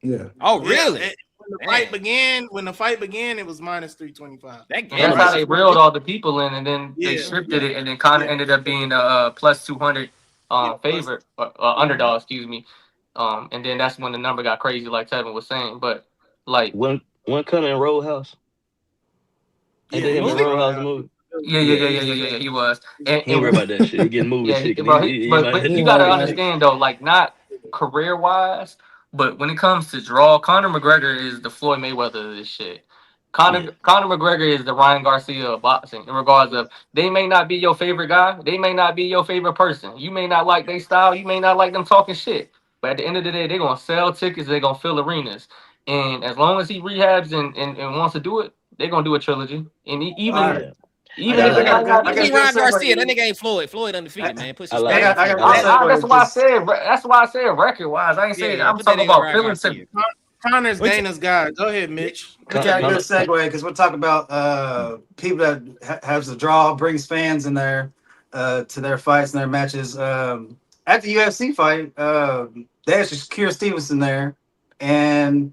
Yeah. Oh, Yeah, really? when the Damn. fight began, it was minus 325. That And game that's how price they is reeled ridiculous. all the people in, and then they Yeah, shifted it, and then Connor ended up being a plus 200 favorite, underdog, excuse me. And then that's when the number got crazy, like Tevin was saying. But like, When Connor in Roadhouse, ain't Yeah, they he him in was Movie? Roadhouse around. movie? yeah, he was. And, He ain't worry and about that shit. He getting movie yeah, chicken. bro. He But might have He you ain't gotta worried about it. understand though, like not career wise, but when it comes to draw, Conor McGregor is the Floyd Mayweather of this shit. yeah. Conor McGregor is the Ryan Garcia of boxing in regards of they may not be your favorite guy, they may not be your favorite person. You may not like their style, you may not like them talking shit. But at the end of the day, they're gonna sell tickets, they're gonna fill arenas. And as long as he rehabs and wants to do it, they're gonna do a trilogy. And All right. Yeah. even if I it got a might good, not I be got a He good Ryan Garcia. That segue. nigga ain't Floyd. Floyd undefeated, man. Put I some like respect. I I got like a that. good that's segue. why I Just said record wise. I ain't saying Yeah, I'm put that talking nigga about Ryan feelings. Garcia. Connor's What you- Dana's guy. Go ahead, Mitch. we got a Connor, good segue because we're talking about people that has a draw, brings fans in there to their fights and their matches. At the UFC fight, they actually secured Stevenson there, and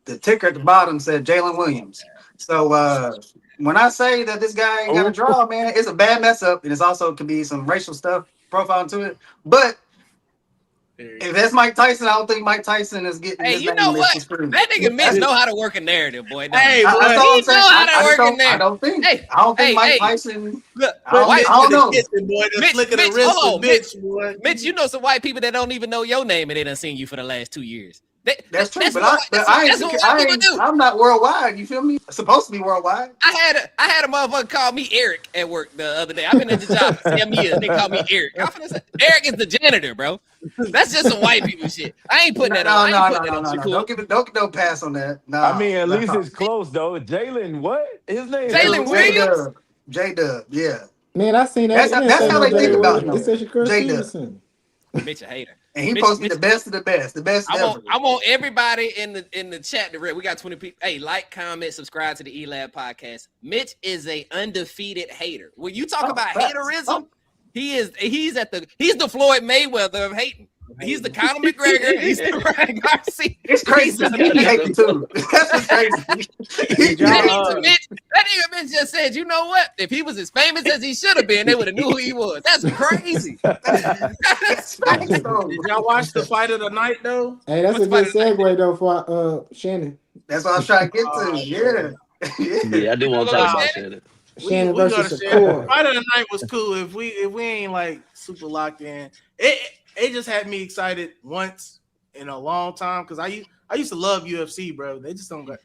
the ticker at the bottom said Jalen Williams. So when I say that this guy ain't got a draw, man, it's a bad mess up, and it's also could be some racial stuff profile to it. But if that's Mike Tyson, I don't think Mike Tyson is getting Hey, his you name know what? misconstrued. That nigga Mitch know how to work a narrative, boy. Don't Hey, he? boy, That's all I'm He saying. know how to I just work in don't. there. I don't think. Hey, I don't think Mike hey. Tyson. Look, I white don't know. Boy, the Mitch, flick of the Mitch, wrist hold of on, bitch, boy. Mitch, you know some white people that don't even know your name and they done seen you for the last 2 years. That's true, That's but what I that's what white people ain't. do. I'm not worldwide. You feel me? Supposed to be worldwide. I had a motherfucker call me Eric at work the other day. I've been at the job for 10 years. They call me Eric. I'm finna say, Eric is the janitor, bro. That's just some white people shit. I ain't putting that on. I ain't putting that on Shakur. Don't get no pass on that. No. I mean, at least it's close though. Jalen, what? His name? Jalen Williams? J-Dub, yeah. Man, I seen that. It didn't That's say how no they think Jalen about Williams. him. It said Shakur J-Dub. Stevenson. Mitch a hater. And he Mitch- posted Mitch- the best of the best. The best ever. I want everybody in the chat to read. We got 20 people. Hey, like, comment, subscribe to the ELAB podcast. Mitch is a undefeated hater. When you talk about haterism, he's the Floyd Mayweather of hating. He's the Conor McGregor. He's the Ryan Garcia. It's crazy. He hating too. That's what's crazy. That nigga Mitch just said, you know what? If he was as famous as he should have been, they would have knew who he was. That's crazy. That's facts, though. Did y'all watch the fight of the night though? Hey, that's a good segue though for Shannon. That's what I was trying to get to. Yeah, I do want to talk about Shannon. Shannon We versus gotta share. Shakur. Fight of the night was cool. If we ain't like super locked in, it just had me excited once in a long time because I used to love UFC, bro. They just don't got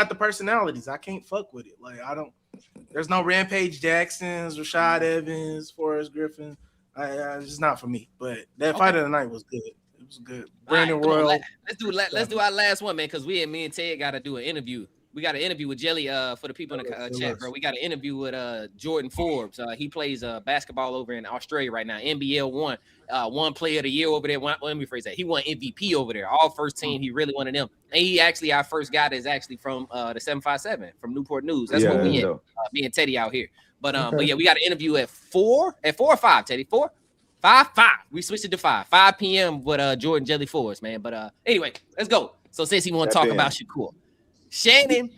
the personalities. I can't fuck with it. Like there's no Rampage Jacksons, Rashad Evans, Forrest Griffin. It's just not for me. But that fight of the night was good. It was good. Brandon Royal. Let's do our last one, man, because me and Ted got to do an interview. We got an interview with Jelly for the people in the chat, bro. We got an interview with Jordan Forbes. He plays basketball over in Australia right now. NBL one player of the year over there. Let me phrase that. He won MVP over there. All first team. He really one of them. And he actually our first guy that's actually from the 757 from Newport News. That's what we in. Me and Teddy out here. But yeah, we got an interview at 4 or 5, Teddy. 4? 5. We switched it to 5 p.m. with Jordan Jelly Forbes, man. But anyway, let's go. So since he want to talk about Shakur. Shannon,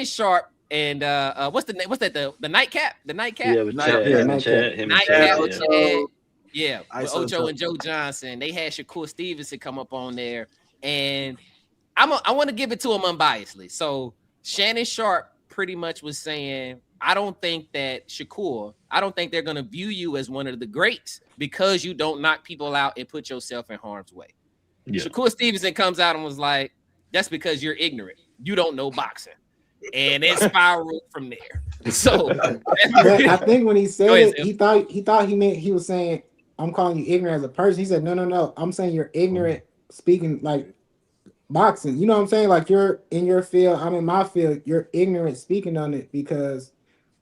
Sharpe, and what's the name? What's that? The nightcap? The nightcap? Yeah, with Chad. Nightcap with Chad. Yeah, with Ocho and Joe Johnson. They had Shakur Stevenson come up on there, and I want to give it to him unbiasedly. So Shannon Sharpe pretty much was saying, I don't think they're gonna view you as one of the greats because you don't knock people out and put yourself in harm's way. Yeah. Shakur Stevenson comes out and was like, that's because you're ignorant. You don't know boxing. And it spiraled from there. So I think when he said it, he thought he meant he was saying, I'm calling you ignorant as a person. He said, no. I'm saying you're ignorant speaking like boxing. You know what I'm saying? Like you're in your field, I'm in my field, you're ignorant speaking on it because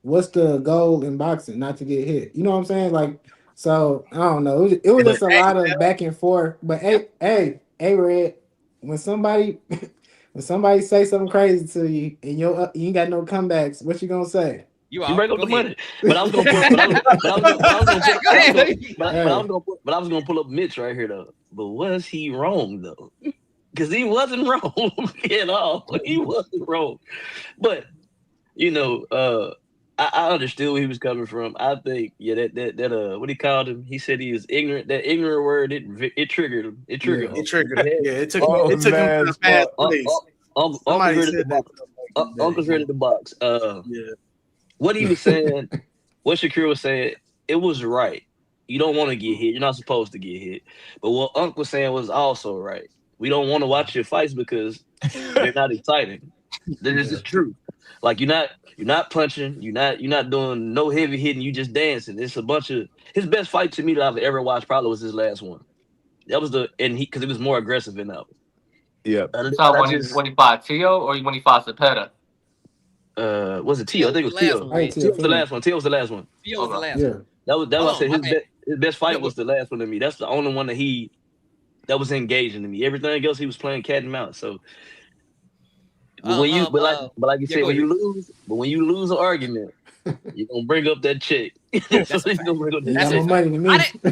what's the goal in boxing? Not to get hit. You know what I'm saying? Like, so I don't know. It was just a lot of back and forth. But hey, Red, when somebody say something crazy to you and you ain't got no comebacks, what you gonna say? You break up the money. But I was gonna pull up Mitch right here though. But was he wrong though? Because he wasn't wrong at all. He wasn't wrong. But I understood where he was coming from. I think, that what he called him, he said he was ignorant. That ignorant word, it triggered him. It triggered him. It triggered him. Yeah, it took him to the fast place. Uncle's ready to box. What he was saying, what Shakur was saying, it was right. You don't want to get hit. You're not supposed to get hit. But what Uncle was saying was also right. We don't want to watch your fights because they're not exciting. This is true. Like you're not punching, you're not doing no heavy hitting, you just dancing. It's a bunch of his best fight to me that I've ever watched probably was his last one. That was because he was more aggressive in that one. Yeah. So when he fought Tio or when he fought Cepeda? Was it Tio? I think it was Tio. Tio was the last one. Tio was the last one. Yeah. That was I said his best fight was the last one to me. That's the only one that was engaging to me. Everything else he was playing cat and mouse. So when you lose an argument, you're gonna bring up that chick. That's money to me.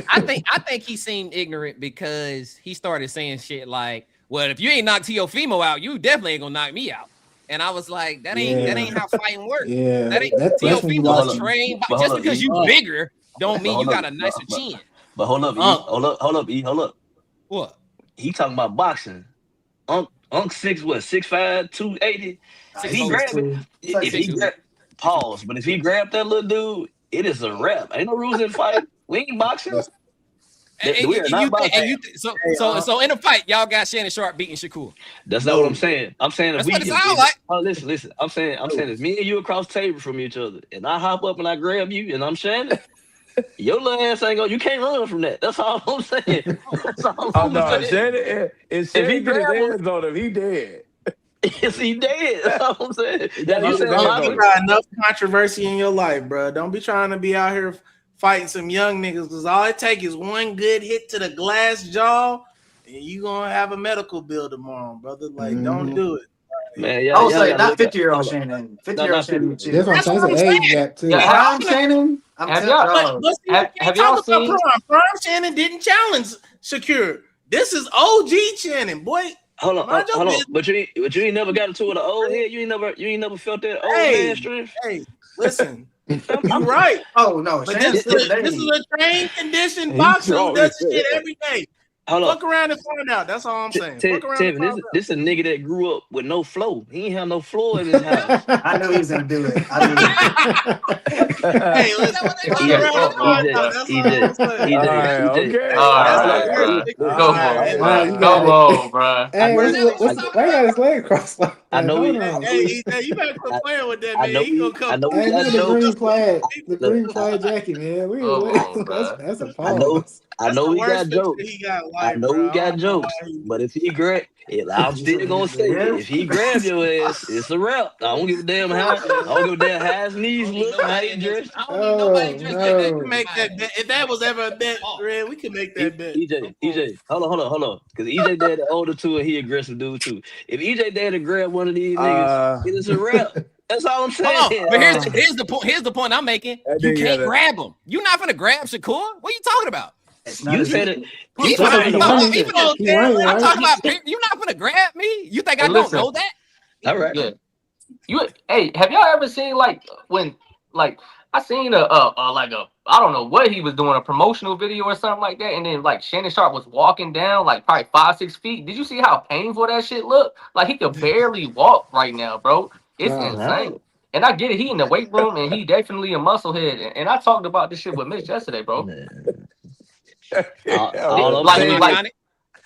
I think he seemed ignorant because he started saying shit like, well, if you ain't knocked Teofimo out, you definitely ain't gonna knock me out. And I was like, that ain't how fighting works. Yeah, that ain't Teofimo's trained. Just because you bigger don't mean you got a nicer chin. But hold up. What? He talking about boxing. Unc 6'5", 280. But if he grabbed that little dude, it is a wrap. Ain't no rules in fight. We ain't boxing. So in a fight, y'all got Shannon Sharpe beating Shakur. That's not what I'm saying. I'm saying if that's what it sounds like. Oh, listen. I'm saying if me and you across the table from each other, and I hop up and I grab you, and I'm Shannon, your little ass ain't going. You can't run from that. That's all I'm saying. Shannon, if he get his hands on him, he dead. Yes, he dead. That's all I'm saying. You got enough controversy in your life, bro. Don't be trying to be out here fighting some young niggas because all it takes is one good hit to the glass jaw, and you gonna have a medical bill tomorrow, brother. Like, don't do it. Man, I would y'all say gotta not look at 50-year-old hold on. Shannon. No, 50-year-old not 50. Shannon. That's what I'm That's saying. what It's I'm an age saying. gap too. Yeah, Prime Shannon. I'm have telling y'all But see, have, we have can't y'all talk about seen? Prime. Prime Shannon didn't challenge Shakur. This is OG Shannon, boy. Hold on, Mind your hold on. business. But you ain't never got into an old head. You ain't never felt that old man Hey, strength. hey, listen, I'm you right. Oh no, But Shannon's this still is this is dating. a trained, conditioned He boxer who strong does as this shit hell. every day. hold on. Fuck around and find out. That's all I'm saying. Fuck around and Tevin, find out. this a nigga that grew up with no flow. He ain't have no floor in his house. I knew he was gonna do it. I knew. Hey, listen, fuck EJ, around and find out. That's all I'm saying. All right, okay. All That's All a right, right. real bro. nigga. Come All right, on, hey, Ah, bro. you look. got Come it. on, bro. Hey, know- why you got his leg crossed like I that? know Hold he- on. Hey, EJ, you better quit playing with that, I man. know He gonna he come. got Hey, look at the jokes. green flag. The Look, green flag jacket, man. Come on, bro. That's a I know pause. That's the he got worst picture jokes. he got in I life, know bro. he I got don't know jokes. why he. But if he grab, I'm still gonna say it. If he grab your ass, it's a wrap. I don't give a damn how. I don't give a damn how his knees look, how he dressed. Oh We can no. make that bet. If that was ever a bet, Red, we can make that bet. EJ, hold on. Because EJ dad the older too, and he aggressive dude too. If EJ dad to grab one of these niggas, it is a wrap. That's all I'm saying. Hold on, but here's the point. Here's the point I'm making. That You nigga can't got a- grab him. You're not gonna grab Shakur. What are you talking about? It's not You as said it. He Put him in the box. He running, I'm right? talking about. You're not gonna grab me. You think Hey, I don't listen. know that? All right. Yeah. Hey, have y'all ever seen like when like I seen a like a I don't know what he was doing, a promotional video or something like that, and then like Shannon Sharpe was walking down like probably 5-6 feet. Did you see how painful that shit looked? Like he could barely walk right now, bro. It's Wow. insane. And I get it, he in the weight room and he definitely a musclehead. And I talked about this shit with Mitch yesterday, bro. All I'm Like, Tell him saying is, iconic.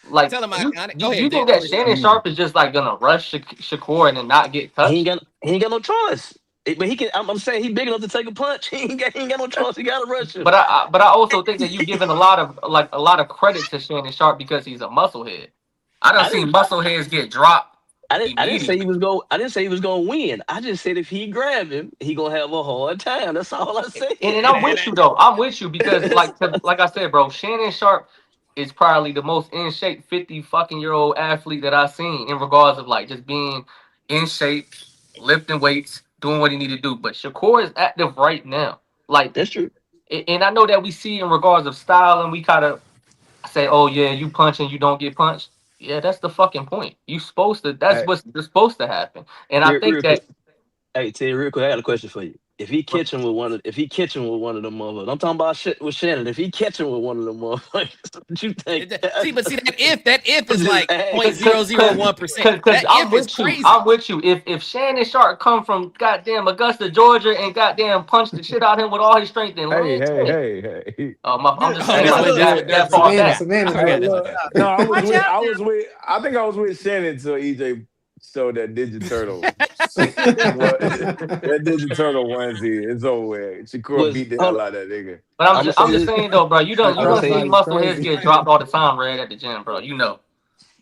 like Tell him you, iconic. Go you, ahead, you think Jet. that Shannon Sharpe is just like gonna rush Shakur and then not get touched? he ain't got no choice. But he can. I'm saying he big enough to take a punch. He ain't got no choice. He got to rush him. But I also think that you giving a lot of credit to Shannon Sharpe because he's a musclehead. I don't see muscleheads get dropped I didn't say he immediately. was going. I didn't say he was going to win. I just said if he grabbed him, he gonna have a hard time. That's all I said. And I'm with you though. I'm with you because like I said, bro, Shannon Sharpe is probably the most in shape 50 fucking year old athlete that I've seen in regards of like just being in shape, lifting weights, doing what he need to do. But Shakur is active right now. Like, That's true. and I know that we see in regards of style, and we kind of say, "Oh yeah, you punch and you don't get punched." Yeah, that's the fucking point. You supposed to. That's Hey, what's supposed to happen. And I think Real quick. that Hey, Ted, real quick, I got a question for you. If he catch him with one of them motherfuckers, I'm talking about shit with Shannon. If he catch him with one of them motherfuckers, what you think? See, that if I'm is just like asking. 0.001%. Because That I'm if is with you. crazy. I'm with you. If Shannon Sharp come from goddamn Augusta, Georgia, and goddamn punch the shit out of him with all his strength and land, yeah. hey. I'm just Oh, saying Hey, this I like what was this with. what this that what far we Savannah, back. got. Savannah. I forgot this. Look, Okay. no, I Watch out I now. was with. I think I was with Shannon until EJ showed that Ninja Turtle. Well, that Ninja Turtle onesie is over with. Shakur Was beat the hold hell on, out of that nigga. But I'm gonna I'm say just this. saying though, bro. You That don't I'm gonna see say, crossbody is muscleheads crazy. get dropped all the time, Red, at the gym, bro. You know,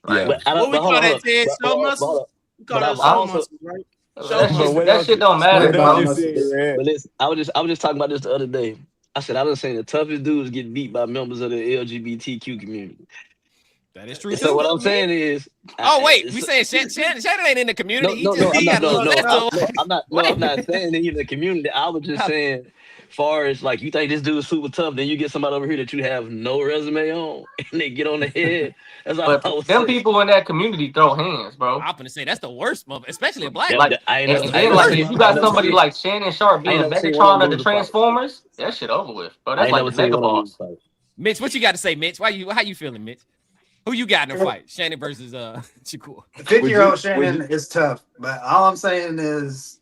right? Yeah. What we but hold call on, that, Ted? Show but hold muscles? on. We call But that I show also, muscles, right? Show That But shit what muscles. that else? shit don't matter, What Sweat else body you bro. see, muscles. man? but listen, I was just talking about this the other day. I said I was saying the toughest dudes get beat by members of the LGBTQ community. That is true And so too. what I'm saying is, Oh wait, we saying Shannon ain't in the community. He just he I'm not. got a No, little zest to him. I'm not saying that you're in the community. I was just saying, far as like you think this dude is super tough, then you get somebody over here that you have no resume on, and they get on the head. That's all But I was them saying. people in that community throw hands, bro. I'm gonna say that's the worst, especially a black Like, dude. I ain't That's never, the and I ain't then never like worst seen, if you motherfucker. I ain't got never somebody seen, like Shannon Sharp I ain't being never seen one of Megatron them of the lose a fight. Transformers, that shit over with, bro. I That's ain't like never the seen Mega one of them lose Boss. a fight. Mitch, what you got to say, Mitch? How you feeling, Mitch? Who you got in the fight? Shannon versus Shakur. 50-year-old Would Shannon you? is tough, but all I'm saying is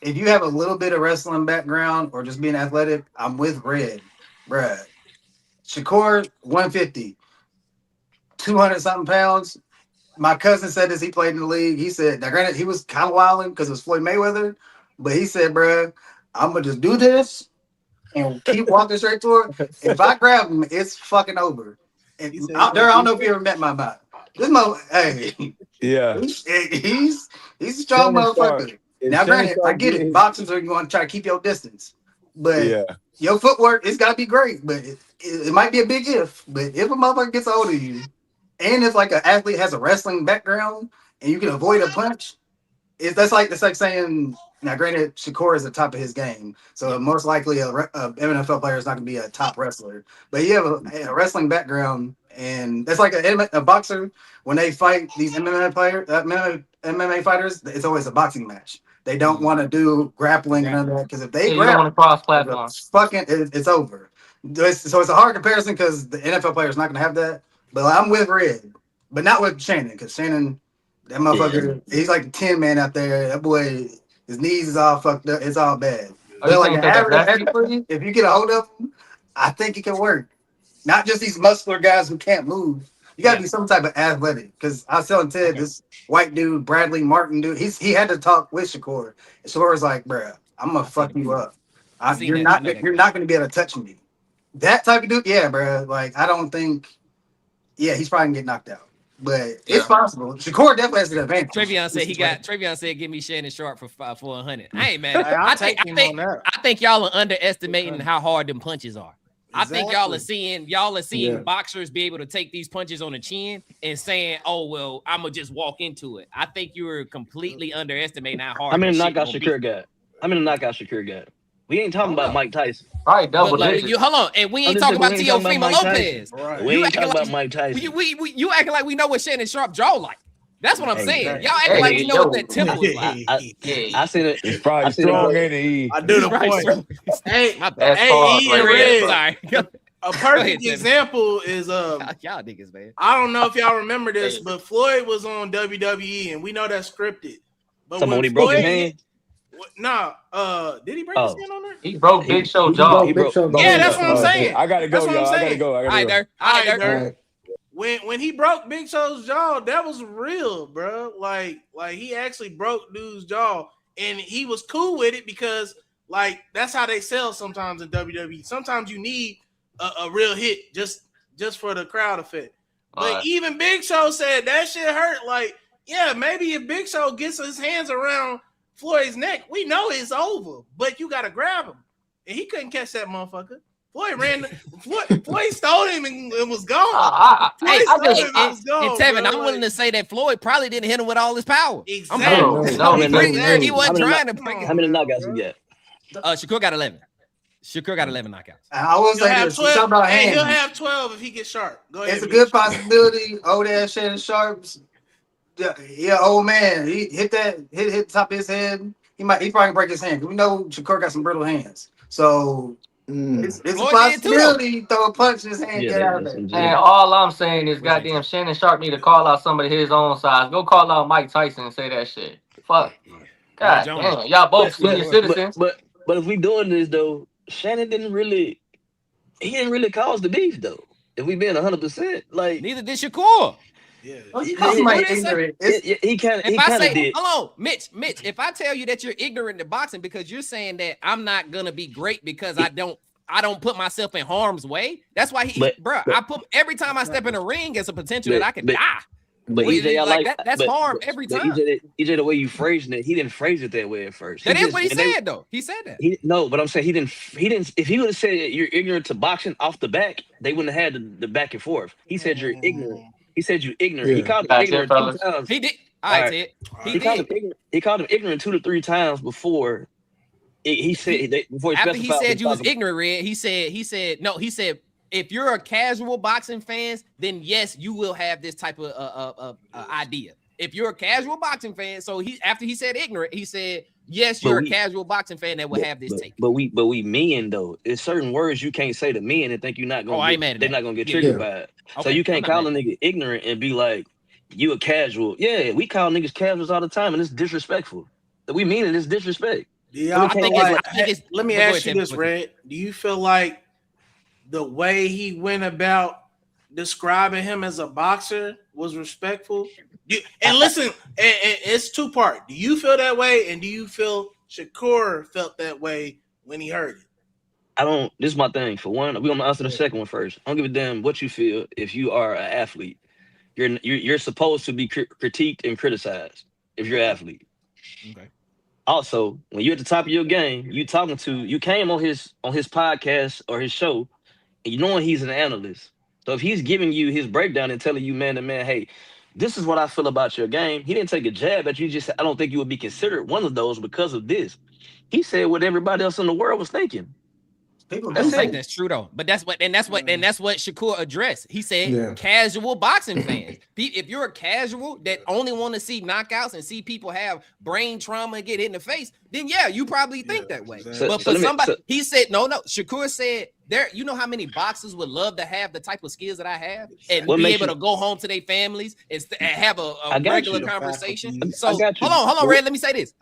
if you have a little bit of wrestling background or just being athletic, I'm with Red. Bruh. Shakur, 150, 200 something pounds. My cousin said this, he played in the league. He said, now granted, he was kind of wilding because it was Floyd Mayweather, but he said, bruh, I'm going to just do this and keep walking straight toward it. If I grab him, it's fucking over. And He said, out there, I don't know if you ever met my bot. This mo, hey, Yeah. he's a strong Shannon Sharp. motherfucker. If Now, Shannon granted, I Sharp get get it. his, Boxers are going to try to keep your distance. but your footwork, it's got to be great. But it might be a big if. But if a motherfucker gets a hold of you, and it's like an athlete has a wrestling background, and you can avoid a punch, that's like saying. Now, granted, Shakur is the top of his game, so most likely a NFL player is not going to be a top wrestler. But you have a wrestling background, and that's like a boxer. When they fight these MMA fighters, it's always a boxing match. They don't want to do grappling and none of that because if they you don't want to cross platform. It's over. So it's a hard comparison because the NFL player is not going to have that. But I'm with Red, but not with Shannon because Shannon, that motherfucker, he's like the 10 man out there. That boy. His knees is all fucked up. It's all bad. But like an average athlete, if you get a hold of him, I think it can work. Not just these muscular guys who can't move. You got to be some type of athletic. Because I was telling Ted, this white dude, Bradley Martin dude, he had to talk with Shakur. And Shakur was like, bruh, I'm going to fuck you up. You're not going to be able to touch me. That type of dude, yeah, bruh. Like, I don't think, he's probably going to get knocked out. But it's possible. Shakur definitely has the advantage. Travion said, "Give me Shannon Sharpe for 100." Hey man, I think y'all are underestimating how hard them punches are. Exactly. I think y'all are seeing boxers be able to take these punches on the chin and saying, "Oh well, I'm gonna just walk into it." I think you were completely underestimating how hard. I'm in a knockout Shakur got. We ain't talking about Mike Tyson. Right, double digits. Hold on, and we ain't talking about Teofimo Lopez. Right. We ain't talking about Mike Tyson. You acting like we know what Shannon Sharpe jaw like. That's what I'm saying. Y'all acting like we know what that temple is like. I seen it. It's probably strong, ain't it? I do the point. Hey, sorry. A perfect example is y'all niggas, man. I don't know if y'all remember this, but Floyd was on WWE, and we know that's scripted. But when he broke his hand. Did he break his hand on there? He broke Big Show jaw. That's what I'm saying. I gotta go, y'all. I gotta go. All right, Dirk. When he broke Big Show's jaw, that was real, bro. Like he actually broke dude's jaw, and he was cool with it because like that's how they sell sometimes in WWE. Sometimes you need a real hit just for the crowd effect. But even Big Show said that shit hurt. Like, yeah, maybe if Big Show gets his hands around Floyd's neck, we know it's over, but you gotta grab him, and he couldn't catch that motherfucker. Floyd stole him and was gone. Tevin, I'm willing to say that Floyd probably didn't hit him with all his power. Exactly. He wasn't trying to break it. How many knockouts he got? Shakur got 11. Shakur got 11 knockouts. I will say this. He'll have 12 if he gets Sharpe. Go ahead. It's a good possibility. Old ass Shannon Sharpe's. Yeah, old man. He hit the top of his head. He probably break his hand. We know Shakur got some brittle hands. So it's a possibility. Throw a punch in his hand, get out of there. And all I'm saying is, goddamn, Shannon Sharpe need to call out somebody his own size. Go call out Mike Tyson and say that shit. Fuck. God damn, y'all both senior citizens. But if we doing this though, Shannon didn't really cause the beef though. If we being 100%, like neither did Shakur. Yeah. He kind of did. Hello, Mitch. If I tell you that you're ignorant to boxing because you're saying that I'm not gonna be great because I don't put myself in harm's way. That's why I put every time I step in a ring, it's a potential that I can die. But EJ, that's harm every time. EJ, the way you phrased it, he didn't phrase it that way at first. That is what he said, though. He said that. But I'm saying he didn't. If he would have said you're ignorant to boxing off the back, they wouldn't have had the back and forth. He said you're ignorant. He said you ignorant. Yeah. He called him ignorant 2 times. He did. All right, He called him ignorant 2 to 3 times before. He said after he said you was ignorant, Red. He said no. He said if you're a casual boxing fan, then yes, you will have this type of idea. If you're a casual boxing fan, so after he said ignorant, he said yes, you're a casual boxing fan that will have this take. But we men though, it's certain words you can't say to men and think you're not gonna. They're not gonna get triggered by it. Okay. So you can't call a nigga ignorant and be like, you a casual. Yeah, we call niggas casuals all the time, and it's disrespectful. We mean it. It's disrespect. Yeah, let me ask you this, Red. Do you feel like the way he went about describing him as a boxer was respectful? And listen, it's 2-part. Do you feel that way, and do you feel Shakur felt that way when he heard it? I don't. This is my thing. For one, we're gonna answer the second one first. I don't give a damn what you feel. If you are an athlete, you're supposed to be critiqued and criticized. If you're an athlete, okay. Also, when you're at the top of your game, you came on his podcast or his show, and you knowing he's an analyst. So if he's giving you his breakdown and telling you man to man, hey, this is what I feel about your game. He didn't take a jab at you. Just I don't think you would be considered one of those because of this. He said what everybody else in the world was thinking. People I do don't think say that's true though. But that's what Shakur addressed. He said casual boxing fans. If you're a casual that only want to see knockouts and see people have brain trauma and get hit in the face, then yeah, you probably think that way. Exactly. But for somebody, he said no. Shakur said there. You know how many boxers would love to have the type of skills that I have and be able to go home to their families and have a regular conversation. So hold on, Red. Let me say this.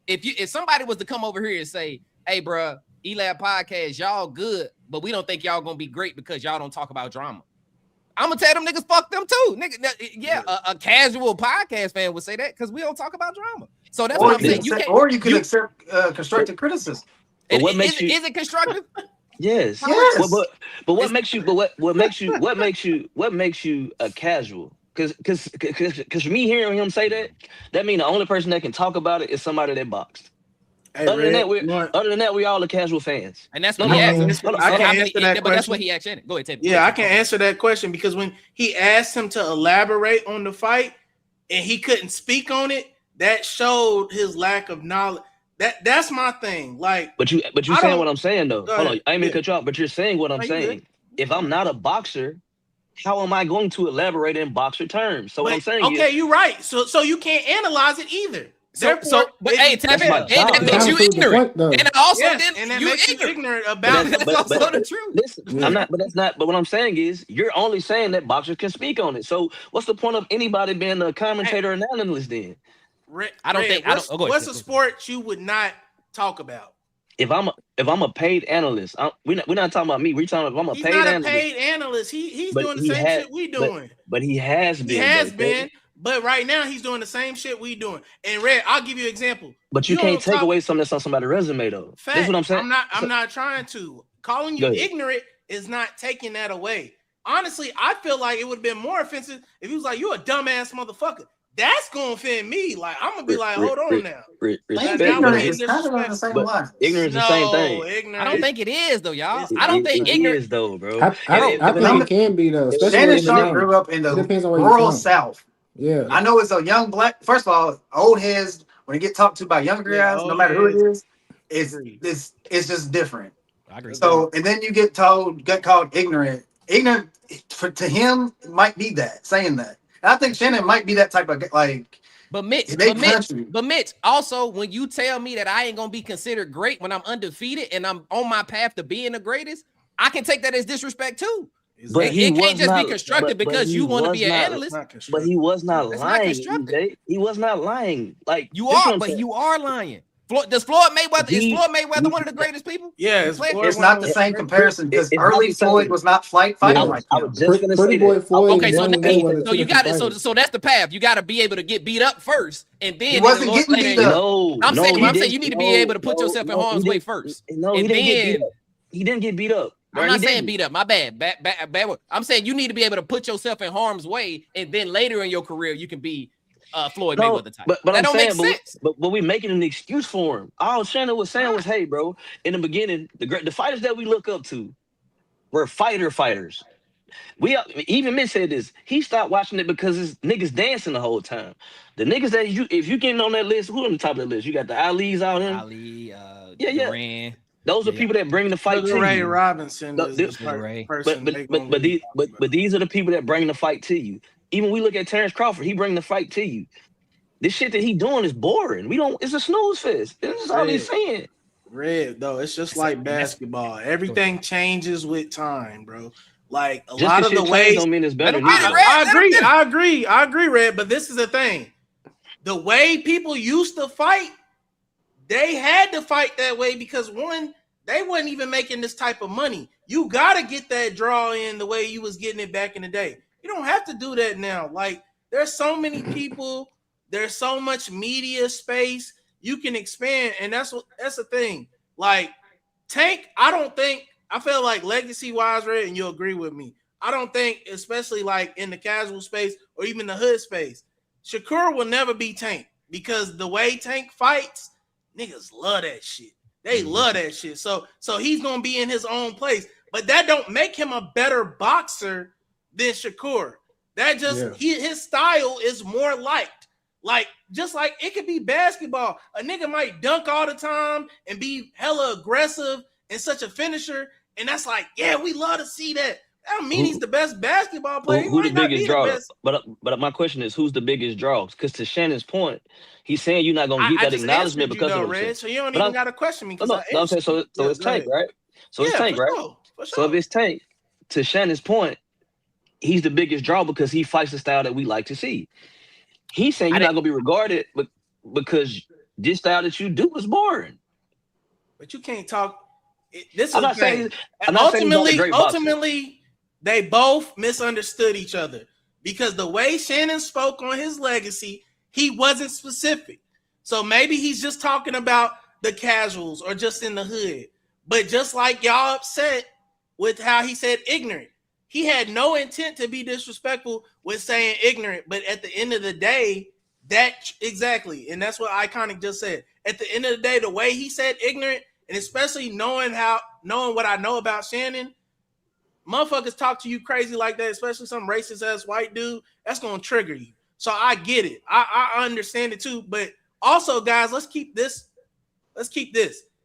If somebody was to come over here and say, hey, bro, ELabPodcast, y'all good, but we don't think y'all gonna be great because y'all don't talk about drama. I'm gonna tell them niggas fuck them too. A casual podcast fan would say that because we don't talk about drama. So that's what I'm saying. You can accept constructive criticism. But what makes you? Is it constructive? Yes. But what makes you? But what makes you? What makes you a casual? Because me hearing him say that means the only person that can talk about it is somebody that boxed. Hey, other than that, we all are casual fans. And that's what he asked. I can answer that question. But that's what he asked. Go ahead, Ted. Yeah, I can answer that question because when he asked him to elaborate on the fight and he couldn't speak on it, that showed his lack of knowledge. That's my thing. Like, but you saying what I'm saying though. Hold on, I ain't mean to cut you off, but you're saying what I'm saying. If I'm not a boxer, how am I going to elaborate in boxer terms? So what I'm saying is, you're right. So you can't analyze it either. But hey, that makes you ignorant, and also that makes you ignorant about. That's also the truth. Listen, I'm not, but that's not. But what I'm saying is, you're only saying that boxers can speak on it. So what's the point of anybody being a commentator and analyst then? What's a sport you would not talk about? If I'm a paid analyst, we're not talking about me. We're talking about I'm a paid analyst. He's not a paid analyst. He's doing the same shit we doing. But he has been. He has been. But right now he's doing the same shit we doing. And Red, I'll give you an example. But you can't take away something that's on somebody's resume though. Fact. That's what I'm saying. I'm not trying to. Calling you ignorant is not taking that away. Honestly, I feel like it would have been more offensive if he was like, "You a dumbass motherfucker." That's gonna offend me. Like I'm gonna be like, "Hold on now." Ignorance is kind of on the same line. Ignorance is the same thing. I don't think it is though, y'all. I don't think ignorance is though, bro. I think it can be though. Shannon Sharpe grew up in the rural South. Yeah, I know it's a young black. First of all, old heads when they get talked to by younger guys, no matter who it is, it's just different. I agree. So and then you get called ignorant. Ignorant to him might be that saying that. And I think Shannon might be that type of like. But Mitch, also when you tell me that I ain't gonna be considered great when I'm undefeated and I'm on my path to being the greatest, I can take that as disrespect too. But it can't just be constructive because you want to be an analyst. But he was not lying. He was not lying. Like you are, but you are lying. Does Floyd Mayweather is Floyd Mayweather one of the greatest people? Yeah, it's not the same comparison because early Floyd was not fighting like that. Pretty boy Floyd. Okay, so you got it. So that's the path. You got to be able to get beat up first, and then he wasn't getting beat up. I'm saying you need to be able to put yourself in harm's way first. No, he didn't get beat up. I'm not saying beat up. My bad. Bad word. I'm saying you need to be able to put yourself in harm's way, and then later in your career you can be Floyd Mayweather type. But that don't make sense. But we making an excuse for him. All Shannon was saying was, "Hey, bro, in the beginning, the fighters that we look up to were fighters. We even Mitch said this. He stopped watching it because it's niggas dancing the whole time. The niggas that if you getting on that list, who on the top of the list? You got the Ali's out there. Ali, Duran. Those are people that bring the fight to Ray you. Robinson is this person. But these are the people that bring the fight to you. Even we look at Terrence Crawford, he bring the fight to you. This shit that he doing is boring. It's a snooze fest. This is all he's saying. Red though, it's just like basketball. Everything changes with time, bro. Like a lot of the ways don't mean it's better. I agree, Red. But this is the thing: the way people used to fight. They had to fight that way because one, they wasn't even making this type of money. You got to get that draw in the way you was getting it back in the day. You don't have to do that now. Like there's so many people, there's so much media space you can expand, and that's the thing. Like Tank, I feel like legacy wise, Red, and you'll agree with me. I don't think, especially like in the casual space or even the hood space, Shakur will never be Tank because the way Tank fights. niggas love that shit. They love that shit. So he's gonna be in his own place, but that don't make him a better boxer than Shakur. That just his style is more liked. Like just like it could be basketball. A nigga might dunk all the time and be hella aggressive and such a finisher, and that's like, yeah, we love to see that. That don't mean he's the best basketball player. Who the biggest draw? But my question is, who's the biggest draws? Because to Shannon's point, he's saying you're not gonna get that acknowledgement because of Red, so you don't even gotta question me. No, I'm saying so it's Tank, right? So it's Tank, right? Sure. So if it's Tank, to Shannon's point, he's the biggest draw because he fights the style that we like to see. He's saying you're not gonna be regarded, but because this style that you do is boring. But you can't talk. This is ultimately, they both misunderstood each other because the way Shannon spoke on his legacy, he wasn't specific. So maybe he's just talking about the casuals or just in the hood. But just like y'all upset with how he said ignorant, he had no intent to be disrespectful with saying ignorant. But at the end of the day, exactly. And that's what Iconic just said. At the end of the day, the way he said ignorant, and especially knowing what I know about Shannon, motherfuckers talk to you crazy like that, especially some racist ass white dude, that's gonna trigger you. So I get it. I understand it too. But also, guys, let's keep this.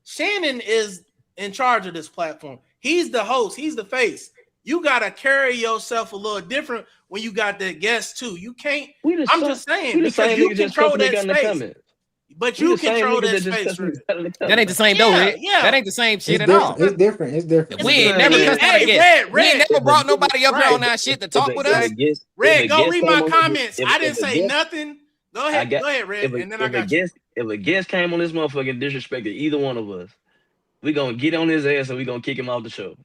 Shannon is in charge of this platform. He's the host, he's the face. You gotta carry yourself a little different when you got the guests too. You can't. I'm just saying because you control that space. But you control that space. That ain't the same though, Red. Yeah. That ain't the same shit at all. It's different. It's different. We ain't never we ain't never brought nobody up here on that shit to talk with us. Red, go read my comments. I didn't say nothing. Go ahead, Red. And then if a guest came on this motherfucker and disrespected either one of us, we gonna get on his ass and we gonna kick him off the show.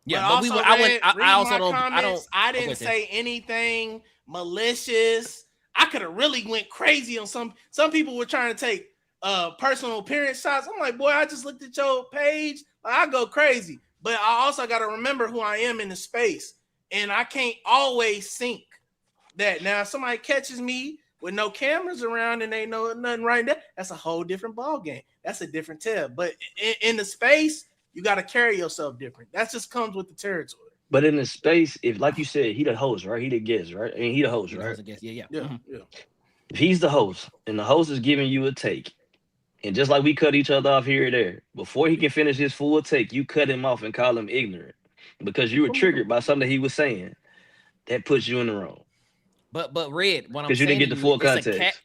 Yeah, but I didn't say anything malicious. I could have really went crazy on some people were trying to take personal appearance shots. I'm like, boy, I just looked at your page. I go crazy. But I also got to remember who I am in the space. And I can't always sync that. Now, if somebody catches me with no cameras around and they know nothing right there, that's a whole different ball game. That's a different tale. But in the space, you got to carry yourself different. That just comes with the territory. But in the space, if like you said, he the host, right? He the guest, right? I mean, he the host, right? Yeah. If he's the host and the host is giving you a take, and just like we cut each other off here or there, before he can finish his full take, you cut him off and call him ignorant because you were triggered by something he was saying. That puts you in the wrong. But Red, what I'm saying, because you didn't get the full context.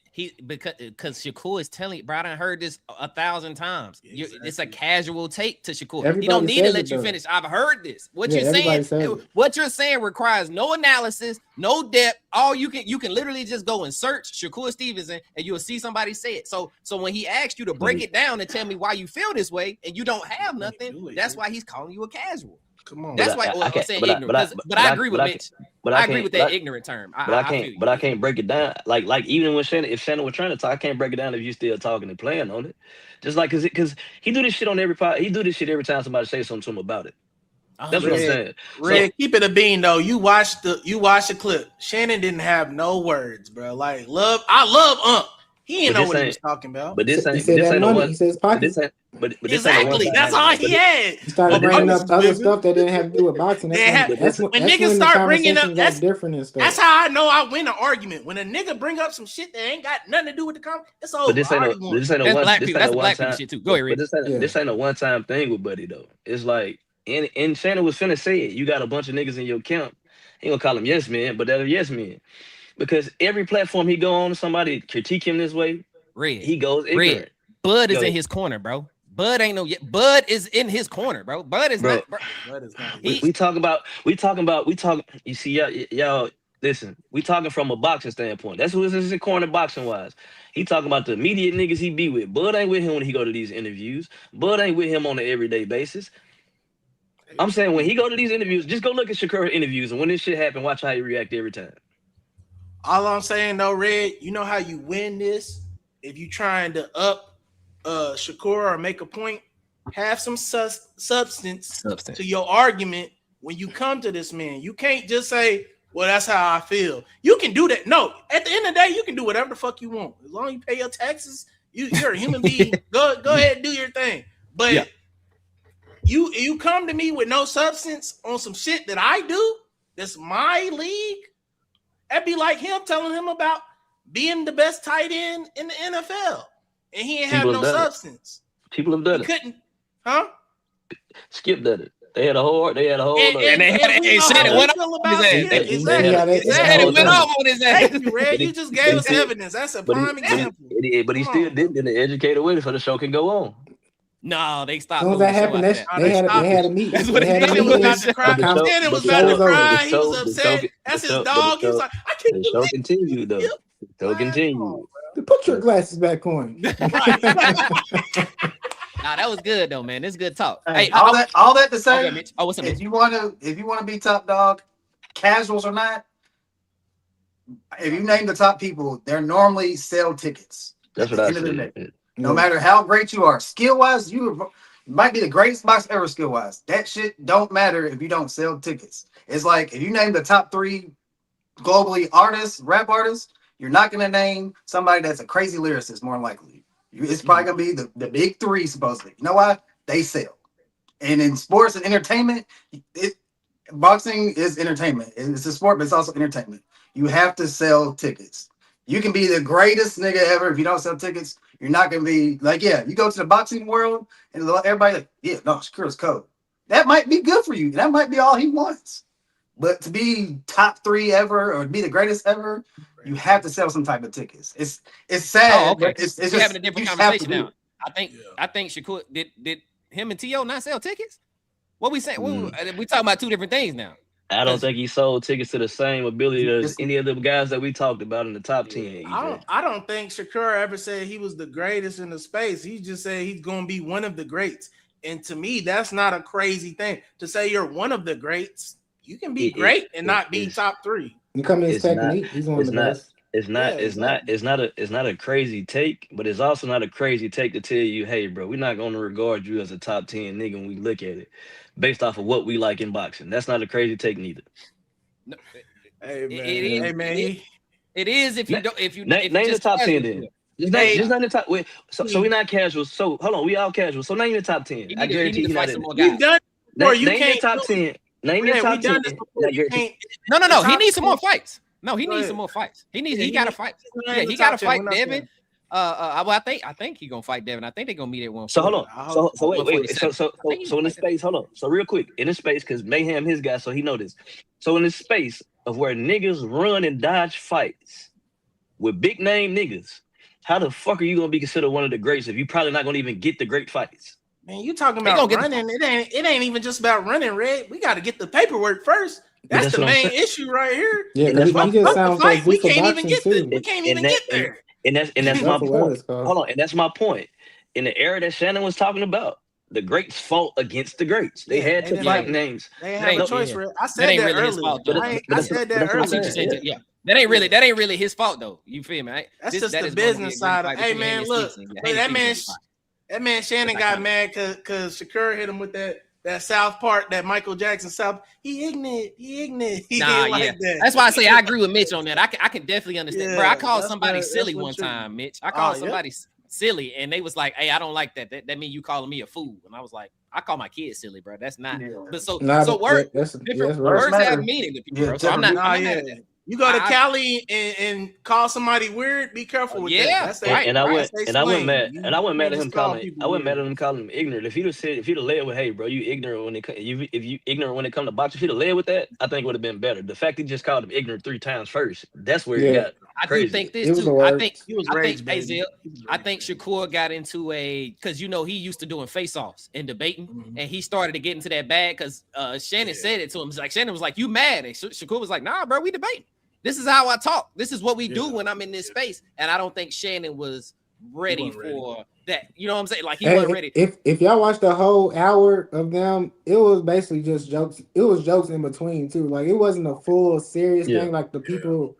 Because Shakur is telling you, bro, I done heard this 1,000 times. Exactly. It's a casual take to Shakur. He don't need to let you finish. I've heard this. What you're saying requires no analysis, no depth. All you can literally just go and search Shakur Stevenson and you'll see somebody say it. So when he asked you to break it down and tell me why you feel this way and you don't have nothing, that's why he's calling you a casual. Come on. That's why I'm saying ignorant. But I agree with Mitch. I agree with that ignorant term. I can't break it down. Like even when if Shannon was trying to talk, I can't break it down if you still talking and playing on it. Just like because he do this shit on every pod. He do this shit every time somebody says something to him about it. That's what I'm saying. Red, keep it a bean though. You watched the clip. Shannon didn't have no words, bro. Like I love He didn't know what he was talking about. But this ain't no one. He says pockets. But exactly, that's all he had. He started bringing up other stuff that didn't have to do with boxing. When niggas start bringing up that's different and stuff. That's how I know I win an argument. When a nigga bring up some shit that ain't got nothing to do with the comment, it's over. But this ain't a one time shit too. Go ahead, Rick. This ain't a one time thing with Buddy though. It's like and Shannon was finna say it. You got a bunch of niggas in your camp. He gonna call them yes men, but they're yes men. Because every platform he go on, somebody critique him this way. He goes ignorant. Bud is in his corner, bro. Bud ain't no yet. Bud is in his corner, bro. Bud is not. Bro. Bud is not. We talking. You see, y'all. Listen, we talking from a boxing standpoint. That's who is in his corner boxing wise. He talking about the immediate niggas he be with. Bud ain't with him when he go to these interviews. Bud ain't with him on an everyday basis. I'm saying when he go to these interviews, just go look at Shakur interviews, and when this shit happen, watch how he react every time. All I'm saying though, Red, you know how you win this if you trying to up Shakur or make a point, have some substance to your argument when you come to this man. You can't just say, well, that's how I feel. You can do that. No, at the end of the day, you can do whatever the fuck you want. As long as you pay your taxes, You're a human being. Go ahead and do your thing. But you come to me with no substance on some shit that I do. That's my league. That'd be like him telling him about being the best tight end in the NFL, and he ain't have no substance. People have done it. Couldn't, huh? Skip did it. They had a whole. And they said it went off on his ass. Exactly. It went off on his ass. Thank you, Red. You just gave us evidence. That's a prime example. But he still did in the educated way so the show can go on. No, they stopped. As soon as that happened, they had a meeting. That's what Shannon was about to cry. Shannon was about to cry. He was upset. That's his dog. He was like, I can't. The show continued though. The show continued. Put your glasses back on. Nah, that was good though, man. This is good talk. Hey, all that to say, okay, Mitch. Oh, what's up, Mitch? if you want to be top dog, casuals or not, if you name the top people, they're normally sell tickets. That's what I said. No matter how great you are, skill wise, you might be the greatest boxer ever. Skill wise, that shit don't matter if you don't sell tickets. It's like if you name the top 3 globally rap artists, you're not gonna name somebody that's a crazy lyricist. More than likely. It's probably gonna be the big 3 supposedly. You know why? They sell. And in sports and entertainment, boxing is entertainment. It's a sport, but it's also entertainment. You have to sell tickets. You can be the greatest nigga ever. If you don't sell tickets, you're not gonna be like, yeah, you go to the boxing world and everybody like, yeah, no, Shakur's cold. That might be good for you. That might be all he wants. But to be top 3 ever or be the greatest ever, you have to sell some type of tickets. It's sad. Oh, okay. But it's We're just having a different conversation now. I think Shakur did him and T.O. not sell tickets? What we saying? We talking about 2 different things now. I don't think he sold tickets to the same ability as any of the guys that we talked about in the top 10. I don't think Shakur ever said he was the greatest in the space. He just said he's going to be one of the greats. And to me, that's not a crazy thing. To say you're one of the greats, you can be great and not be top 3. You come in his technique, he's one of the best. It's not a crazy take, but it's also not a crazy take to tell you, hey, bro, we're not going to regard you as a top 10 nigga when we look at it based off of what we like in boxing. That's not a crazy take neither. No, hey man, it is if you don't name the top 10 then. Just name the top. Wait, so we're not casual. So hold on, we all casual. So name the top 10. I guarantee you not in it. You've done Name your top 10. Name your top 10. No. He needs some more fights. No, he needs some more fights. He got to fight. Yeah, he got to fight Devin. I think he's gonna fight Devin. I think they're gonna meet at one. So hold on. So wait. So in this space, hold on. So real quick, in this space, because Mayhem his guy, so he know this. So in this space of where niggas run and dodge fights with big name niggas, how the fuck are you gonna be considered one of the greats if you probably not gonna even get the great fights? Man, you talking about running? It ain't even just about running, Red. We got to get the paperwork first. That's the main issue right here. Yeah, he just sounds like we can't even get there. We can't even get there. And that's my point. Hold on, and that's my point. In the era that Shannon was talking about, the greats fought against the greats. They had to fight names. They had a choice. I said that earlier. I said that earlier. Yeah, that ain't really his fault though. You feel me? That's just the business side of. Hey man, look, that man Shannon got mad because Shakur hit him with that South Park, that Michael Jackson South. He ignorant. He nah, like that. That's why I say I agree with Mitch on that. I can definitely understand. Bro, I called somebody silly one time, Mitch. I called somebody silly, and they was like, "Hey, I don't like that. That mean you calling me a fool?" And I was like, "I call my kids silly, bro. That's not." But words have meaning to people, bro. So I'm not mad at that. You go to Cali and call somebody weird. Be careful with that. That's right. And I went mad at him calling. I went mad at him calling him ignorant. If he'd have led with, "Hey, bro, you ignorant when if you ignorant when it comes to boxing," if he'd have led with that, I think it would have been better. The fact he just called him ignorant 3 times first, that's where he got crazy. I do think this too. I think Shakur got into because he used to doing face-offs and debating, and he started to get into that bag because Shannon said it to him. It's like Shannon was like, "You mad?" And Shakur was like, "Nah, bro, we debating. This is how I talk. This is what we do when I'm in this space." And I don't think Shannon was ready for that. You know what I'm saying? Like he wasn't ready. If y'all watched the whole hour of them, it was basically just jokes. It was jokes in between too. Like it wasn't a full serious thing like the people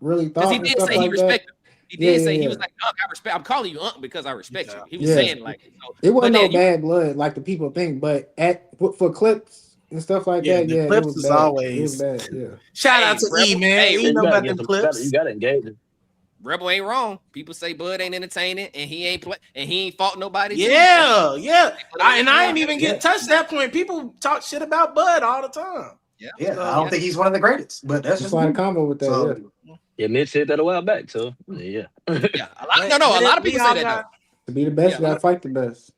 really thought. He did say he respected him. He did say he was like, "Unc, I respect. I'm calling you Unc because I respect you." He was saying like, it wasn't no bad blood like the people think. But for clips and stuff like that, the clips is always bad. Yeah. Shout out to E, man. You know about the clips. You got to engage him. Rebel ain't wrong. People say Bud ain't entertaining, and he ain't fought nobody. Yeah, too. I ain't even get touched that point. People talk shit about Bud all the time. Yeah, I don't think he's one of the greatest, but that's just a combo with that. So, Yeah, Mitch said that a while back, so yeah. Yeah, a lot of people say that. To be the best, you gotta fight the best.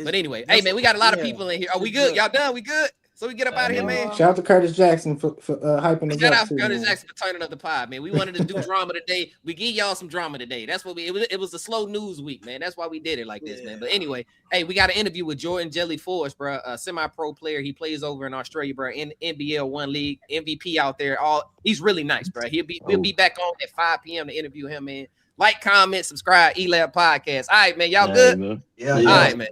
But anyway, hey man, we got a lot of people in here. Are we good? Y'all done? We good? So we get up out of here, man. Shout out to Curtis Jackson for hyping us up. Shout out to too, Curtis man. Jackson for turning up the pod, man. We wanted to do drama today. We give y'all some drama today. That's what it was a slow news week, man. That's why we did it like this, man. But anyway, hey, we got an interview with Jordan Jelly Force, bro, a semi-pro player. He plays over in Australia, bro, in NBL 1 league, MVP out there. He's really nice, bro. We'll be back on at 5 p.m. to interview him, man. Like, comment, subscribe, ELabPodcast. All right, man. Y'all good? Man. Yeah. All right, man.